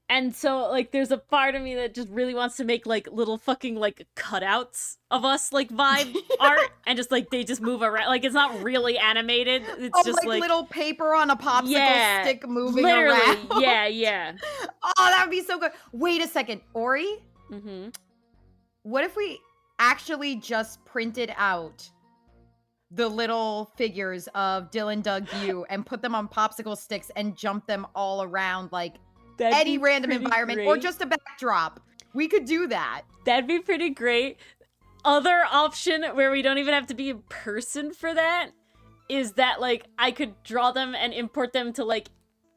B: And so, like, there's a part of me that just really wants to make, like, little fucking, like, cutouts of us, like, vibe art. And just, like, they just move around. Like, it's not really animated. It's just, like...
A: little paper on a popsicle stick moving around.
B: Yeah.
A: Oh, that would be so good. Wait a second. Ori?
B: Mm-hmm.
A: What if we actually just printed out the little figures of Dylan, Doug, you, and put them on popsicle sticks and jump them all around, like... any random environment or just a backdrop. We could do that.
B: That'd be pretty great. Other option where we don't even have to be in person for that is that like I could draw them and import them to like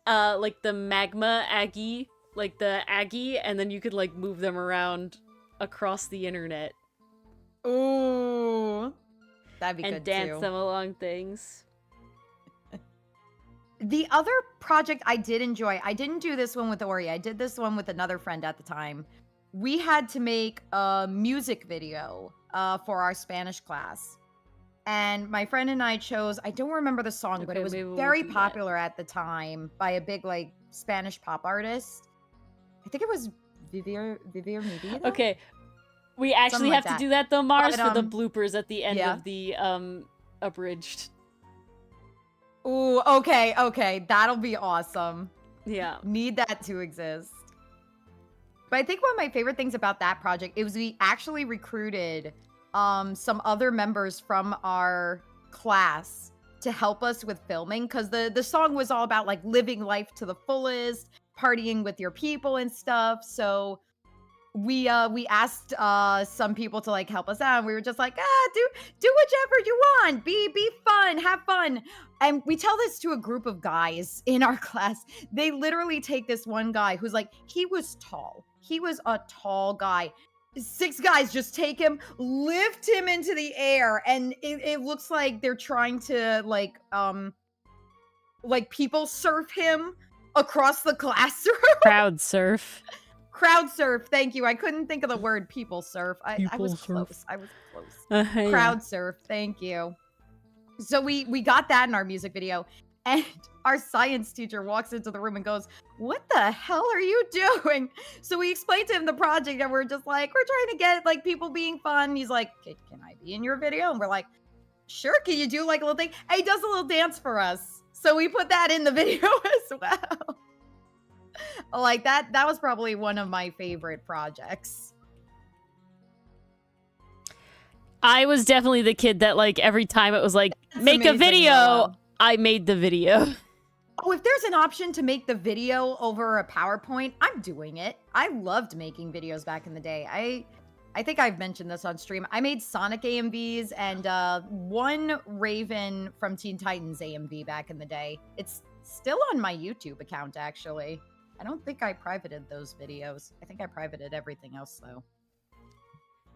B: the magma Aggie, like the Aggie, and then you could like move them around across the internet.
A: Ooh. That'd be good too.
B: And dance them along things.
A: The other project I did enjoy, I didn't do this one with Ori, I did this one with another friend at the time. We had to make a music video for our Spanish class. And my friend and I chose, I don't remember the song, but it was very popular at the time by a big, like, Spanish pop artist. I think it was Vivir Maybe.
B: Okay, we actually have to do that though, Mars, for the bloopers at the end of the abridged.
A: Ooh, okay. That'll be awesome.
B: Yeah.
A: Need that to exist. But I think one of my favorite things about that project is we actually recruited some other members from our class to help us with filming, because the song was all about like living life to the fullest, partying with your people and stuff. So we asked some people to like help us out, and we were just like, do whichever you want, be fun, have fun. And we tell this to a group of guys in our class. They literally take this one guy who's like, he was tall, he was a tall guy, 6 guys just take him, lift him into the air, and it looks like they're trying to like people surf him across the classroom.
B: Crowd surf.
A: Crowd surf, thank you. I couldn't think of the word people surf. I was close.
B: Yeah.
A: Crowd surf, thank you. So we got that in our music video, and our science teacher walks into the room and goes, "What the hell are you doing?" So we explained to him the project, and we're just like, we're trying to get like people being fun. He's like, "Can I be in your video?" And we're like, "Sure, can you do like a little thing?" And he does a little dance for us. So we put that in the video as well. Like that was probably one of my favorite projects.
B: I was definitely the kid that like every time it was like,
A: That's
B: make
A: amazing,
B: a video,
A: Noah.
B: I made the video.
A: Oh, if there's an option to make the video over a PowerPoint, I'm doing it. I loved making videos back in the day. I think I've mentioned this on stream. I made Sonic AMVs and one Raven from Teen Titans AMV back in the day. It's still on my YouTube account, actually. I don't think I privated those videos. I think I privated everything else, though.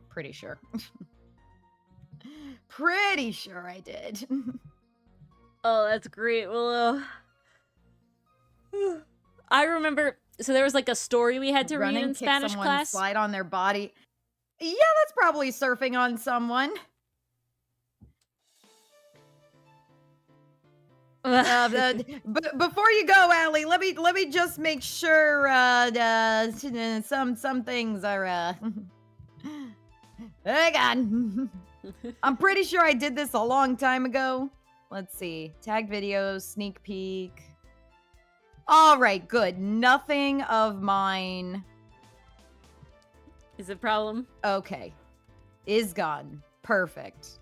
A: Pretty sure. Pretty sure I did.
B: Oh, that's great. Well, I remember, so there was like a story we had to read in Spanish class.
A: Slide on their body. Yeah, that's probably surfing on someone. Before you go, Allie, let me just make sure some things are hang on. I'm pretty sure I did this a long time ago. Let's see. Tag videos, sneak peek. All right, good. Nothing of mine.
B: Is it a problem?
A: Okay. Is gone. Perfect.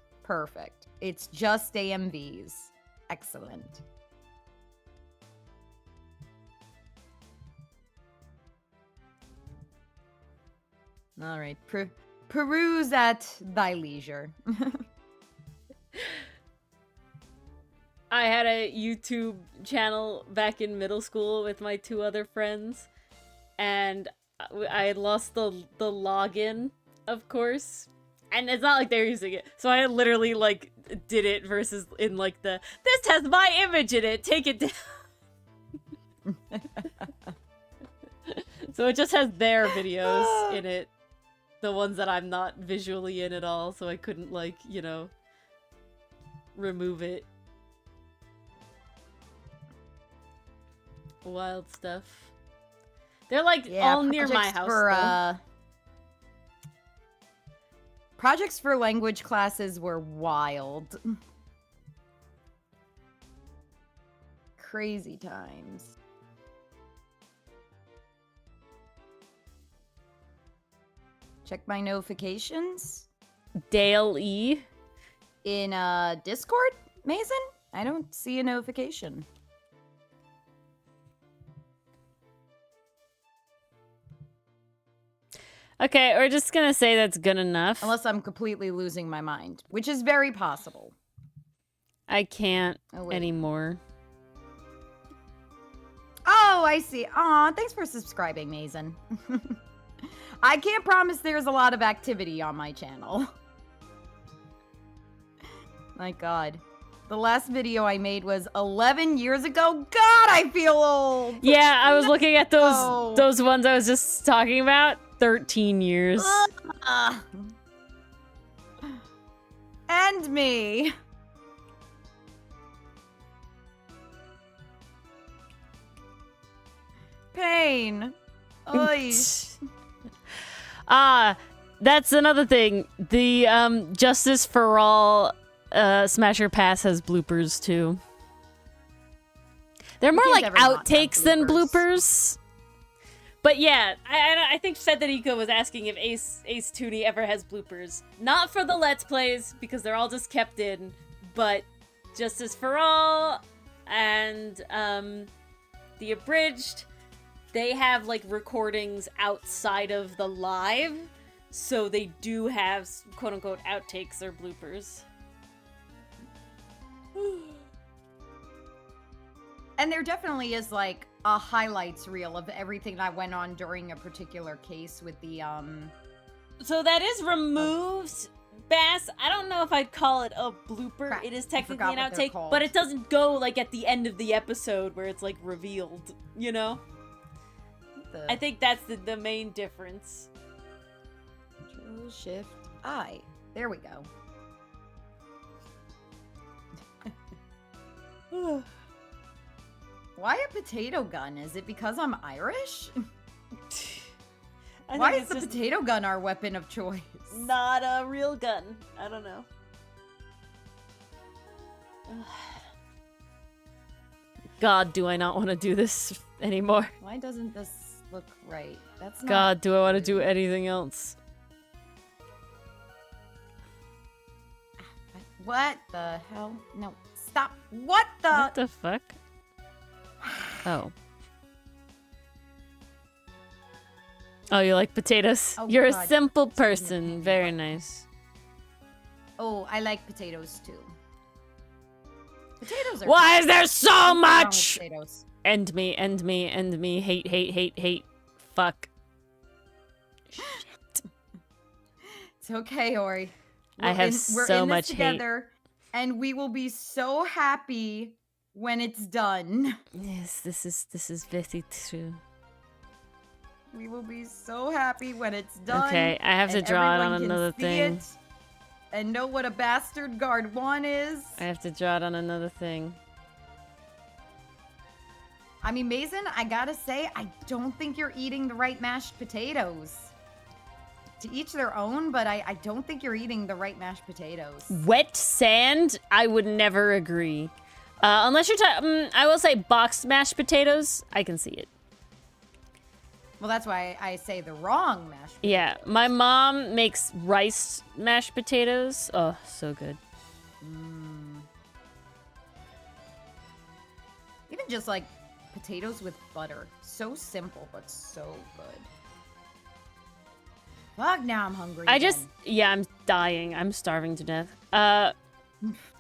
A: It's just AMVs. Excellent. All right. Peruse at thy leisure.
B: I had a YouTube channel back in middle school with my 2 other friends, and I had lost the login, of course, and it's not like they're using it, so I literally like did it versus in like this has my image in it, take it down. So it just has their videos in it, the ones that I'm not visually in at all, so I couldn't like, you know, remove it. Wild stuff. They're like all near my house.
A: Projects for language classes were wild. Crazy times. Check my notifications.
B: Dale E.
A: In Discord, Mason? I don't see a notification.
B: Okay, we're just gonna say that's good enough.
A: Unless I'm completely losing my mind, which is very possible.
B: I can't anymore.
A: Oh, I see. Aw, thanks for subscribing, Mason. I can't promise there's a lot of activity on my channel. My god. The last video I made was 11 years ago. God, I feel old!
B: Yeah, I was looking at those ones I was just talking about. 13 years.
A: And me. Pain. Oy.
B: That's another thing. The Justice for All Smasher Pass has bloopers too. They're more like outtakes than bloopers. But yeah, I think Federico was asking if Ace Tooney ever has bloopers. Not for the Let's Plays, because they're all just kept in, but Justice for All and the Abridged, they have like recordings outside of the live, so they do have quote-unquote outtakes or bloopers.
A: And there definitely is like a highlights reel of everything that went on during a particular case with the
B: So that is removed, Bass. I don't know if I'd call it a blooper.
A: Crap,
B: it is technically an
A: what they're
B: outtake,
A: called.
B: but it doesn't go like at the end of the episode where it's like revealed, you know? I think that's the main difference.
A: Control Shift I. There we go. Why a potato gun? Is it because I'm Irish? Why is the potato gun our weapon of choice?
B: Not a real gun. I don't know. God, do I not want to do this anymore?
A: Why doesn't this look right? That's not
B: God, do I want to do anything else?
A: What the hell? No, stop. What the?
B: What the fuck? Oh. Oh, you like potatoes?
A: Oh,
B: You're
A: God.
B: a simple person. Very nice.
A: Oh, I like potatoes too. Potatoes are
B: Why is there so
A: What's wrong with
B: much?
A: potatoes?
B: End me, end me, end me. Hate, hate, hate, hate. Fuck. Shit.
A: It's okay, Ori.
B: I have
A: we're
B: so
A: in this
B: much
A: together, and we will be so happy when it's done.
B: Yes, this is very true.
A: We will be so happy when it's done.
B: Okay, I have to
A: and
B: draw it
A: everyone
B: on
A: can
B: another
A: see
B: thing.
A: it and know what a bastard guard 1 is.
B: I have to draw it on another thing.
A: I mean, Mason, I gotta say, I don't think you're eating the right mashed potatoes. To each their own, but I don't think you're eating the right mashed potatoes.
B: Wet sand? I would never agree. Unless you're I will say boxed mashed potatoes. I can see it.
A: Well, that's why I say the wrong mashed potatoes.
B: Yeah, my mom makes rice mashed potatoes. Oh, so good.
A: Even just like potatoes with butter. So simple, but so good. Fuck, now I'm hungry.
B: I
A: again.
B: just, yeah, I'm dying. I'm starving to death.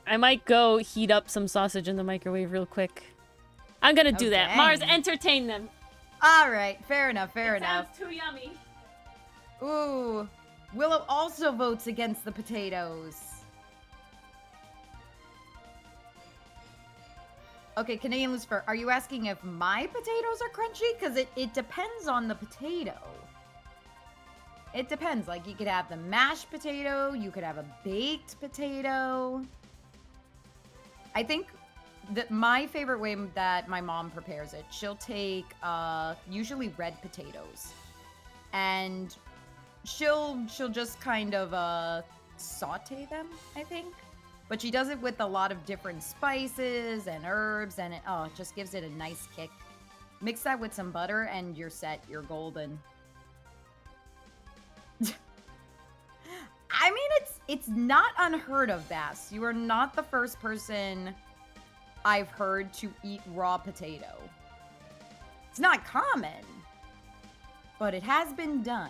B: I might go heat up some sausage in the microwave real quick. I'm gonna do that.
A: dang.
B: Mars, entertain them.
A: All right, fair enough, fair enough.
B: Sounds too yummy.
A: Ooh, Willow also votes against the potatoes. Okay, Canadian Lucifer, are you asking if my potatoes are crunchy? Because it depends on the potato. It depends. Like, you could have the mashed potato, you could have a baked potato. I think that my favorite way that my mom prepares it, she'll take usually red potatoes. And she'll just kind of saute them, I think. But she does it with a lot of different spices and herbs, and it just gives it a nice kick. Mix that with some butter, and you're set. You're golden. I mean, it's not unheard of, Bass. You are not the first person I've heard to eat raw potato. It's not common, but it has been done.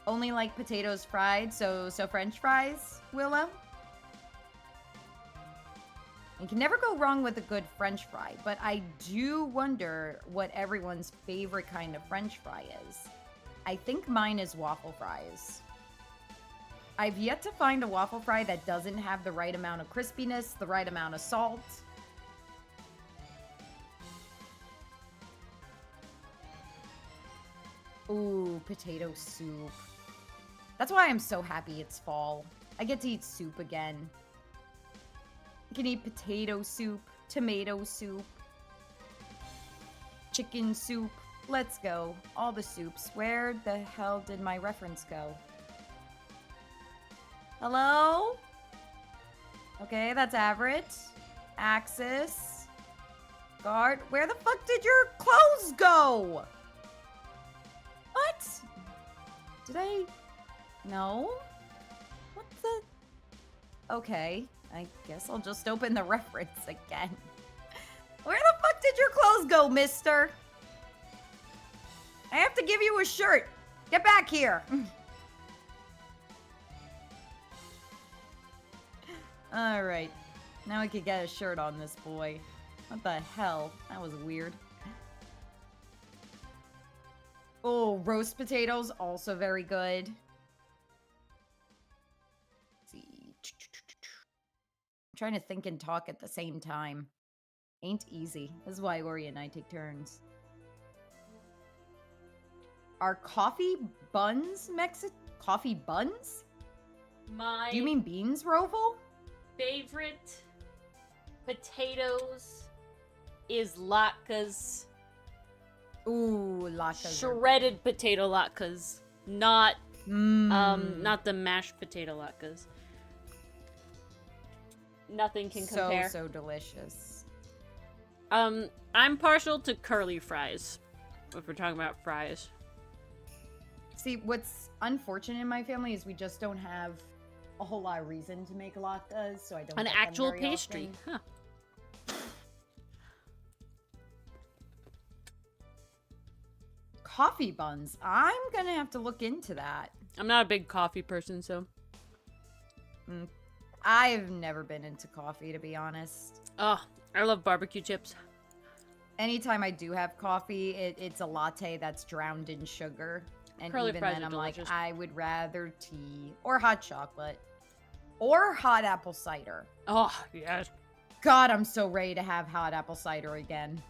A: Only like potatoes fried, so French fries, Willow? You can never go wrong with a good French fry, but I do wonder what everyone's favorite kind of French fry is. I think mine is waffle fries. I've yet to find a waffle fry that doesn't have the right amount of crispiness, the right amount of salt. Ooh, potato soup. That's why I'm so happy it's fall. I get to eat soup again. I can eat potato soup, tomato soup, chicken soup. Let's go. All the soups. Where the hell did my reference go? Hello? Okay, that's average. Axis. Guard. Where the fuck did your clothes go? What? Did I... No? What the... Okay, I guess I'll just open the reference again. Where the fuck did your clothes go, mister? I have to give you a shirt. Get back here. Alright. Now I can get a shirt on this boy. What the hell? That was weird. Oh, roast potatoes, also very good. I'm trying to think and talk at the same time. Ain't easy. This is why Ori and I take turns. Are coffee buns coffee buns?
B: My
A: Do you mean beans, Roval?
B: favorite potatoes is latkes.
A: Ooh, latkes.
B: Shredded potato latkes, not not the mashed potato latkes. Nothing can compare.
A: So delicious.
B: I'm partial to curly fries. If we're talking about fries.
A: See, what's unfortunate in my family is we just don't have a whole lot of reason to make latkes, so I don't.
B: An actual pastry, huh?
A: Coffee buns. I'm gonna have to look into that.
B: I'm not a big coffee person, so.
A: I've never been into coffee, to be honest.
B: Oh, I love barbecue chips.
A: Anytime I do have coffee, it's a latte that's drowned in sugar. And
B: Curly
A: even
B: fries
A: then,
B: are
A: I'm
B: delicious.
A: like, I would rather tea or hot chocolate or hot apple cider.
B: Oh, yes.
A: God, I'm so ready to have hot apple cider again.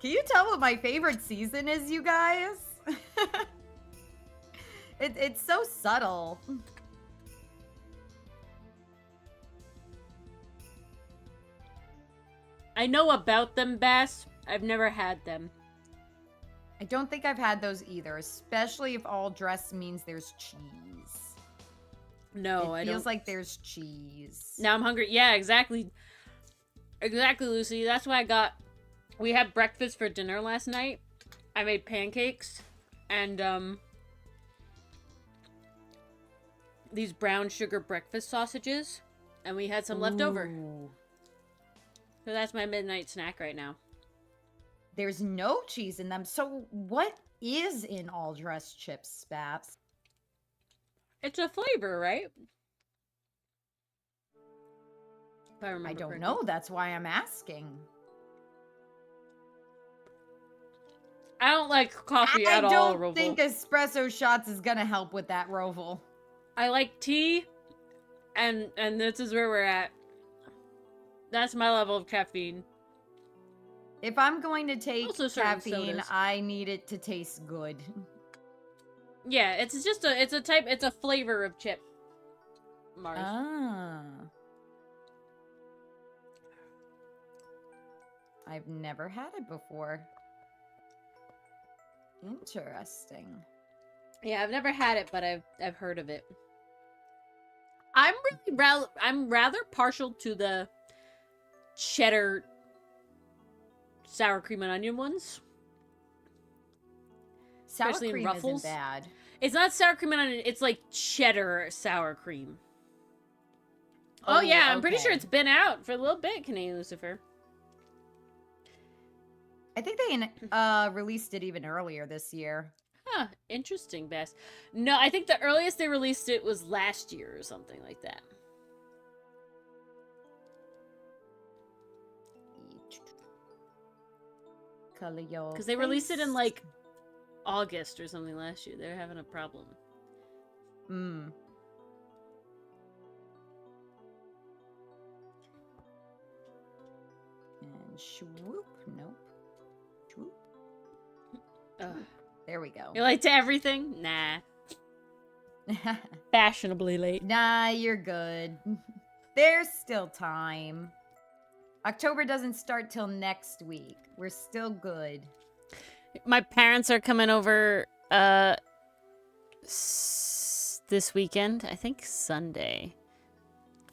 A: Can you tell what my favorite season is, you guys? It's so subtle.
B: I know about them, Bass. I've never had them.
A: I don't think I've had those either, especially if all dressed means there's cheese.
B: No, I don't.
A: It feels like there's cheese.
B: Now I'm hungry. Yeah, exactly. Exactly, Lucy. That's why we had breakfast for dinner last night. I made pancakes and, these brown sugar breakfast sausages. And we had some left over. So that's my midnight snack right now.
A: There's no cheese in them. So what is in all dressed chips, Spats?
B: It's a flavor, right? If I remember
A: I don't
B: correctly.
A: know. That's why I'm asking.
B: I don't like coffee
A: I
B: at all,
A: don't
B: Roval.
A: think espresso shots is gonna help with that, Roval.
B: I like tea, and this is where we're at. That's my level of caffeine.
A: If I'm going to take
B: Also certain
A: caffeine,
B: sodas.
A: I need it to taste good.
B: Yeah, it's just it's a flavor of chip. Mars.
A: Ah. I've never had it before. Interesting.
B: Yeah, I've never had it, but I've heard of it. I'm rather partial to the cheddar sour cream and onion ones.
A: Sour
B: Especially in
A: cream
B: Ruffles.
A: isn't bad.
B: It's not sour cream and onion, it's like cheddar sour cream. Oh yeah, I'm pretty sure
A: okay.
B: it's been out for a little bit, Canadian Lucifer.
A: I think they released it even earlier this year.
B: Huh, interesting, Bess. No, I think the earliest they released it was last year or something like that.
A: Color your
B: Because they released it in
A: face.
B: like August or something last year. They're having a problem.
A: Mm. And swoop. Nope. Swoop.
B: Ugh.
A: There we go.
B: You're late to everything? Nah. Fashionably late.
A: Nah, you're good. There's still time. October doesn't start till next week. We're still good.
B: My parents are coming over this weekend. I think Sunday.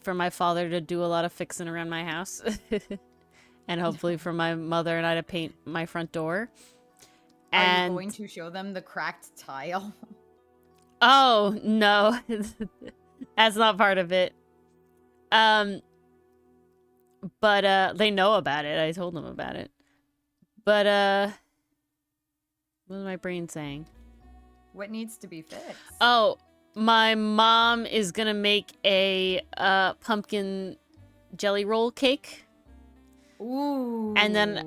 B: For my father to do a lot of fixing around my house. And hopefully for my mother and I to paint my front door.
A: Are you going to show them the cracked tile?
B: Oh, no. That's not part of it. But they know about it. I told them about it. But what was my brain saying?
A: What needs to be fixed?
B: Oh, my mom is gonna make a pumpkin jelly roll cake.
A: Ooh.
B: And then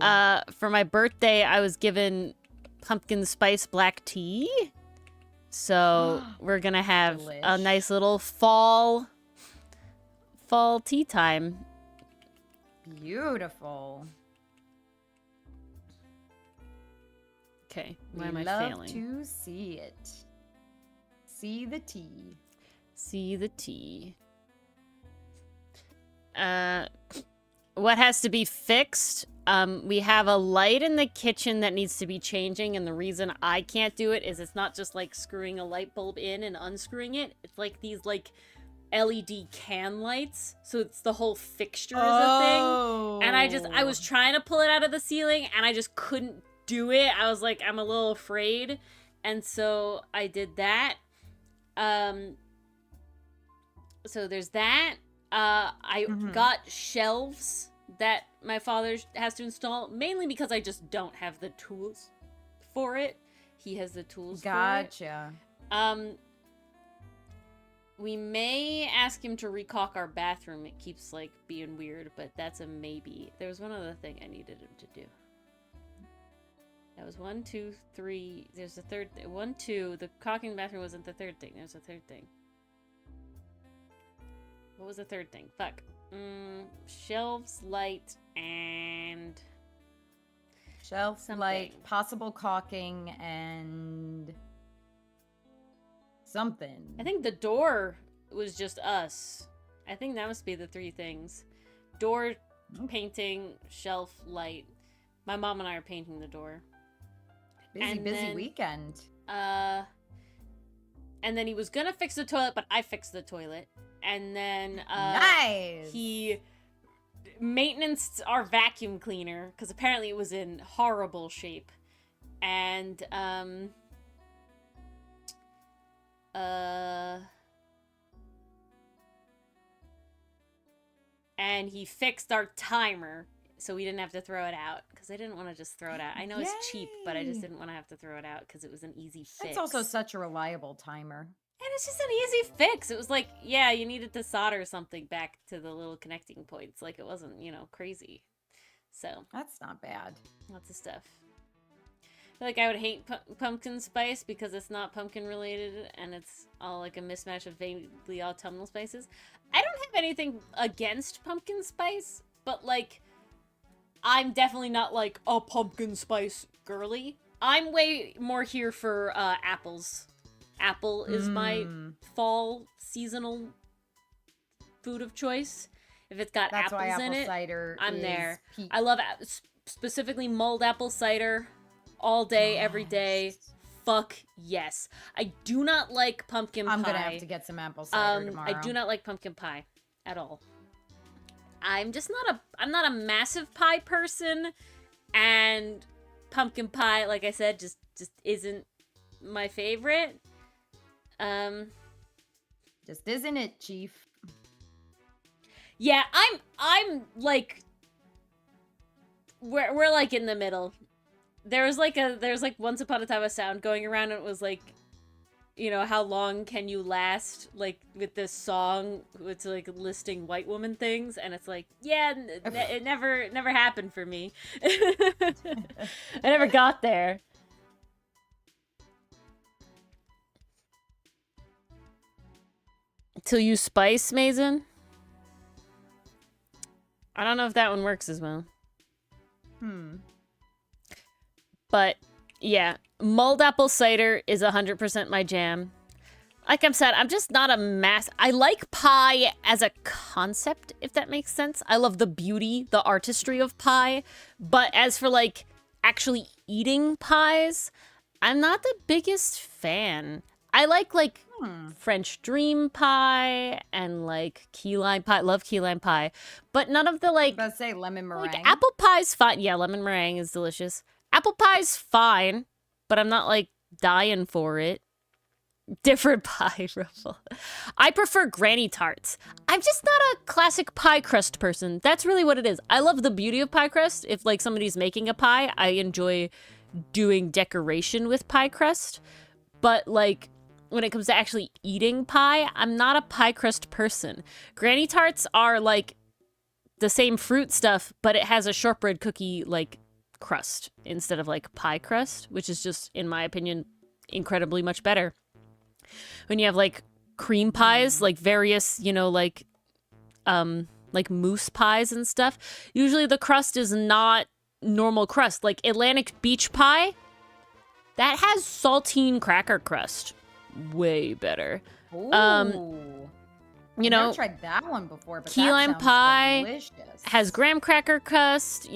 B: for my birthday, I was given pumpkin spice black tea. So we're gonna have a nice little fall tea time.
A: Beautiful.
B: Okay,
A: We
B: why am I
A: love
B: failing?
A: to see it. See the tea.
B: See the tea. What has to be fixed? We have a light in the kitchen that needs to be changing, and the reason I can't do it is it's not just like screwing a light bulb in and unscrewing it. It's like these like LED can lights, so it's the whole fixture is a thing. And I was trying to pull it out of the ceiling, and I just couldn't do it. I was like, I'm a little afraid, and so I did that. So there's that. I got shelves that my father has to install, mainly because I just don't have the tools for it. He has the tools for it.
A: Gotcha.
B: We may ask him to recaulk our bathroom. It keeps, like, being weird, but that's a maybe. There was one other thing I needed him to do. That was 1, 2, 3. There's a third. 1, 2. The caulking the bathroom wasn't the third thing. There's a third thing. What was the third thing? Fuck. Shelves, light, and...
A: Shelf,
B: something.
A: light, possible caulking, and... something.
B: I think the door was just us. I think that must be the 3 things. Door, painting, shelf, light. My mom and I are painting the door.
A: Busy weekend.
B: And then he was gonna fix the toilet, but I fixed the toilet. And then
A: nice.
B: He maintenanced our vacuum cleaner because apparently it was in horrible shape. And and he fixed our timer so we didn't have to throw it out, because I didn't want to just throw it out. I know it's cheap, but I just didn't want to have to throw it out because it was an easy fix.
A: It's also such a reliable timer.
B: And it's just an easy fix. It was like, yeah, you needed to solder something back to the little connecting points. Like, it wasn't, crazy. So,
A: That's not bad.
B: lots of stuff. I feel like I would hate pumpkin spice because it's not pumpkin related and it's all like a mismatch of vaguely autumnal spices. I don't have anything against pumpkin spice, but like, I'm definitely not like a pumpkin spice girly. I'm way more here for apples. Apple is my fall seasonal food of choice. If it's got
A: That's
B: apples
A: why
B: in
A: apple
B: it,
A: cider
B: I'm
A: is
B: there.
A: peak.
B: I love specifically mulled apple cider all day, every day. Fuck yes. I do not like pumpkin pie.
A: I'm gonna have to get some apple cider tomorrow.
B: I do not like pumpkin pie at all. I'm not a massive pie person, and pumpkin pie, like I said, just isn't my favorite.
A: Just isn't it, Chief?
B: Yeah, I'm like, we're like in the middle. There's like Once Upon a Time a sound going around, and it was like, how long can you last, like, with this song? It's like listing white woman things, and it's like, yeah, it never happened for me. I never got there. Till you spice, Mason? I don't know if that one works as well. But, yeah. Mulled apple cider is 100% my jam. Like I said, I'm just not a I like pie as a concept, if that makes sense. I love the beauty, the artistry of pie. But as for, like, actually eating pies, I'm not the biggest fan. I like French dream pie and, like, key lime pie. Love key lime pie. But none of the, like...
A: I was about to say lemon meringue.
B: Like, apple pie's fine. Yeah, lemon meringue is delicious. Apple pie's fine, but I'm not, like, dying for it. Different pie, Ruffle. I prefer granny tarts. I'm just not a classic pie crust person. That's really what it is. I love the beauty of pie crust. If, like, somebody's making a pie, I enjoy doing decoration with pie crust. But, like, when it comes to actually eating pie, I'm not a pie crust person. Granny tarts are, like, the same fruit stuff, but it has a shortbread cookie, like, crust instead of, like, pie crust, which is just, in my opinion, incredibly much better. When you have, like, cream pies, like various, like mousse pies and stuff, usually the crust is not normal crust. Like Atlantic Beach pie, that has saltine cracker crust. Way better.
A: Ooh.
B: I've
A: never tried that one before, but
B: key
A: that
B: lime
A: sounds
B: pie
A: delicious.
B: has graham cracker crust.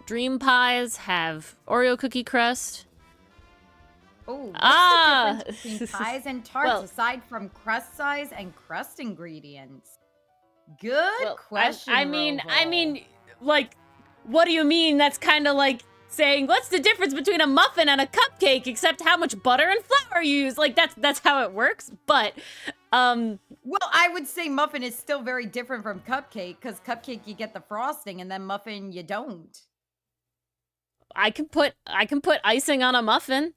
B: Dream pies have Oreo cookie crust.
A: Oh, what's the difference between pies and tarts aside from crust size and crust ingredients? Good question.
B: I mean, like, what do you mean? That's kind of like saying, what's the difference between a muffin and a cupcake, except how much butter and flour you use? Like, that's how it works. But,
A: well, I would say muffin is still very different from cupcake, because cupcake you get the frosting, and then muffin you don't.
B: I can put icing on a muffin.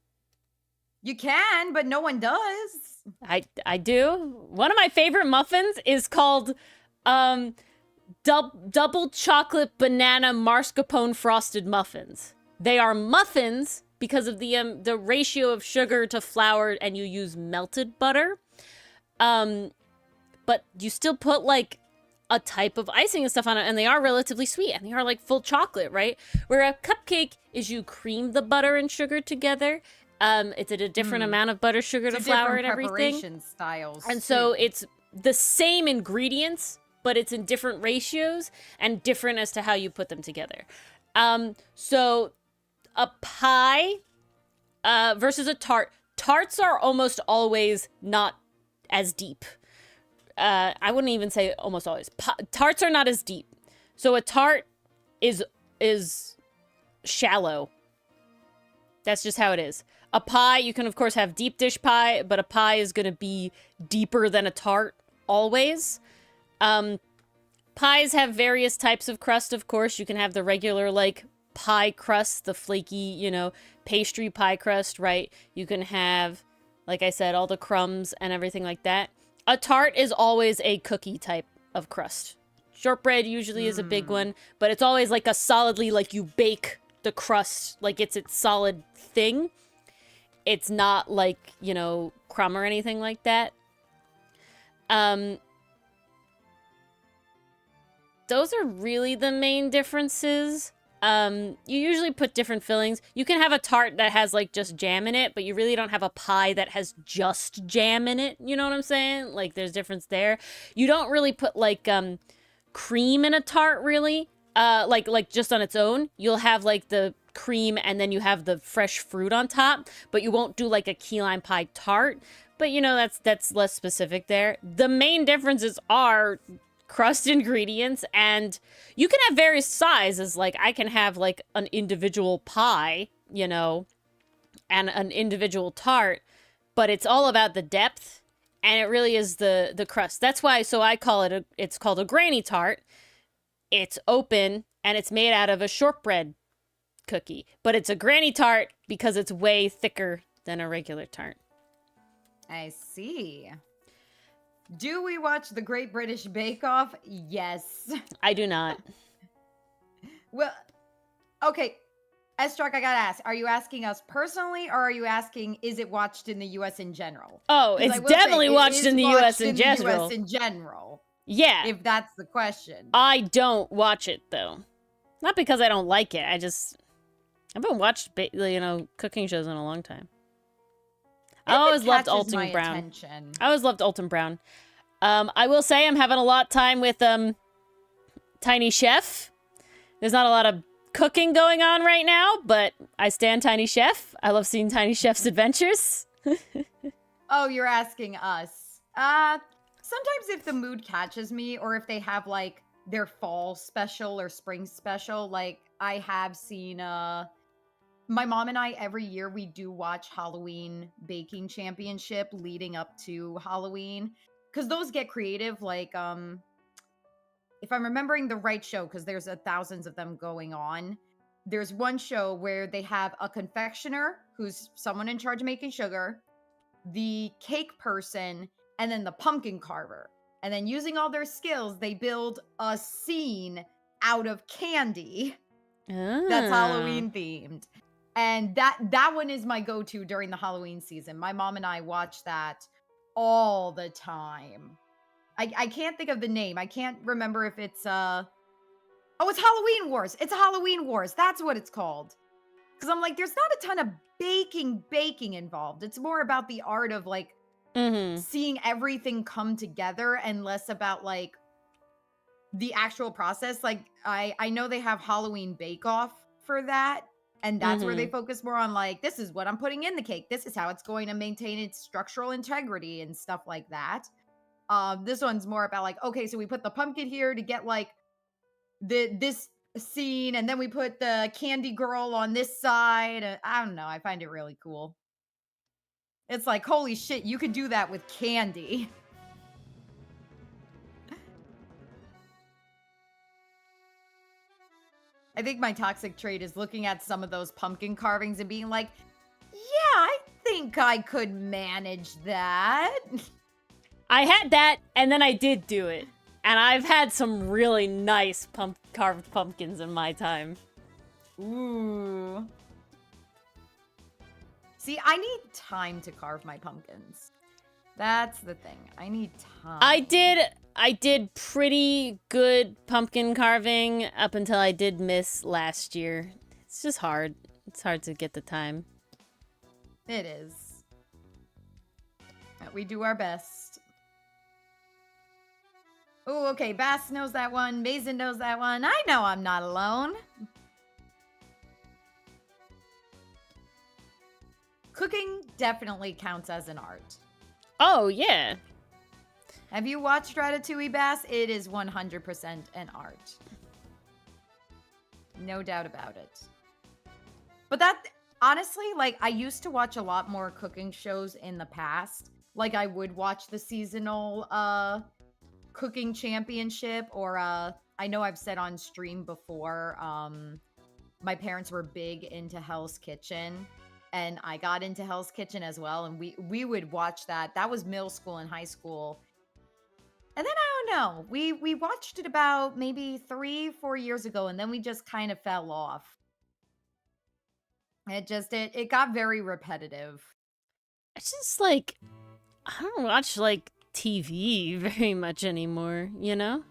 A: You can, but no one does.
B: I do. One of my favorite muffins is called double chocolate banana mascarpone frosted muffins. They are muffins because of the ratio of sugar to flour, and you use melted butter. But you still put like a type of icing and stuff on it, and they are relatively sweet, and they are like full chocolate, right? Where a cupcake is you cream the butter and sugar together. It's at a different amount of butter, sugar to flour, and everything.
A: Preparation styles.
B: And so it's the same ingredients, but it's in different ratios and different as to how you put them together. So a pie versus a tart. Tarts are almost always not as deep. I wouldn't even say almost always. Tarts are not as deep. So a tart is shallow. That's just how it is. A pie, you can of course have deep dish pie, but a pie is going to be deeper than a tart always. Pies have various types of crust, of course. You can have the regular, like, pie crust, the flaky, pastry pie crust, right? You can have like I said, all the crumbs and everything like that. A tart is always a cookie type of crust. Shortbread usually is a big one, but it's always like a solidly, like you bake the crust, like it's its solid thing. It's not like, you know, crumb or anything like that. Those are really the main differences. You usually put different fillings. You can have a tart that has like just jam in it, but you really don't have a pie that has just jam in it. You know what I'm saying? Like there's difference there. You don't really put like cream in a tart really. Like just on its own. You'll have like the cream and then you have the fresh fruit on top, but you won't do like a key lime pie tart. But you know, that's less specific there. The main differences are crust ingredients, and you can have various sizes. Like I can have like an individual pie, you know, and an individual tart, but it's all about the depth, and it really is the crust. That's why, so I call it it's called a granny tart. It's open and it's made out of a shortbread cookie, but it's a granny tart because it's way thicker than a regular tart.
A: I see. Do we watch the Great British Bake Off? Yes.
B: I do not.
A: Well, okay. S-Truck, I gotta ask. Are you asking us personally, or are you asking, is it watched in the U.S. in general?
B: Oh, it's definitely watched in the U.S. in general.
A: U.S. in general.
B: Yeah.
A: If that's the question.
B: I don't watch it, though. Not because I don't like it. I haven't watched, you know, cooking shows in a long time. I always loved Alton Brown. I always loved Alton Brown. I will say I'm having a lot of time with Tiny Chef. There's not a lot of cooking going on right now, but I stand Tiny Chef. I love seeing Tiny Chef's adventures.
A: Oh, you're asking us. Sometimes if the mood catches me, or if they have like their fall special or spring special, like I have seen my mom and I, every year we do watch Halloween Baking Championship leading up to Halloween, because those get creative. Like if I'm remembering the right show, because there's thousands of them going on, there's one show where they have a confectioner who's someone in charge of making sugar, the cake person, and then the pumpkin carver. And then using all their skills, they build a scene out of candy that's Halloween themed. And that one is my go-to during the Halloween season. My mom and I watch that all the time. I can't think of the name. I can't remember if it's it's Halloween Wars. It's Halloween Wars. That's what it's called. Because I'm like, there's not a ton of baking involved. It's more about the art of like seeing everything come together, and less about like the actual process. Like I know they have Halloween Bake Off for that. And that's where they focus more on like, this is what I'm putting in the cake. This is how it's going to maintain its structural integrity and stuff like that. This one's more about like, okay, so we put the pumpkin here to get like this scene, and then we put the candy girl on this side. I don't know. I find it really cool. It's like, holy shit, you could do that with candy. I think my toxic trait is looking at some of those pumpkin carvings and being like, yeah, I think I could manage that.
B: I had that, and then I did do it. And I've had some really nice carved pumpkins in my time.
A: Ooh. See, I need time to carve my pumpkins. That's the thing. I need time.
B: I did pretty good pumpkin carving up until I did miss last year. It's just hard. It's hard to get the time.
A: It is. We do our best. Oh, okay. Bass knows that one. Mason knows that one. I know I'm not alone. Cooking definitely counts as an art.
B: Oh, yeah.
A: Have you watched Ratatouille, Bass? It is 100% an art. No doubt about it. But that, honestly, like, I used to watch a lot more cooking shows in the past. Like, I would watch the seasonal cooking championship, or I know I've said on stream before, my parents were big into Hell's Kitchen. and I got into Hell's Kitchen as well, and we would watch that. That was middle school and high school. And then I don't know. We watched it about maybe 3-4 years ago, and then we just kind of fell off. It got very repetitive.
B: It's just like I don't watch like TV very much anymore, you know?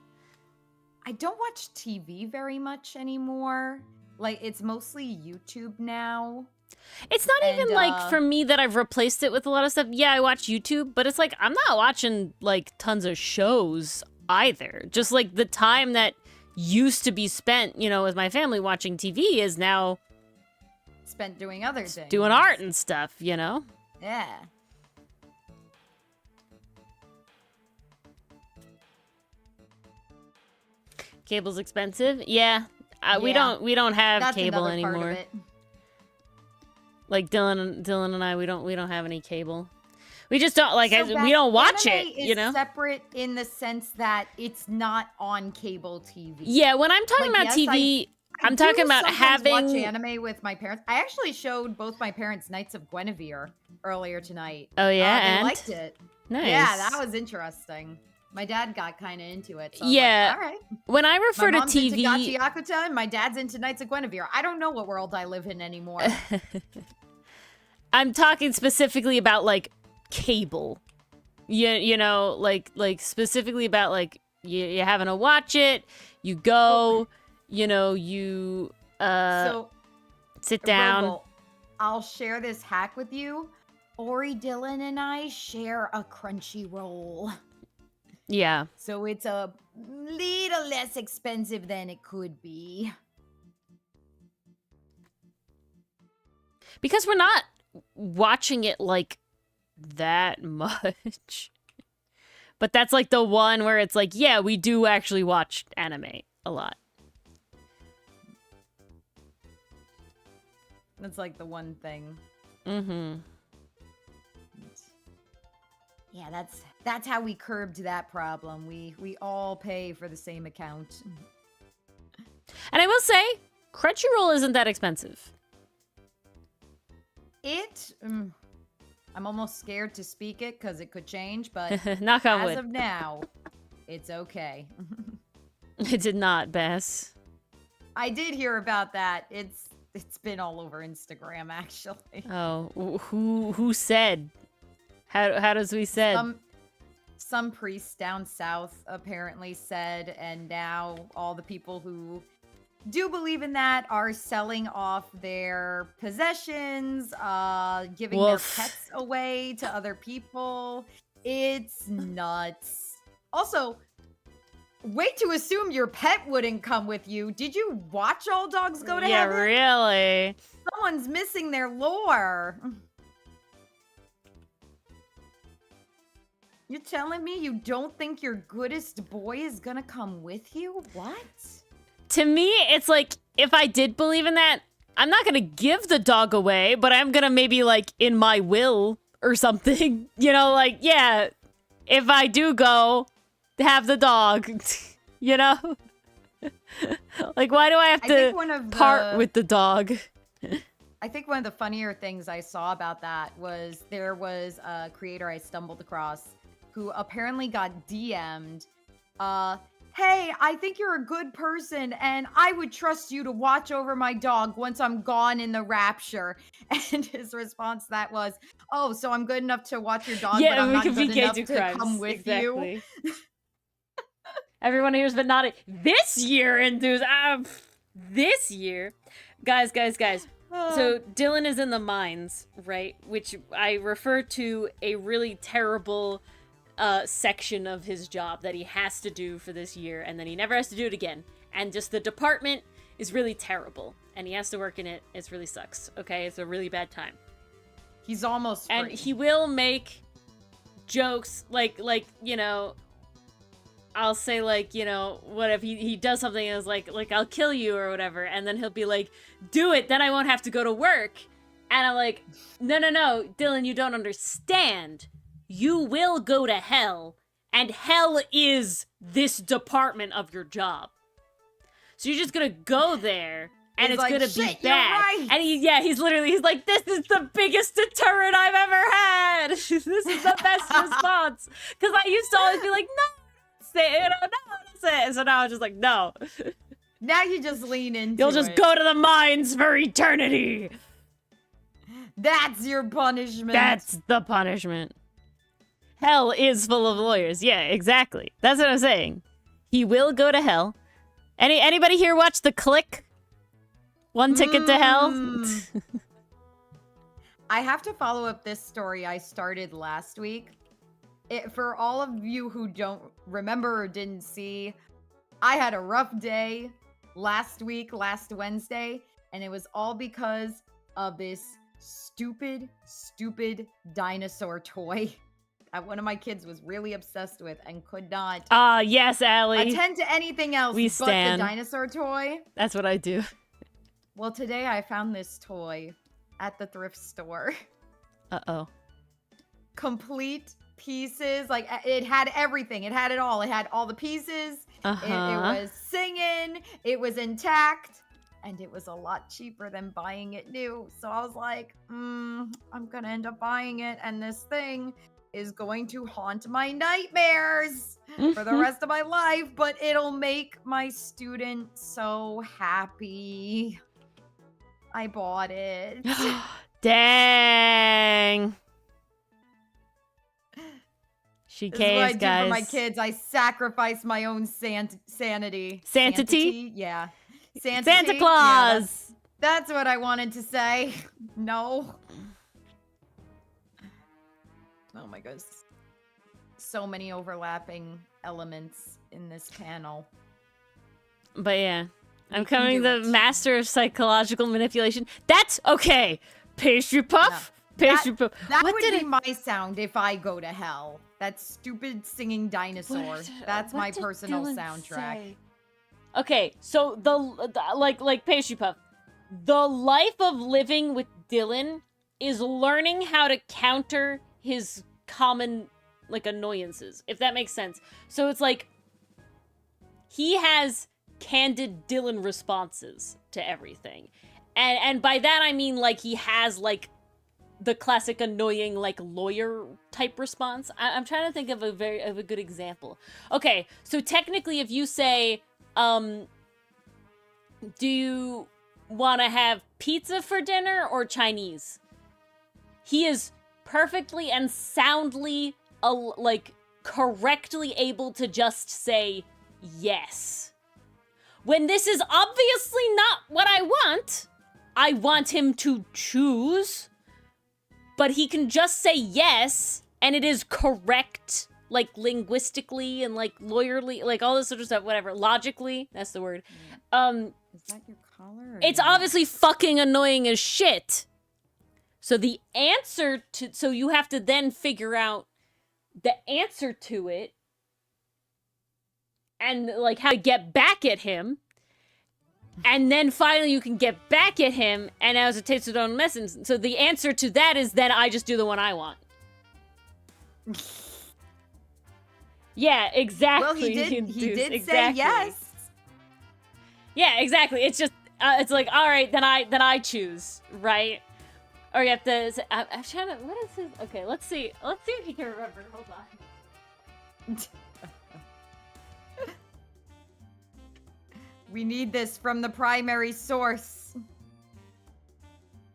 A: I don't watch TV very much anymore. Like, it's mostly YouTube now.
B: It's not even like for me that I've replaced it with a lot of stuff. Yeah, I watch YouTube, but it's like I'm not watching like tons of shows either. Just like the time that used to be spent, you know, with my family watching TV is now
A: spent doing other things.
B: Doing art and stuff, you know?
A: Yeah.
B: Cable's expensive. Yeah. We don't have
A: That's
B: cable
A: another part of
B: anymore.
A: it.
B: Like Dylan and I, we don't have any cable. We just don't like
A: So
B: we don't watch
A: anime
B: it,
A: is
B: you know?
A: separate in the sense that it's not on cable TV.
B: Yeah, when I'm talking
A: Like,
B: about
A: yes,
B: TV,
A: I
B: I'm talking
A: do
B: about
A: sometimes
B: having
A: watch anime with my parents. I actually showed both my parents Knights of Guinevere earlier tonight.
B: Oh yeah,
A: They
B: and
A: liked it.
B: nice.
A: Yeah, that was interesting. My dad got kind of into it. So
B: Yeah.
A: I was like, all right.
B: When I refer
A: My
B: to
A: mom's
B: TV,
A: into Gachi Yakuta, and my dad's into Knights of Guinevere. I don't know what world I live in anymore.
B: I'm talking specifically about like cable. You know, like specifically about like you having to watch it, you go, you know, you
A: So,
B: sit down.
A: Rebel, I'll share this hack with you. Ori, Dylan, and I share a Crunchyroll.
B: Yeah.
A: So it's a little less expensive than it could be.
B: Because we're not watching it like that much. But that's like the one where it's like, yeah, we do actually watch anime a lot.
A: That's like the one thing.
B: Mm-hmm.
A: Yeah, that's how we curbed that problem. We all pay for the same account.
B: And I will say, Crunchyroll isn't that expensive.
A: I'm almost scared to speak it because it could change, but
B: Knock on
A: as
B: wood.
A: of now, it's okay.
B: It did not, Bess.
A: I did hear about that. It's been all over Instagram, actually.
B: Oh, who said? How does we said?
A: Some priest down south apparently said, and now all the people who do believe in that are selling off their possessions, giving
B: Woof.
A: their pets away to other people. It's nuts. Also, way to assume your pet wouldn't come with you. Did you watch All Dogs Go to
B: Yeah,
A: Heaven?
B: really.
A: Someone's missing their lore. You're telling me you don't think your goodest boy is gonna come with you? What?
B: To me, it's like, if I did believe in that, I'm not gonna give the dog away, but I'm gonna maybe, like, in my will or something, you know, like, yeah, if I do go, have the dog, you know? Like, why do I have to part with the dog?
A: I think one of the funnier things I saw about that was there was a creator I stumbled across who apparently got DM'd, hey, I think you're a good person, and I would trust you to watch over my dog once I'm gone in the rapture. And his response to that was, oh, so I'm good enough to watch your dog, but I'm not good enough to come with you.
B: Everyone here's but not this year into this year. Guys. So Dylan is in the mines, right? Which I refer to a really terrible section of his job that he has to do for this year, and then he never has to do it again. And just the department is really terrible, and he has to work in it. It really sucks. Okay, it's a really bad time.
A: He's almost free.
B: And he will make jokes like you know, I'll say like, you know, what if he does something and is like I'll kill you or whatever, and then he'll be like, do it, then I won't have to go to work. And I'm like, no, Dylan, you don't understand. You will go to hell, and hell is this department of your job. So you're just gonna go there and
A: He's
B: it's
A: like,
B: gonna
A: "Shit,
B: be
A: you're
B: bad."
A: right.
B: And he's like, "This is the biggest deterrent I've ever had. This is the best response." Because I used to always be like, "No, say it, no, say it." So now I'm just like, "No."
A: Now you just lean into
B: You'll just
A: it.
B: go to the mines for eternity.
A: That's your punishment.
B: That's the punishment. Hell is full of lawyers. Yeah, exactly. That's what I'm saying. He will go to hell. Anybody here watch The Click? One Ticket to Hell?
A: I have to follow up this story I started last week. For all of you who don't remember or didn't see, I had a rough day last Wednesday, and it was all because of this stupid dinosaur toy that one of my kids was really obsessed with and could not
B: Yes, Allie.
A: attend to anything else
B: We
A: but
B: stan.
A: the dinosaur toy.
B: That's what I do.
A: Well, today I found this toy at the thrift store.
B: Uh-oh.
A: Complete pieces. Like, it had everything. It had it all. It had all the pieces.
B: Uh-huh.
A: It was singing. It was intact. And it was a lot cheaper than buying it new. So I was like, I'm going to end up buying it. And this thing is going to haunt my nightmares for the rest of my life. But it'll make my student so happy. I bought it.
B: Dang. She
A: This is what I
B: caves,
A: do
B: guys.
A: for my kids. I sacrifice my own sanity.
B: Santity?
A: Yeah. Santity?
B: Santa Claus!
A: Yeah, that's what I wanted to say. No. Oh my goodness. So many overlapping elements in this panel.
B: But yeah. I'm
A: can
B: coming
A: do
B: the
A: it.
B: master of psychological manipulation. That's okay. Pastry puff? Pastry puff.
A: That
B: What
A: would
B: did
A: be my sound if I go to hell. That stupid singing dinosaur. That's my personal soundtrack.
B: Okay, so the like pastry puff. The life of living with Dylan is learning how to counter his common like annoyances, if that makes sense. So it's like he has candid Dylan responses to everything. And by that I mean like he has like the classic annoying like lawyer type response. I'm trying to think of a good example. Okay, so technically if you say, do you want to have pizza for dinner or Chinese? He is perfectly and soundly like correctly able to just say yes. When this is obviously not what I want him to choose. But he can just say yes, and it is correct, like, linguistically and, like, lawyerly, like, all this sort of stuff, whatever. Logically, that's the word.
A: Is that your collar?
B: It's obviously fucking annoying as shit. So the answer to... So you have to then figure out the answer to it, and, like, how to get back at him. And then finally you can get back at him, and as it takes its own lessons. So the answer to that is then I just do the one I want. Yeah, exactly.
A: Well, he did say yes.
B: Yeah, exactly. It's just, it's like, all right, then I choose, right? Or you have to, I'm trying to, what is his, okay, let's see if he can remember, hold on.
A: We need this from the primary source.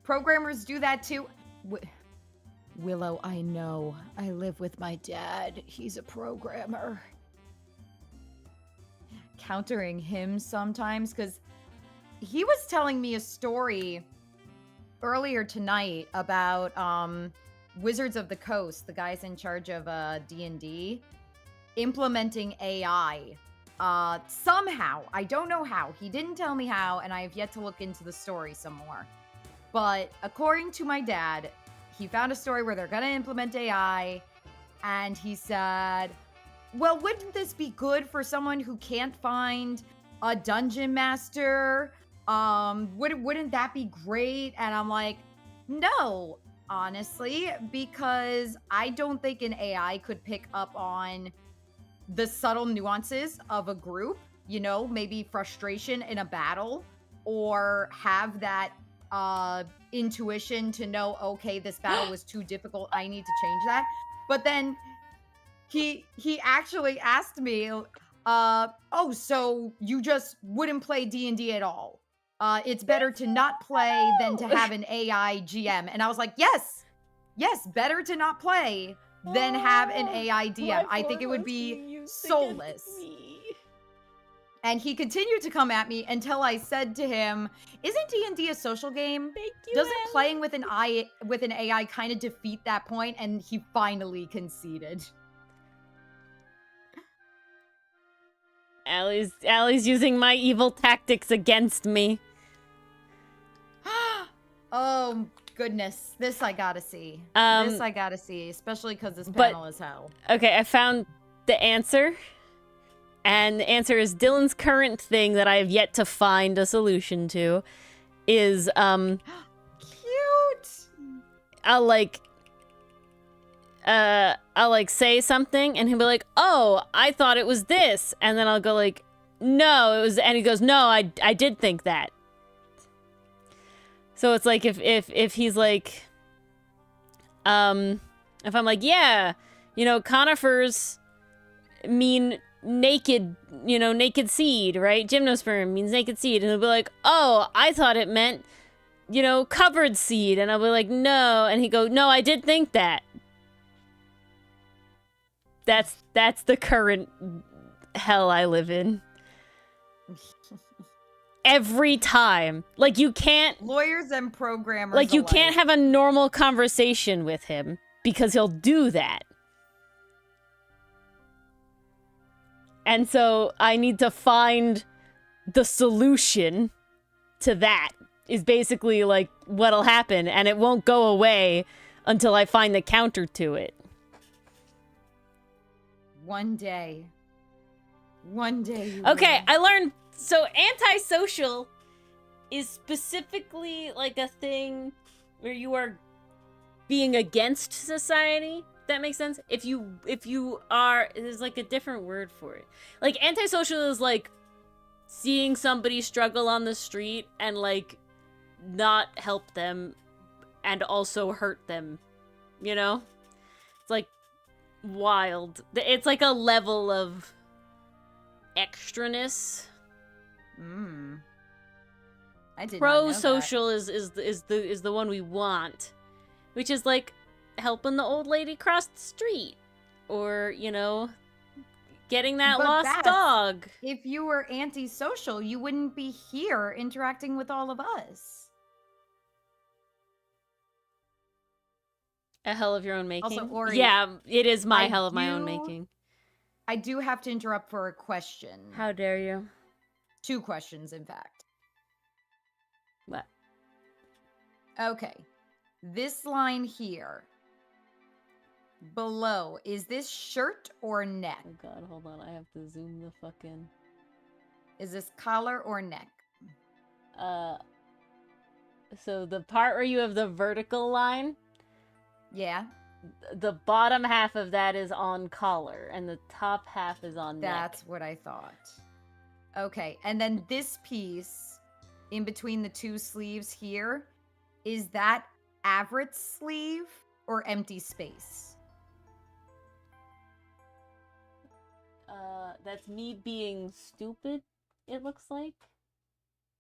A: Programmers do that too. Willow, I know. I live with my dad. He's a programmer. Countering him sometimes, because he was telling me a story earlier tonight about Wizards of the Coast, the guys in charge of D&D, implementing AI. Somehow, I don't know how. He didn't tell me how, and I have yet to look into the story some more. But according to my dad, he found a story where they're gonna implement AI, and he said, well, wouldn't this be good for someone who can't find a dungeon master? Wouldn't that be great? And I'm like, no, honestly, because I don't think an AI could pick up on the subtle nuances of a group, you know, maybe frustration in a battle, or have that intuition to know, okay, this battle was too difficult, I need to change that. But then he actually asked me, oh, so you just wouldn't play D&D at all? It's better to not play than to have an AI GM. And I was like, yes, better to not play than have an AI DM. I think it would be soulless. And he continued to come at me until I said to him, isn't D&D a social game?
B: Thank you,
A: Doesn't playing with an AI kind of defeat that point? And he finally conceded.
B: Allie's using my evil tactics against me.
A: Oh, goodness. This I gotta see. This I gotta see, especially because this panel is hell.
B: Okay, I found the answer. And the answer is Dylan's current thing that I have yet to find a solution to is,
A: Cute!
B: I'll say something and he'll be like, oh, I thought it was this. And then I'll go like, no, it was, and he goes, no, I did think that. So it's like if he's like, if I'm like, yeah, conifers mean naked, naked seed, right? Gymnosperm means naked seed. And he'll be like, oh, I thought it meant, covered seed. And I'll be like, no. And he go, no, I did think that. That's the current hell I live in. Every time. Like, you can't...
A: Lawyers and programmers
B: Like, you
A: alike.
B: can't have a normal conversation with him because he'll do that. And so I need to find the solution to that is basically, like, what'll happen. And it won't go away until I find the counter to it.
A: One day you
B: Okay,
A: will.
B: I learned... So, antisocial is specifically, like, a thing where you are being against society. That makes sense? If you are... There's, like, a different word for it. Like, antisocial is, like, seeing somebody struggle on the street and, like, not help them and also hurt them. It's, like, wild. It's, like, a level of extraness.
A: I did not know that.
B: Pro-social is the one we want, which is like helping the old lady cross the street, or getting that
A: But
B: lost
A: Beth,
B: dog.
A: If you were antisocial, you wouldn't be here interacting with all of us.
B: A hell of your own making.
A: Also, Ori,
B: yeah, it is my
A: I
B: hell of my own
A: do-
B: making.
A: I do have to interrupt for a question.
B: How dare you?
A: 2 questions, in fact.
B: What?
A: Okay. This line here. Below. Is this shirt or neck?
B: Oh god, hold on. I have to zoom the fuck in.
A: Is this collar or neck?
B: So the part where you have the vertical line,
A: Yeah.
B: the bottom half of that is on collar, and the top half is on neck.
A: That's what I thought. Okay, and then this piece in between the 2 sleeves here, is that Avrit's sleeve or empty space?
B: That's me being stupid, it looks like.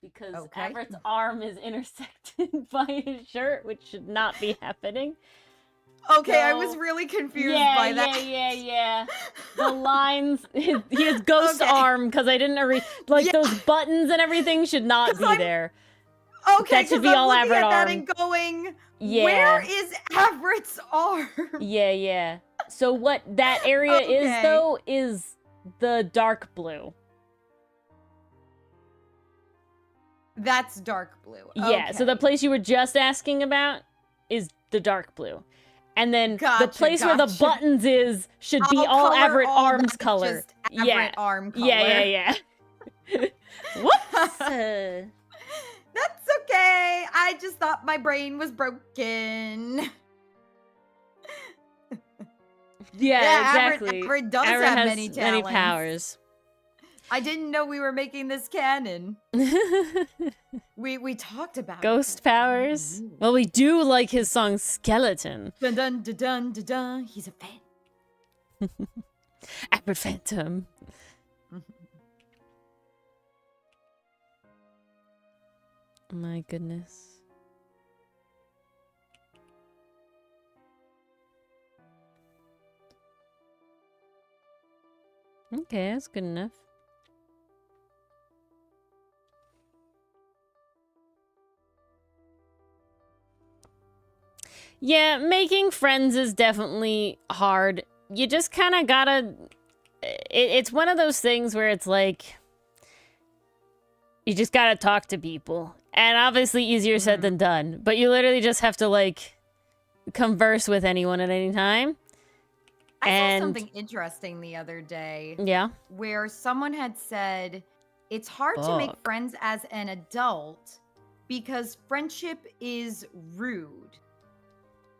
B: Because
A: Okay.
B: Everett's arm is intersected by his shirt, which should not be happening.
A: Okay, I
B: So-
A: was really confused by that.
B: Yeah. The lines, he has ghost
A: Okay.
B: arm, because I didn't
A: Yeah.
B: those buttons and everything should not
A: 'Cause
B: be
A: I'm-
B: there.
A: Okay,
B: That should
A: 'cause
B: be
A: I'm
B: all
A: looking
B: Everett
A: at that
B: arm.
A: and going,
B: Yeah.
A: where is Avrit's arm?
B: Yeah. So what that area is,
A: Okay.
B: though, is the dark blue.
A: That's dark blue.
B: Yeah, so the
A: Okay.
B: place you were just asking about is the dark blue. And then the
A: Gotcha,
B: place where the
A: gotcha.
B: buttons should be
A: I'll
B: all
A: color
B: Everett
A: all
B: arms
A: that,
B: color.
A: just Everett arm color.
B: Yeah. Whoops!
A: That's okay. I just thought my brain was broken.
B: Yeah, exactly.
A: Everett does
B: Everett
A: have
B: has
A: many talents.
B: powers.
A: I didn't know we were making this canon. We talked about
B: Ghost
A: it.
B: powers.
A: Ooh.
B: Well, we do like his song Skeleton.
A: Dun dun dun dun dun dun. He's a fan.
B: Apple Phantom. My goodness. Okay, that's good enough. Yeah, making friends is definitely hard. You just kind of gotta... It's one of those things where it's like... You just gotta talk to people. And obviously easier said than done. But you literally just have to, like, converse with anyone at any time.
A: I saw something interesting the other day.
B: Yeah.
A: Where someone had said, it's hard to make friends as an adult because friendship is rude.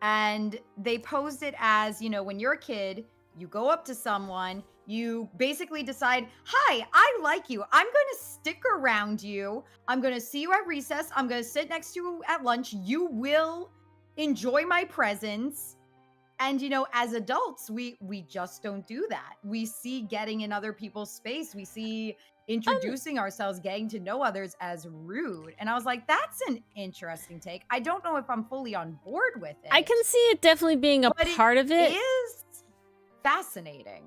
A: And they posed it as, you know, when you're a kid, you go up to someone, you basically decide, hi, I like you. I'm going to stick around you. I'm going to see you at recess. I'm going to sit next to you at lunch. You will enjoy my presence. And, you know, as adults, we just don't do that. We see getting in other people's space. We see introducing ourselves, getting to know others as rude. And I was like, that's an interesting take. I don't know if I'm fully on board with it.
B: I can see it definitely being a part of it.
A: It is fascinating.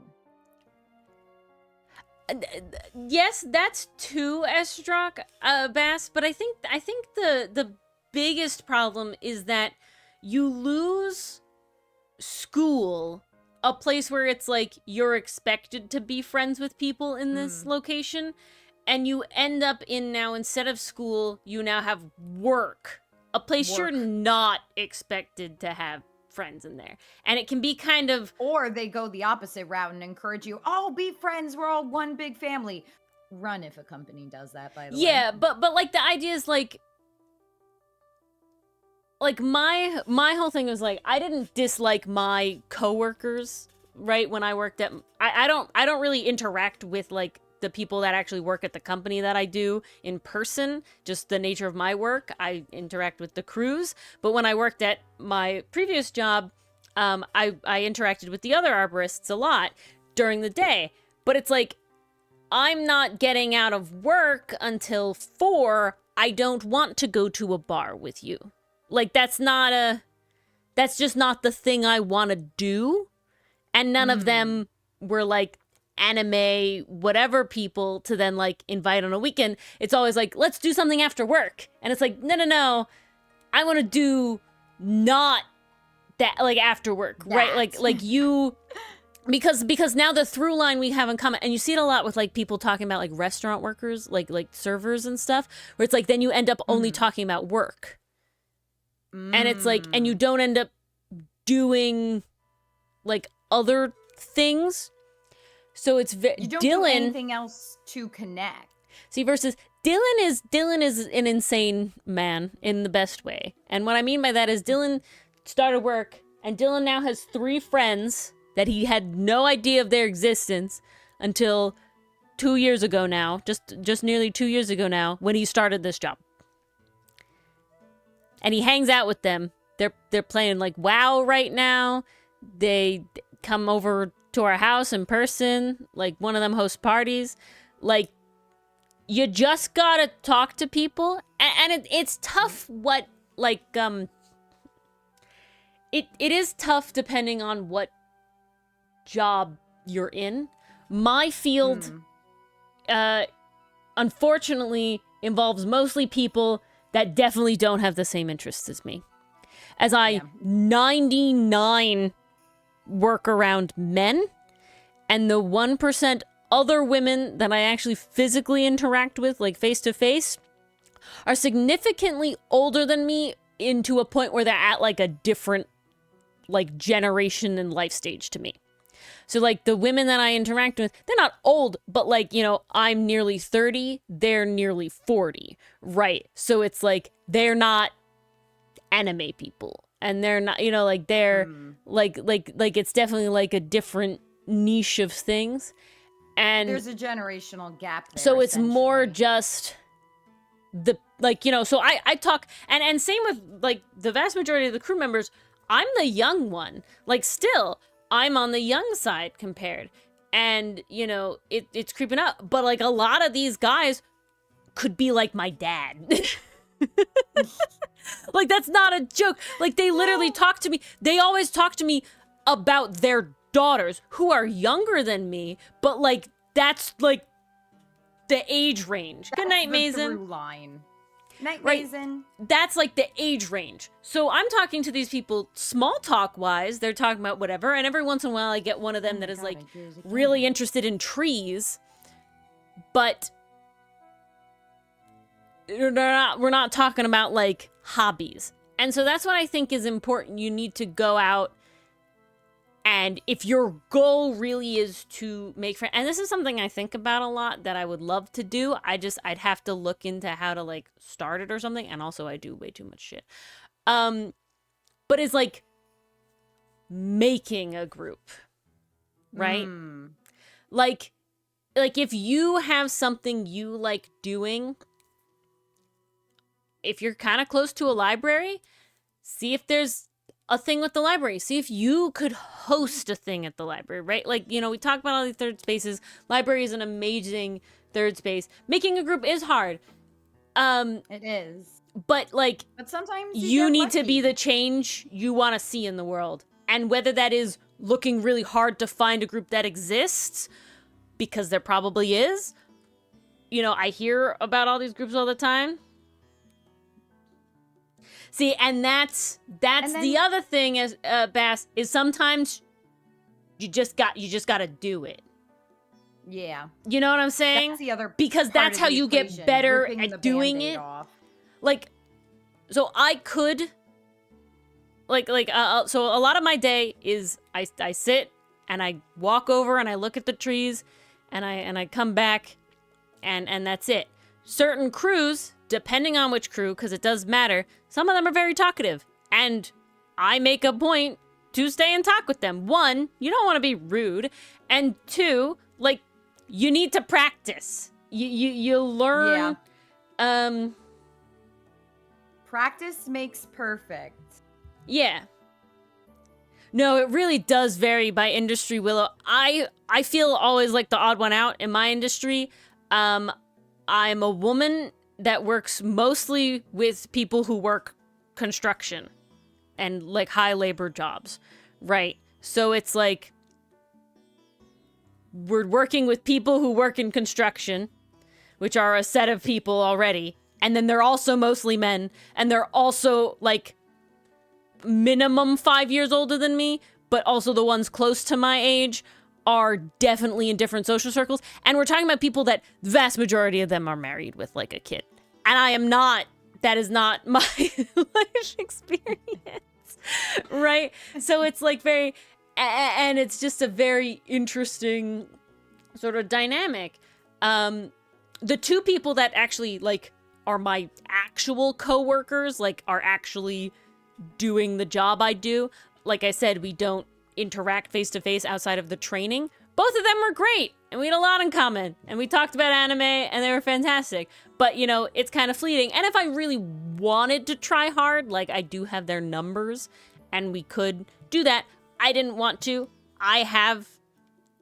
B: Yes, that's too Estrock, Bass, but I think the biggest problem is that you lose school, a place where it's like you're expected to be friends with people in this location, and you end up in now, instead of school, you now have work, a place you're not expected to have friends in there. And it can be kind of...
A: Or they go the opposite route and encourage you, oh, be friends, we're all one big family. Run if a company does that, by the way.
B: Yeah, but like the idea is like my whole thing was like, I didn't dislike my coworkers, right? When I worked at, I don't really interact with like the people that actually work at the company that I do in person, just the nature of my work. I interact with the crews. But when I worked at my previous job, I interacted with the other arborists a lot during the day. But it's like, I'm not getting out of work until 4. I don't want to go to a bar with you. Like, that's just not the thing I want to do. And none of them were like anime whatever people to then like invite on a weekend. It's always like, let's do something after work. And it's like, no. I want to do not that, like, after work, right? Like you, because now the through line we have in common, and you see it a lot with like people talking about like restaurant workers, like servers and stuff, where it's like, then you end up only talking about work. And it's like, and you don't end up doing like other things. So it's
A: you don't do anything else to connect.
B: See, versus Dylan is an insane man in the best way. And what I mean by that is Dylan started work, and Dylan now has 3 friends that he had no idea of their existence until 2 years ago now, just nearly 2 years ago now, when he started this job. And he hangs out with them. They're playing like WoW right now. They come over to our house in person. Like, one of them hosts parties. Like, you just gotta talk to people. And it's tough what, like, it is tough depending on what job you're in. My field, unfortunately, involves mostly people that definitely don't have the same interests as me. As I 99 work around men, and the 1% other women that I actually physically interact with, like face to face, are significantly older than me, into a point where they're at like a different like generation and life stage to me. So like the women that I interact with, they're not old, but like, you know, I'm nearly 30, they're nearly 40, right? So it's like, they're not anime people, and they're not, you know, like they're like it's definitely like a different niche of things. And
A: there's a generational gap there.
B: So it's more just the, like, you know, so I talk, and same with, like, the vast majority of the crew members, I'm the young one. Like, still, I'm on the young side compared. And, you know, it's creeping up. But, like, a lot of these guys could be like my dad. Like, that's not a joke. Like, they literally talk to me. They always talk to me about their daughters who are younger than me, but, like, that's, like, the age range. Good night, Mason.
A: Through line. Night,
B: Right.
A: Mason.
B: That's, like, the age range. So I'm talking to these people small talk wise. They're talking about whatever, and every once in a while I get one of them that is, like, really interested in trees, but we're not talking about, like, hobbies. And so that's what I think is important. You need to go out, and if your goal really is to make friends, and this is something I think about a lot that I would love to do, I'd have to look into how to, like, start it or something, and also I do way too much shit. But it's, like, making a group, right? Like if you have something you like doing, if you're kind of close to a library, see if there's a thing with the library. See if you could host a thing at the library, right? Like, you know, we talk about all these third spaces. Library is an amazing third space. Making a group is hard.
A: It is.
B: But, like,
A: But sometimes
B: you
A: get
B: need to be
A: lucky.
B: the change you want to see in the world. And whether that is looking really hard to find a group that exists, because there probably is. You know, I hear about all these groups all the time. See, and that's the other thing, as Bass, is sometimes you just got to do it.
A: Yeah.
B: You know what I'm saying?
A: That's the other
B: because
A: part
B: that's
A: of
B: how
A: the
B: you
A: equation,
B: get better
A: ripping the
B: at doing
A: Band-Aid
B: it.
A: off.
B: Like, so I could, so a lot of my day is I sit and I walk over and I look at the trees and I come back and that's it. Certain crews, depending on which crew, because it does matter, some of them are very talkative, and I make a point to stay and talk with them. One, you don't want to be rude, and two, like, you need to practice. You learn.
A: Yeah. Practice makes perfect.
B: Yeah. No, it really does vary by industry, Willow. I feel always like the odd one out in my industry. I'm a woman that works mostly with people who work construction and, like, high labor jobs, right? So it's like we're working with people who work in construction, which are a set of people already, and then they're also mostly men, and they're also, like, minimum 5 years older than me, but also the ones close to my age are definitely in different social circles. And we're talking about people that the vast majority of them are married with, like, a kid. And I am not. That is not my life experience, right? So it's, like, very, and it's just a very interesting sort of dynamic. The two people that actually, like, are my actual coworkers, like, are actually doing the job I do. Like I said, we don't interact face to face outside of the training. Both of them were great, and we had a lot in common, and we talked about anime, and they were fantastic. But, you know, it's kind of fleeting. And if I really wanted to try hard, like, I do have their numbers, and we could do that. I didn't want to. I have,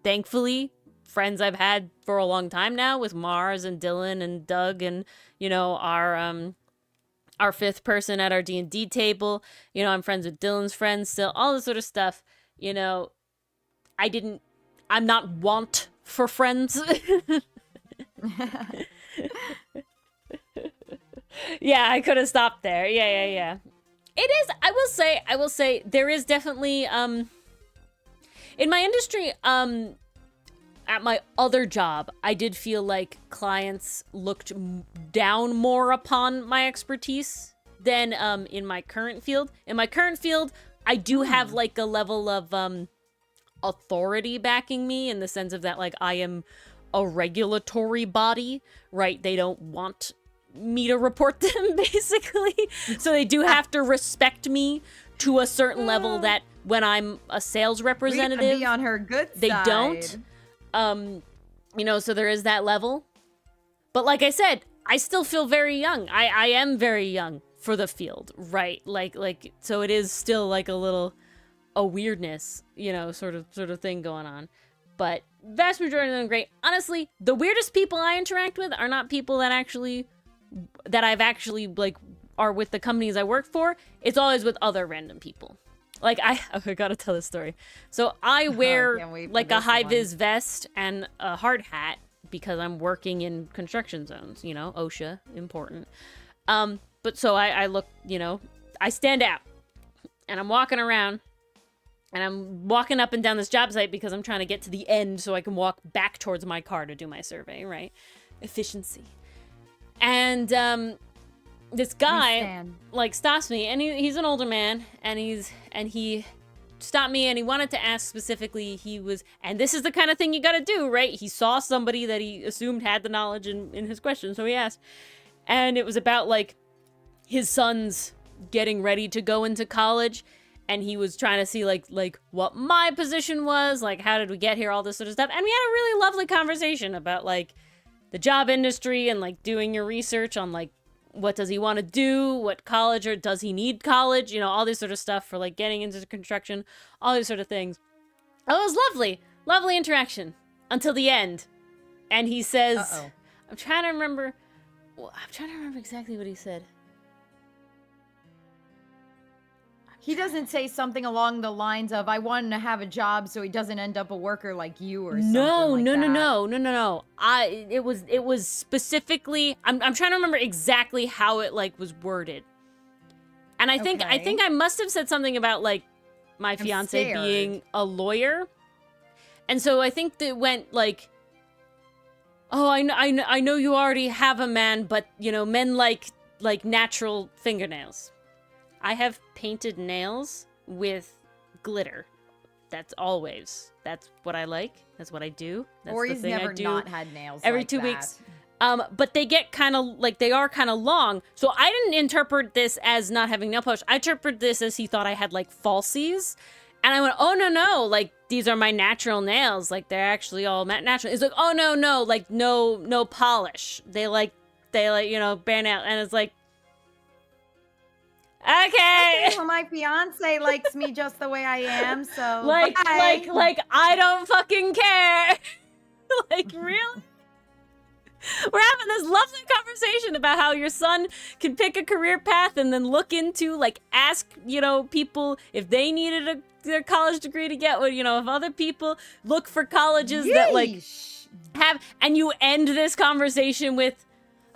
B: thankfully, friends I've had for a long time now with Mars and Dylan and Doug and, you know, our fifth person at our D&D table. You know, I'm friends with Dylan's friends still, all this sort of stuff. You know, I'm not want for friends. Yeah, I could have stopped there. Yeah. It is, I will say, there is definitely, in my industry, at my other job, I did feel like clients looked down more upon my expertise than in my current field. In my current field, I do have, like, a level of authority backing me, in the sense of that, like, I am a regulatory body, right? They don't want me to report them, basically. So they do have to respect me to a certain level that when I'm a sales representative,
A: be on her good
B: they
A: side.
B: don't. So there is that level. But like I said, I still feel very young. I am very young for the field, right? Like so it is still like a weirdness, sort of thing going on. But vast majority of them great. Honestly, the weirdest people I interact with are not people that I've actually like are with the companies I work for. It's always with other random people. Like I gotta tell this story. So I wear like a high-vis vest and a hard hat because I'm working in construction zones, OSHA, important. But so I look, I stand out and I'm walking around and I'm walking up and down this job site because I'm trying to get to the end so I can walk back towards my car to do my survey, right? Efficiency. And this guy like stops me, and he's an older man, and he stopped me, and he wanted to ask specifically, and this is the kind of thing you gotta do, right? He saw somebody that he assumed had the knowledge in his question, so he asked. And it was about like his son's getting ready to go into college, and he was trying to see like what my position was, like how did we get here, all this sort of stuff. And we had a really lovely conversation about like the job industry and like doing your research on like what does he want to do, what college, or does he need college, all this sort of stuff for like getting into construction, all these sort of things. Oh, it was lovely interaction until the end. And he says, I'm trying to remember exactly what he said.
A: He doesn't say something along the lines of, I want him to have a job so he doesn't end up a worker like you or something like that.
B: No. It was specifically, I'm trying to remember exactly how it like was worded. And I think I must have said something about like my fiance being a lawyer. And so I think that went like, oh, I know you already have a man, but men like natural fingernails. I have painted nails with glitter. That's what I like. That's what I do. That's
A: Ori's
B: the thing
A: never
B: I do
A: not had nails
B: every
A: like
B: 2
A: that.
B: weeks. But they get kind of like, they are kind of long. So I didn't interpret this as not having nail polish. I interpreted this as he thought I had like falsies. And I went, oh no, like these are my natural nails. Like they're actually all natural. It's like, oh no, like no polish. They like bare nails. And it's like, okay.
A: Well, my fiance likes me just the way I am, so
B: like
A: bye.
B: like I don't fucking care. Like, really? We're having this lovely conversation about how your son can pick a career path and then look into, like, ask, people if they needed their college degree to get one, if other people look for colleges that, like, have, and you end this conversation with,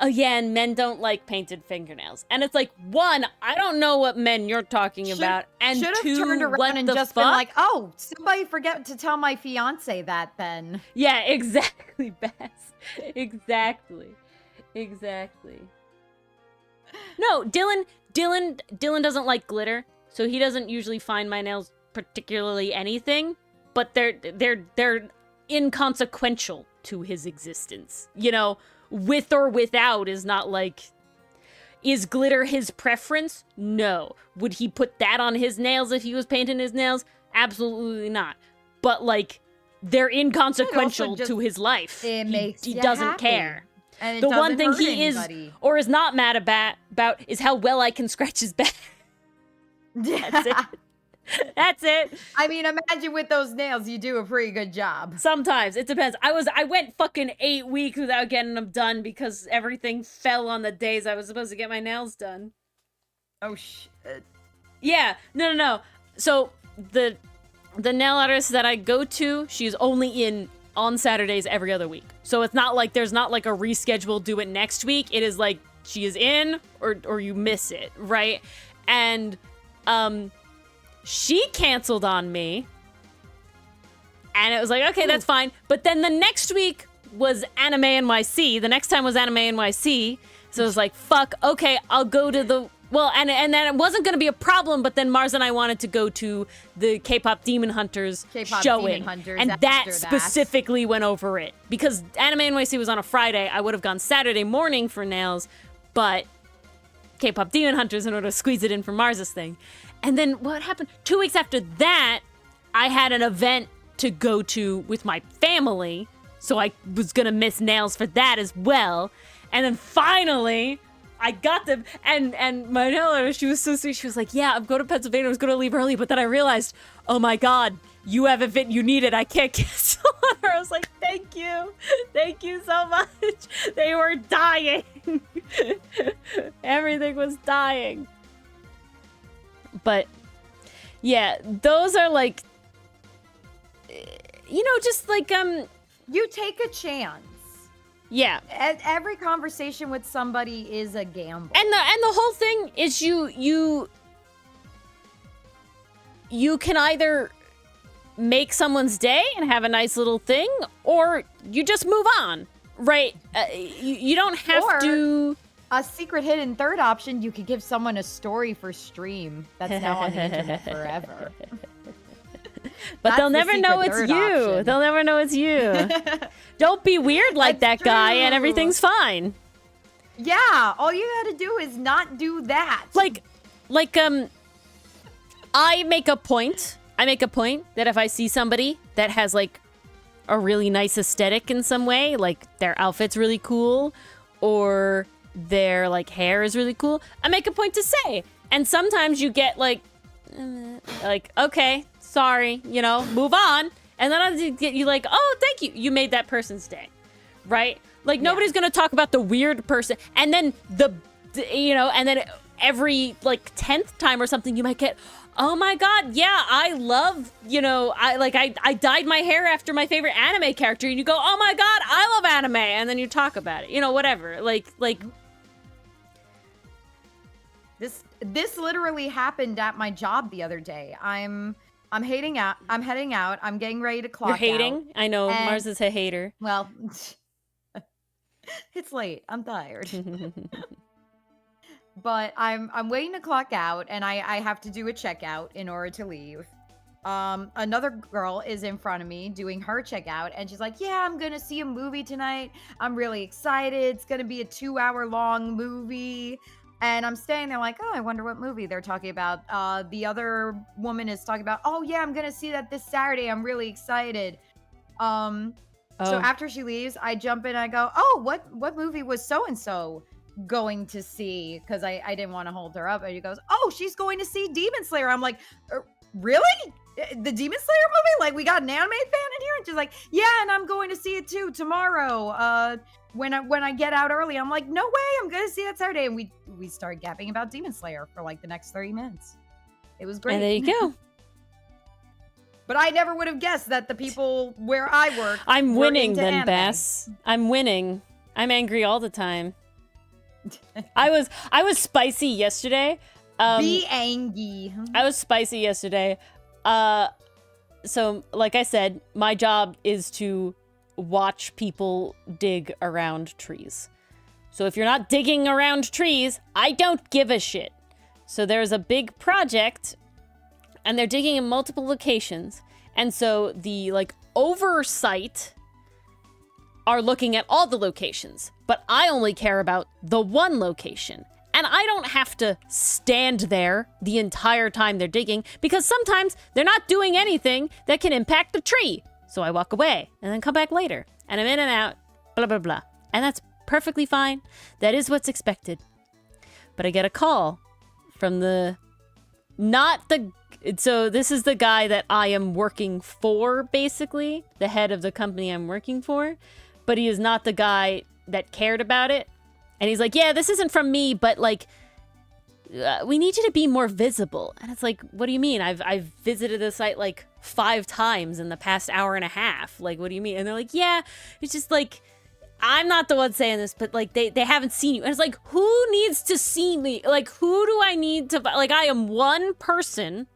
B: oh yeah, and men don't like painted fingernails. And it's like, one, I don't know what men you're talking about, and two,
A: turned around
B: what
A: and
B: the
A: just
B: fuck?
A: been like, oh, somebody forget to tell my fiance that then.
B: Yeah, exactly, Bass. Exactly. No, Dylan doesn't like glitter, so he doesn't usually find my nails particularly anything, but they're inconsequential to his existence. With or without is not like, is glitter his preference? No. Would he put that on his nails if he was painting his nails? Absolutely not. But like, they're inconsequential to his life.
A: It makes
B: he
A: you
B: doesn't
A: happy.
B: care.
A: And
B: The one thing he is or is not mad about is how well I can scratch his back. That's it. That's it.
A: I mean, imagine with those nails, you do a pretty good job.
B: Sometimes. It depends. I went fucking 8 weeks without getting them done because everything fell on the days I was supposed to get my nails done.
A: Oh, shit.
B: Yeah. No. So, the nail artist that I go to, she's only in on Saturdays every other week. So it's not like there's not like a reschedule, do it next week. It is like she is in or you miss it, right? And she canceled on me. And it was like, okay, that's fine. But then the next week was Anime NYC. The next time was Anime NYC. So it was like, fuck, okay, I'll go to the... Well, and then it wasn't going to be a problem, but then Mars and I wanted to go to the K-pop Demon Hunters showing. And that specifically went over it. Because Anime NYC was on a Friday. I would have gone Saturday morning for nails, but K-pop Demon Hunters in order to squeeze it in for Mars's thing. And then what happened? 2 weeks after that, I had an event to go to with my family. so I was gonna miss nails for that as well. And then finally, I got them, and my nail artist, she was so sweet. She was like, yeah, I'm going to Pennsylvania. I was going to leave early, but then I realized, oh my God, you have a fit you need it. I can't cancel on her. I was like, thank you. Thank you so much. They were dying. Everything was dying. But yeah, those are like, just like,
A: You take a chance.
B: Yeah.
A: Every conversation with somebody is a gamble.
B: And the whole thing is you can either make someone's day and have a nice little thing, or you just move on, right? You don't have to...
A: A secret hidden third option, you could give someone a story for stream that's now on the internet forever.
B: But they'll never know it's you. Option. They'll never know it's you. Don't be weird like that guy and everything's fine.
A: Yeah, all you gotta do is not do that.
B: Like, I make a point that if I see somebody that has like a really nice aesthetic in some way, like their outfit's really cool or their like hair is really cool, I make a point to say. And sometimes you get like, okay, sorry, move on. And then I get you like, oh, thank you. You made that person's day, right? Like nobody's going to talk about the weird person. And then and then every like 10th time or something, you might get, oh my God, yeah, I love, I dyed my hair after my favorite anime character. And you go, oh my God, I love anime. And then you talk about it, whatever. Like.
A: This literally happened at my job the other day. I'm heading out. I'm getting ready to clock out.
B: You're hating? I know, Mars is a hater.
A: Well, it's late. I'm tired. But I'm waiting to clock out, and I have to do a checkout in order to leave. Another girl is in front of me doing her checkout, and she's like, yeah, I'm gonna see a movie tonight. I'm really excited. It's gonna be a 2-hour-long movie. And I'm standing there like, oh, I wonder what movie they're talking about. The other woman is talking about, oh, yeah, I'm going to see that this Saturday. I'm really excited. So after she leaves, I jump in and I go, oh, what movie was so-and-so going to see? Because I didn't want to hold her up. And she goes, oh, she's going to see Demon Slayer. I'm like, really? The Demon Slayer movie? Like, we got an anime fan in here? And she's like, yeah, and I'm going to see it too tomorrow. When I get out early, I'm like, no way, I'm gonna see that Saturday. And we start gapping about Demon Slayer for like the next 30 minutes. It was great.
B: And there you go.
A: But I never would have guessed that the people where I work
B: I'm
A: were
B: winning
A: into
B: then,
A: anime.
B: Bass. I'm winning. I'm angry all the time. I was spicy yesterday.
A: Be angry.
B: I was spicy yesterday. So like I said, my job is to watch people dig around trees. So if you're not digging around trees, I don't give a shit. So there's a big project and they're digging in multiple locations. And so the like oversight are looking at all the locations, but I only care about the one location. And I don't have to stand there the entire time they're digging because sometimes they're not doing anything that can impact the tree. So I walk away and then come back later. And I'm in and out, blah, blah, blah. And that's perfectly fine. That is what's expected. But I get a call from so this is the guy that I am working for, basically. The head of the company I'm working for. But he is not the guy that cared about it. And he's like, yeah, this isn't from me, but like, we need you to be more visible. And it's like, what do you mean? I've visited the site like 5 times in the past hour and a half. Like, what do you mean? And they're like, yeah, it's just like, I'm not the one saying this, but like, they haven't seen you. And it's like, who needs to see me? Like, who do I need to, like, I am one person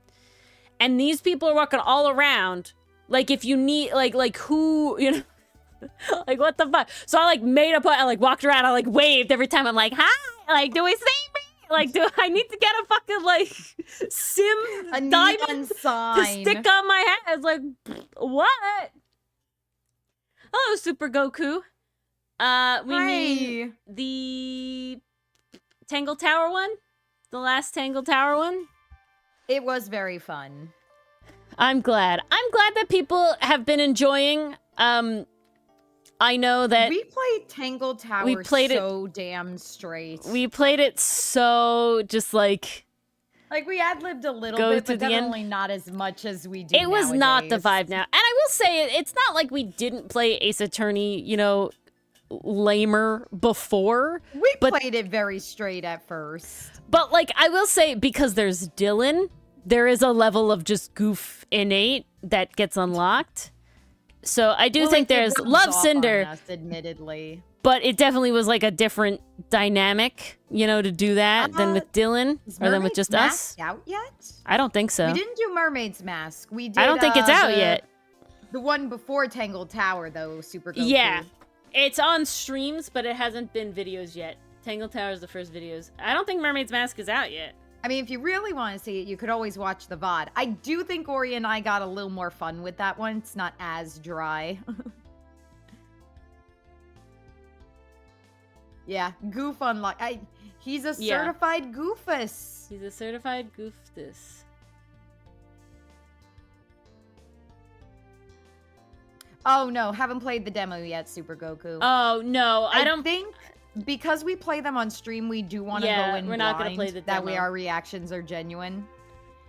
B: and these people are walking all around. Like, if you need, like who, like, what the fuck? So I like made a point, I like walked around, I like waved every time. I'm like, hi, like, do we see me? Like, do I need to get a fucking, like, a diamond sign to stick on my head? It's like, what? Hello, Super Goku. We made the Tangle Tower one? The last Tangle Tower one?
A: It was very fun.
B: I'm glad. I'm glad that people have been enjoying, I know that
A: we played Tangle Tower so damn straight.
B: We played it so just like
A: we ad-libbed a little
B: go
A: bit,
B: to
A: but
B: the
A: definitely
B: end.
A: not as much as we do
B: It was not the
A: nowadays.
B: vibe now. And I will say, it's not like we didn't play Ace Attorney, you know, lamer before.
A: We played it very straight at first.
B: But, like, I will say, because there's Dylan, there is a level of just goof innate that gets unlocked. So I do think there's Love Cinder,
A: us, admittedly.
B: But it definitely was like a different dynamic, you know, to do that than with Dylan or than with just us.
A: Out yet?
B: I don't think so.
A: We didn't do Mermaid's Mask. We did.
B: I don't think it's out yet.
A: The one before Tangled Tower, though, Super Goku.
B: Yeah, it's on streams, but it hasn't been videos yet. Tangled Tower is the first videos. I don't think Mermaid's Mask is out yet.
A: I mean, if you really want to see it, you could always watch the VOD. I do think Ori and I got a little more fun with that one. It's not as dry. Yeah, goof unlock. He's a certified goofus.
B: He's a certified goofus.
A: Oh no, haven't played the demo yet, Super Goku.
B: Oh no, I don't
A: think because we play them on stream, we do want to go in
B: we're not gonna play the demo.
A: That way our reactions are genuine.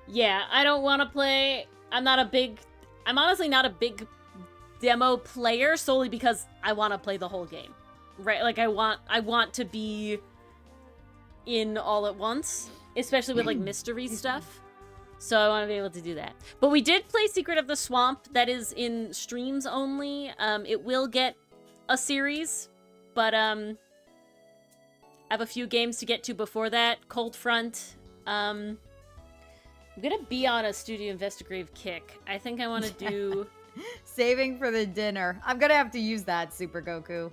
B: Yeah, I don't want to play. I'm honestly not a big demo player solely because I want to play the whole game. Right? Like I want to be in all at once, especially with like mystery stuff. So I want to be able to do that. But we did play Secret of the Swamp. That is in streams only. It will get a series, but I have a few games to get to before that. Cold Front. I'm gonna be on a Studio Investigrave kick. I think I want to do
A: saving for the dinner. I'm gonna have to use that, Super Goku.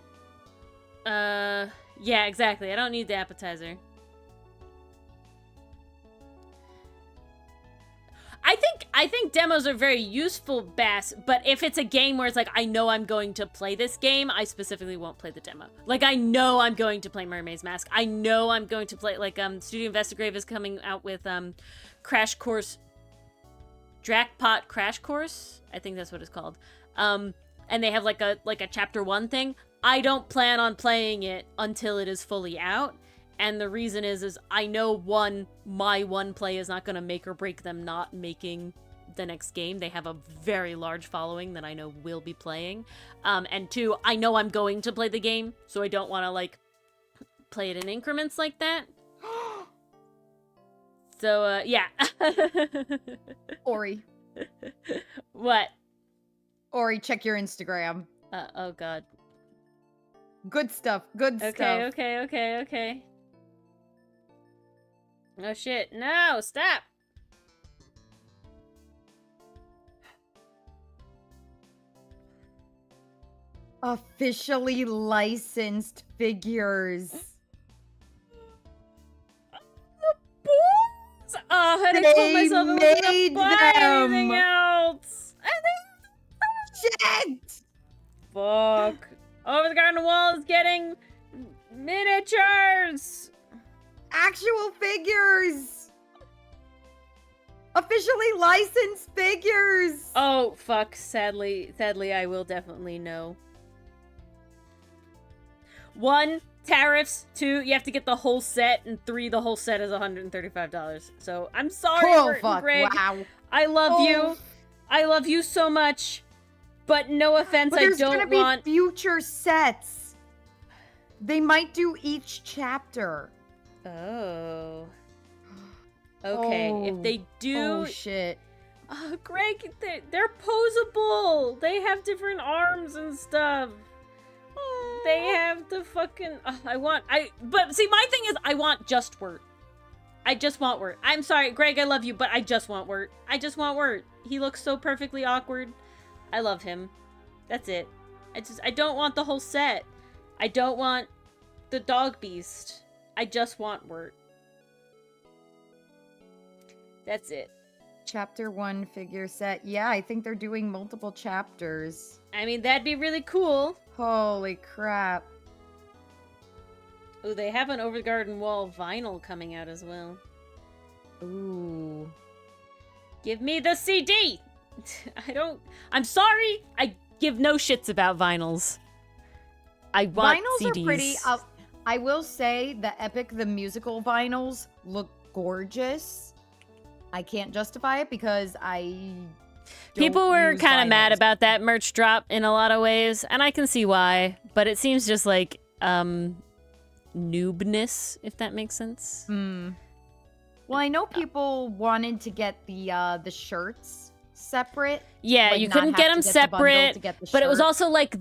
B: Yeah, exactly. I don't need the appetizer. I think demos are very useful, Bass, but if it's a game where it's like, I know I'm going to play this game, I specifically won't play the demo. Like, I know I'm going to play Mermaid's Mask. I know I'm going to play, like, Studio Investigrave is coming out with, Crash Course... Jackpot Crash Course? I think that's what it's called. And they have, like a Chapter 1 thing. I don't plan on playing it until it is fully out. And the reason is I know my one play is not going to make or break them not making the next game. They have a very large following that I know will be playing. And two, I know I'm going to play the game, so I don't want to, like, play it in increments like that. So, yeah.
A: Ori.
B: What?
A: Ori, check your Instagram.
B: Oh, God.
A: Good stuff. Good stuff.
B: Okay. Oh, shit. No, stop.
A: Officially licensed figures.
B: Oh, I had to told myself I wasn't gonna buy anything else.
A: Shit!
B: Fuck. Over the Garden Wall is getting miniatures.
A: Actual figures. Officially licensed figures.
B: Oh, fuck. Sadly, I will definitely know. 1, tariffs. 2, you have to get the whole set. And 3, the whole set is $135. So, I'm sorry, Bert Greg.
A: Wow.
B: I love you. I love you so much. But no offense, I don't
A: want... There's gonna be future sets. They might do each chapter.
B: Oh. Okay, if they do...
A: Oh, shit.
B: Greg, they're posable. They have different arms and stuff. They have the fucking... But see, my thing is, I want just Wirt. I just want Wirt. I'm sorry, Greg, I love you, but I just want Wirt. I just want Wirt. He looks so perfectly awkward. I love him. That's it. I don't want the whole set. I don't want the dog beast. I just want Wirt. That's it.
A: Chapter 1 figure set. Yeah, I think they're doing multiple chapters.
B: I mean, that'd be really cool.
A: Holy crap.
B: Oh, they have an Over the Garden Wall vinyl coming out as well.
A: Ooh.
B: Give me the CD! I'm sorry! I give no shits about vinyls. I want
A: Vinyls
B: CDs.
A: are pretty. I will say the Epic the Musical vinyls look gorgeous. I can't justify it because
B: People were kind of mad
A: vinyls.
B: about that merch drop in a lot of ways, and I can see why, but it seems just like noobness, if that makes sense.
A: Well, I know people wanted to get the shirts separate.
B: Yeah,
A: like
B: you
A: not
B: couldn't
A: have
B: get
A: to
B: them
A: get the bundle
B: separate,
A: to get the
B: but it was
A: shirt.
B: also like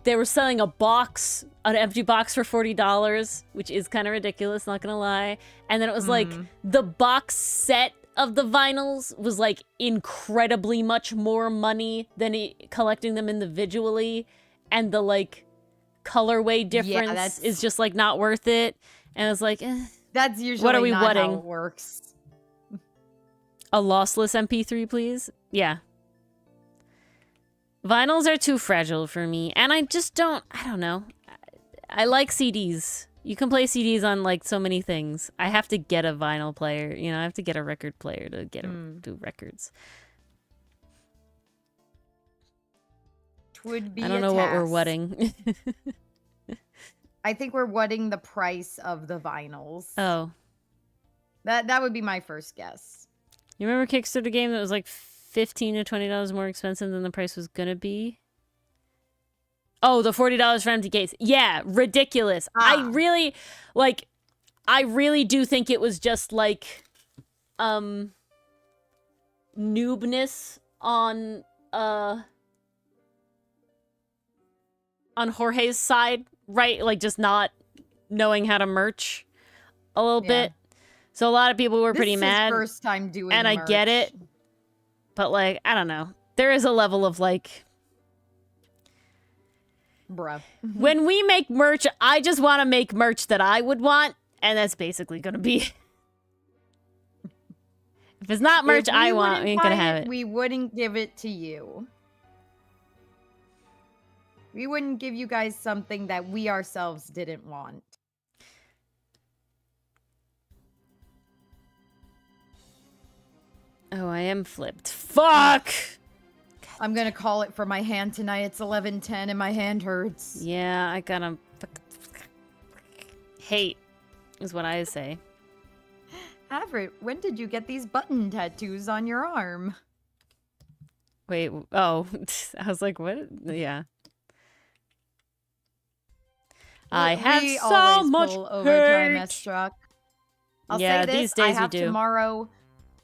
B: they were selling a box, an empty box for $40, which is kind of ridiculous, not gonna lie. And then it was like the box set of the vinyls was like incredibly much more money than collecting them individually, and the like colorway difference is just like not worth it. And it's like,
A: that's usually
B: what are we
A: not
B: whatting?
A: how it works.
B: A lossless MP3, please? Yeah. Vinyls are too fragile for me, and I don't know. I like CDs. You can play CDs on, like, so many things. I have to get a vinyl player. You know, I have to get a record player to do records.
A: Would be
B: I don't know what we're whatting.
A: I think we're whatting the price of the vinyls.
B: Oh.
A: That would be my first guess.
B: You remember Kickstarter game that was like $15 to $20 more expensive than the price was gonna be? Oh, the $40 for empty case. Yeah, ridiculous. I really do think it was just like noobness on Jorge's side, right? Like just not knowing how to merch a little bit. So a lot of people were pretty mad.
A: This is his first time doing
B: and
A: merch.
B: I get it. But like, I don't know. There is a level of like,
A: bruh.
B: When we make merch, I just want to make merch that I would want, and that's basically gonna be if it's not merch I want, we ain't gonna have it.
A: We wouldn't give it to you. We wouldn't give you guys something that we ourselves didn't want.
B: Oh, I am flipped. Fuck!
A: I'm gonna call it for my hand tonight. It's 11:10 and my hand hurts.
B: Yeah, I gotta hate is what I say.
A: Averett, when did you get these button tattoos on your arm?
B: Wait, oh, I was like, what? Yeah. I have so much
A: overtime,
B: hate.
A: S-Truck. I'll
B: Yeah,
A: say this,
B: these days
A: I
B: we
A: have
B: do.
A: tomorrow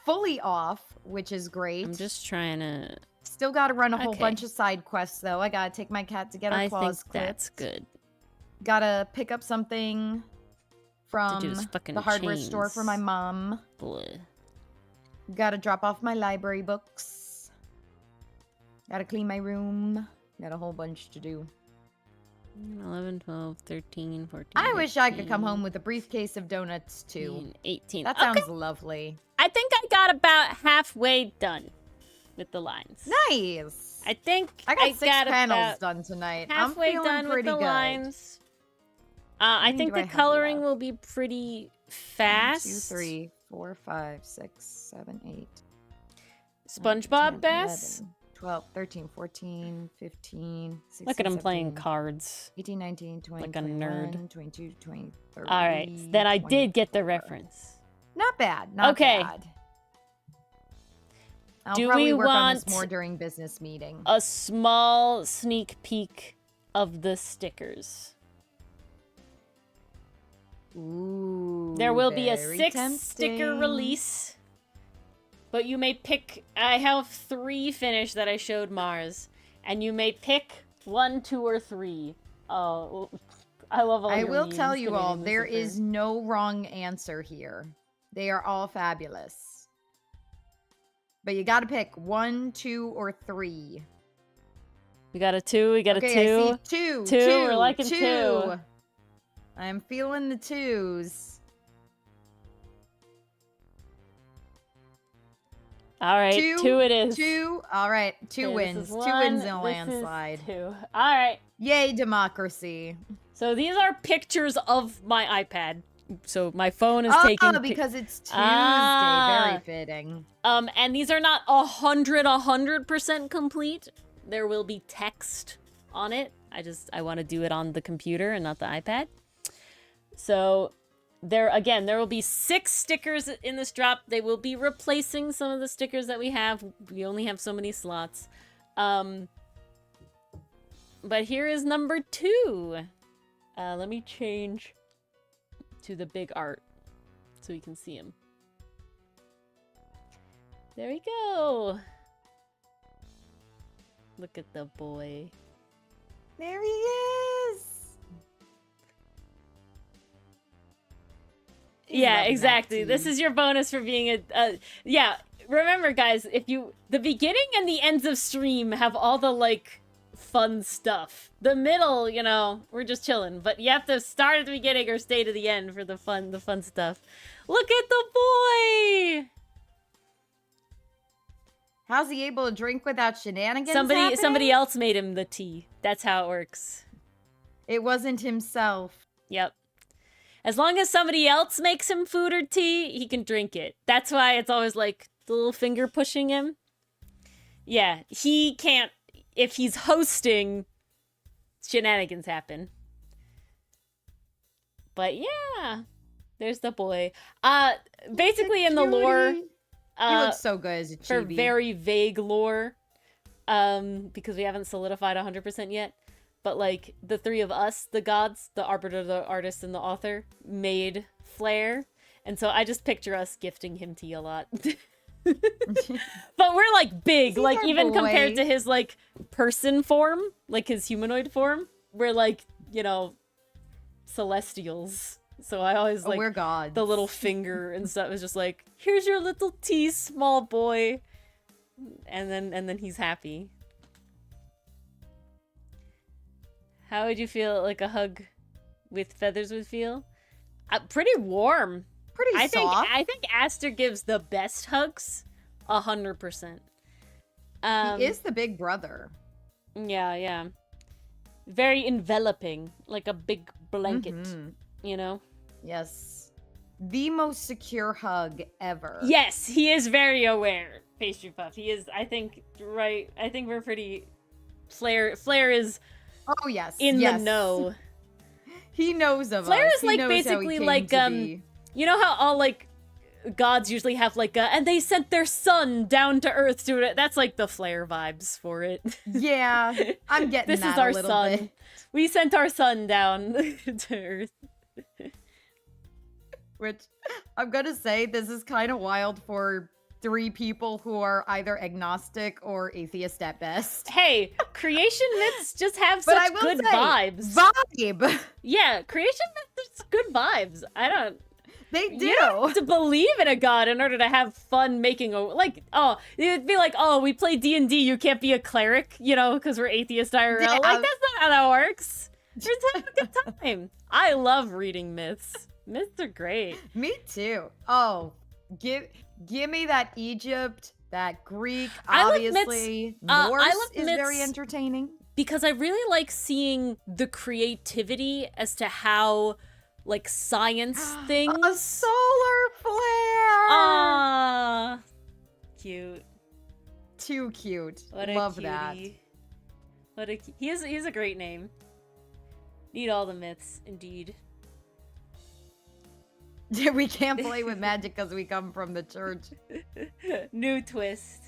A: fully off, which is great.
B: I'm just trying to...
A: Still gotta run a whole
B: Okay.
A: bunch of side quests, though. I gotta take my cat to get her
B: I
A: claws
B: think
A: clipped.
B: that's good.
A: Gotta pick up something from
B: this fucking
A: the hardware store for my
B: chains.
A: mom.
B: Bleh.
A: Gotta drop off my library books. Gotta clean my room. Got a whole bunch to do.
B: 11, 12, 13, 14,
A: I wish I could come
B: 15,
A: home with a briefcase of donuts, too.
B: 18.
A: That
B: Okay.
A: sounds lovely.
B: I think I got about halfway done with the lines.
A: Nice!
B: I think
A: I got 6 panels
B: about
A: done tonight.
B: halfway
A: I'm feeling
B: done with
A: pretty
B: the
A: good.
B: lines. I
A: many
B: think
A: do I
B: the
A: have
B: coloring
A: left?
B: will be pretty
A: 1,
B: fast.
A: 2, 3, 4, 5, 6, 7, 8. 9,
B: SpongeBob
A: 10,
B: Bass.
A: 11, 12, 13, 14, 15, 16,
B: Look at him playing
A: 17,
B: cards.
A: 18, 19, 20,
B: Like a
A: 21,
B: nerd.
A: 22, 23,
B: All right, then I did get the
A: 24.
B: reference.
A: Not bad. Not
B: Okay.
A: bad. I'll
B: Do
A: probably
B: we
A: work on this
B: want
A: more during business meeting.
B: A small sneak peek of the stickers.
A: Ooh.
B: There will be a
A: very
B: 6th sticker
A: tempting.
B: release, but you may pick. I have 3 finished that I showed Mars, and you may pick 1, 2, or 3. Oh, I love all
A: I
B: your
A: will
B: memes
A: tell you
B: committing
A: all, there
B: Lucifer.
A: is no wrong answer here. They are all fabulous. But you gotta pick 1, 2, or 3.
B: We got a 2. We got
A: Okay,
B: a 2.
A: I see 2.
B: 2,
A: 2.
B: we're liking
A: 2.
B: 2.
A: I'm feeling the 2s.
B: All right, 2 it is.
A: 2. All right, 2
B: Okay,
A: wins.
B: this is
A: 2
B: one,
A: wins in a
B: this is
A: landslide.
B: 2. All right.
A: Yay, democracy.
B: So these are pictures of my iPad. So my phone is
A: Oh,
B: taking
A: because it's Tuesday.
B: Ah.
A: Very fitting.
B: and these are not 100% complete. There will be text on it. I want to do it on the computer and not the iPad. So there will be 6 stickers in this drop. They will be replacing some of the stickers that we have. We only have so many slots. But here is number 2. Let me change to the big art so you can see him. There we go. Look at the boy.
A: There he is.
B: Yeah, exactly. This is your bonus for being yeah, remember guys, the beginning and the ends of stream have all the like fun stuff. The middle, you know, we're just chilling, but you have to start at the beginning or stay to the end for the fun stuff. Look at the boy.
A: How's he able to drink without shenanigans?
B: Somebody else made him the tea. That's how it works.
A: It wasn't himself.
B: Yep. As long as somebody else makes him food or tea, he can drink it. That's why it's always like the little finger pushing him. Yeah, he can't. If he's hosting, shenanigans happen. But yeah, there's the boy. Basically in the lore,
A: he looks so good as a chibi.
B: For very vague lore, because we haven't solidified 100% yet. But, like, the 3 of us, the gods, the arbiter, the artist, and the author, made Flare. And so I just picture us gifting him tea a lot. But we're, like, big. Like, even compared to his, like, person form, like his humanoid form, we're, like, you know, celestials. So I always, like,
A: we're gods.
B: The little finger and stuff was just like, here's your little tea, small boy. And then he's happy. How would you feel like a hug with feathers would feel? Pretty warm.
A: Pretty soft.
B: I think Aster gives the best hugs, 100%.
A: He is the big brother.
B: Yeah. Very enveloping, like a big blanket, you know?
A: Yes. The most secure hug ever.
B: Yes, he is very aware, Pastry Puff. He is, I think, right. I think we're pretty... Flare is...
A: Oh, yes.
B: In the know.
A: He knows of
B: Flare
A: us.
B: is, like, basically, like, you know how all, like, gods usually have, like, and they sent their son down to Earth to it. That's, like, the Flare vibes for it.
A: Yeah, I'm getting
B: this
A: that
B: is our
A: a little
B: son.
A: bit.
B: We sent our son down to Earth.
A: Which, I'm gonna say, this is kind of wild for 3 people who are either agnostic or atheist at best.
B: Hey, creation myths just have such good vibes.
A: Vibe!
B: Yeah, creation myths are good vibes.
A: They do.
B: You don't have to believe in a god in order to have fun making a... Like, it'd be like, we play D&D, you can't be a cleric, you know, because we're atheist IRL.
A: Yeah.
B: Like, that's not how that works. Just have a good time. I love reading myths. Myths are great.
A: Me too. Oh, give me that Egypt, that Greek, obviously. Norse is very entertaining.
B: Because I really like seeing the creativity as to how, like, science things...
A: A solar flare!
B: Ah, cute.
A: Too cute.
B: What a
A: Love
B: cutie.
A: that.
B: He has a great name. Need all the myths, indeed.
A: We can't play with magic because we come from the church.
B: New twist.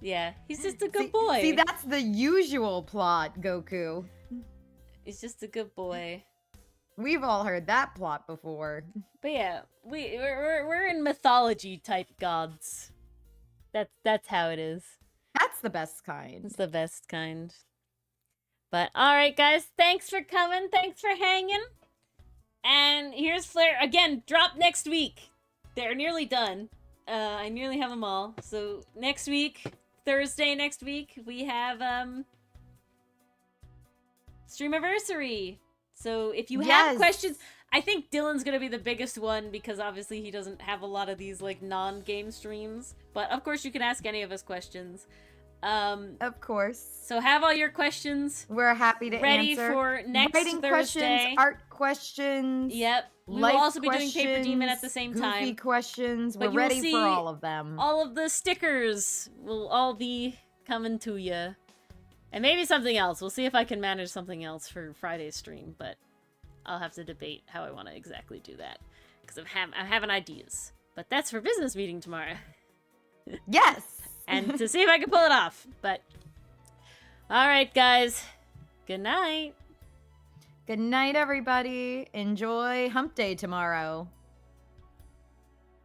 B: Yeah, he's just a good boy.
A: See, that's the usual plot, Goku.
B: He's just a good boy.
A: We've all heard that plot before.
B: But yeah, we're in mythology type gods. That's how it is.
A: That's the best kind.
B: It's the best kind. But alright guys, thanks for coming, thanks for hanging. And here's Flare. Again, drop next week. They're nearly done. I nearly have them all. So next week, Thursday next week, we have Streamiversary. So if you have questions, I think Dylan's gonna be the biggest one because obviously he doesn't have a lot of these like non-game streams. But of course you can ask any of us questions.
A: Of course.
B: So have all your questions.
A: We're happy to
B: ready
A: answer.
B: For next
A: Writing
B: Thursday.
A: Questions, art questions.
B: Yep. We will also be doing Paper Demon at the same time.
A: Goofy questions.
B: But
A: we're ready for all of them.
B: All of the stickers will all be coming to you. And maybe something else. We'll see if I can manage something else for Friday's stream, but I'll have to debate how I want to exactly do that. Because I'm having ideas. But that's for business meeting tomorrow.
A: Yes!
B: And to see if I can pull it off. But, alright guys. Good night.
A: Good night, everybody. Enjoy Hump Day tomorrow.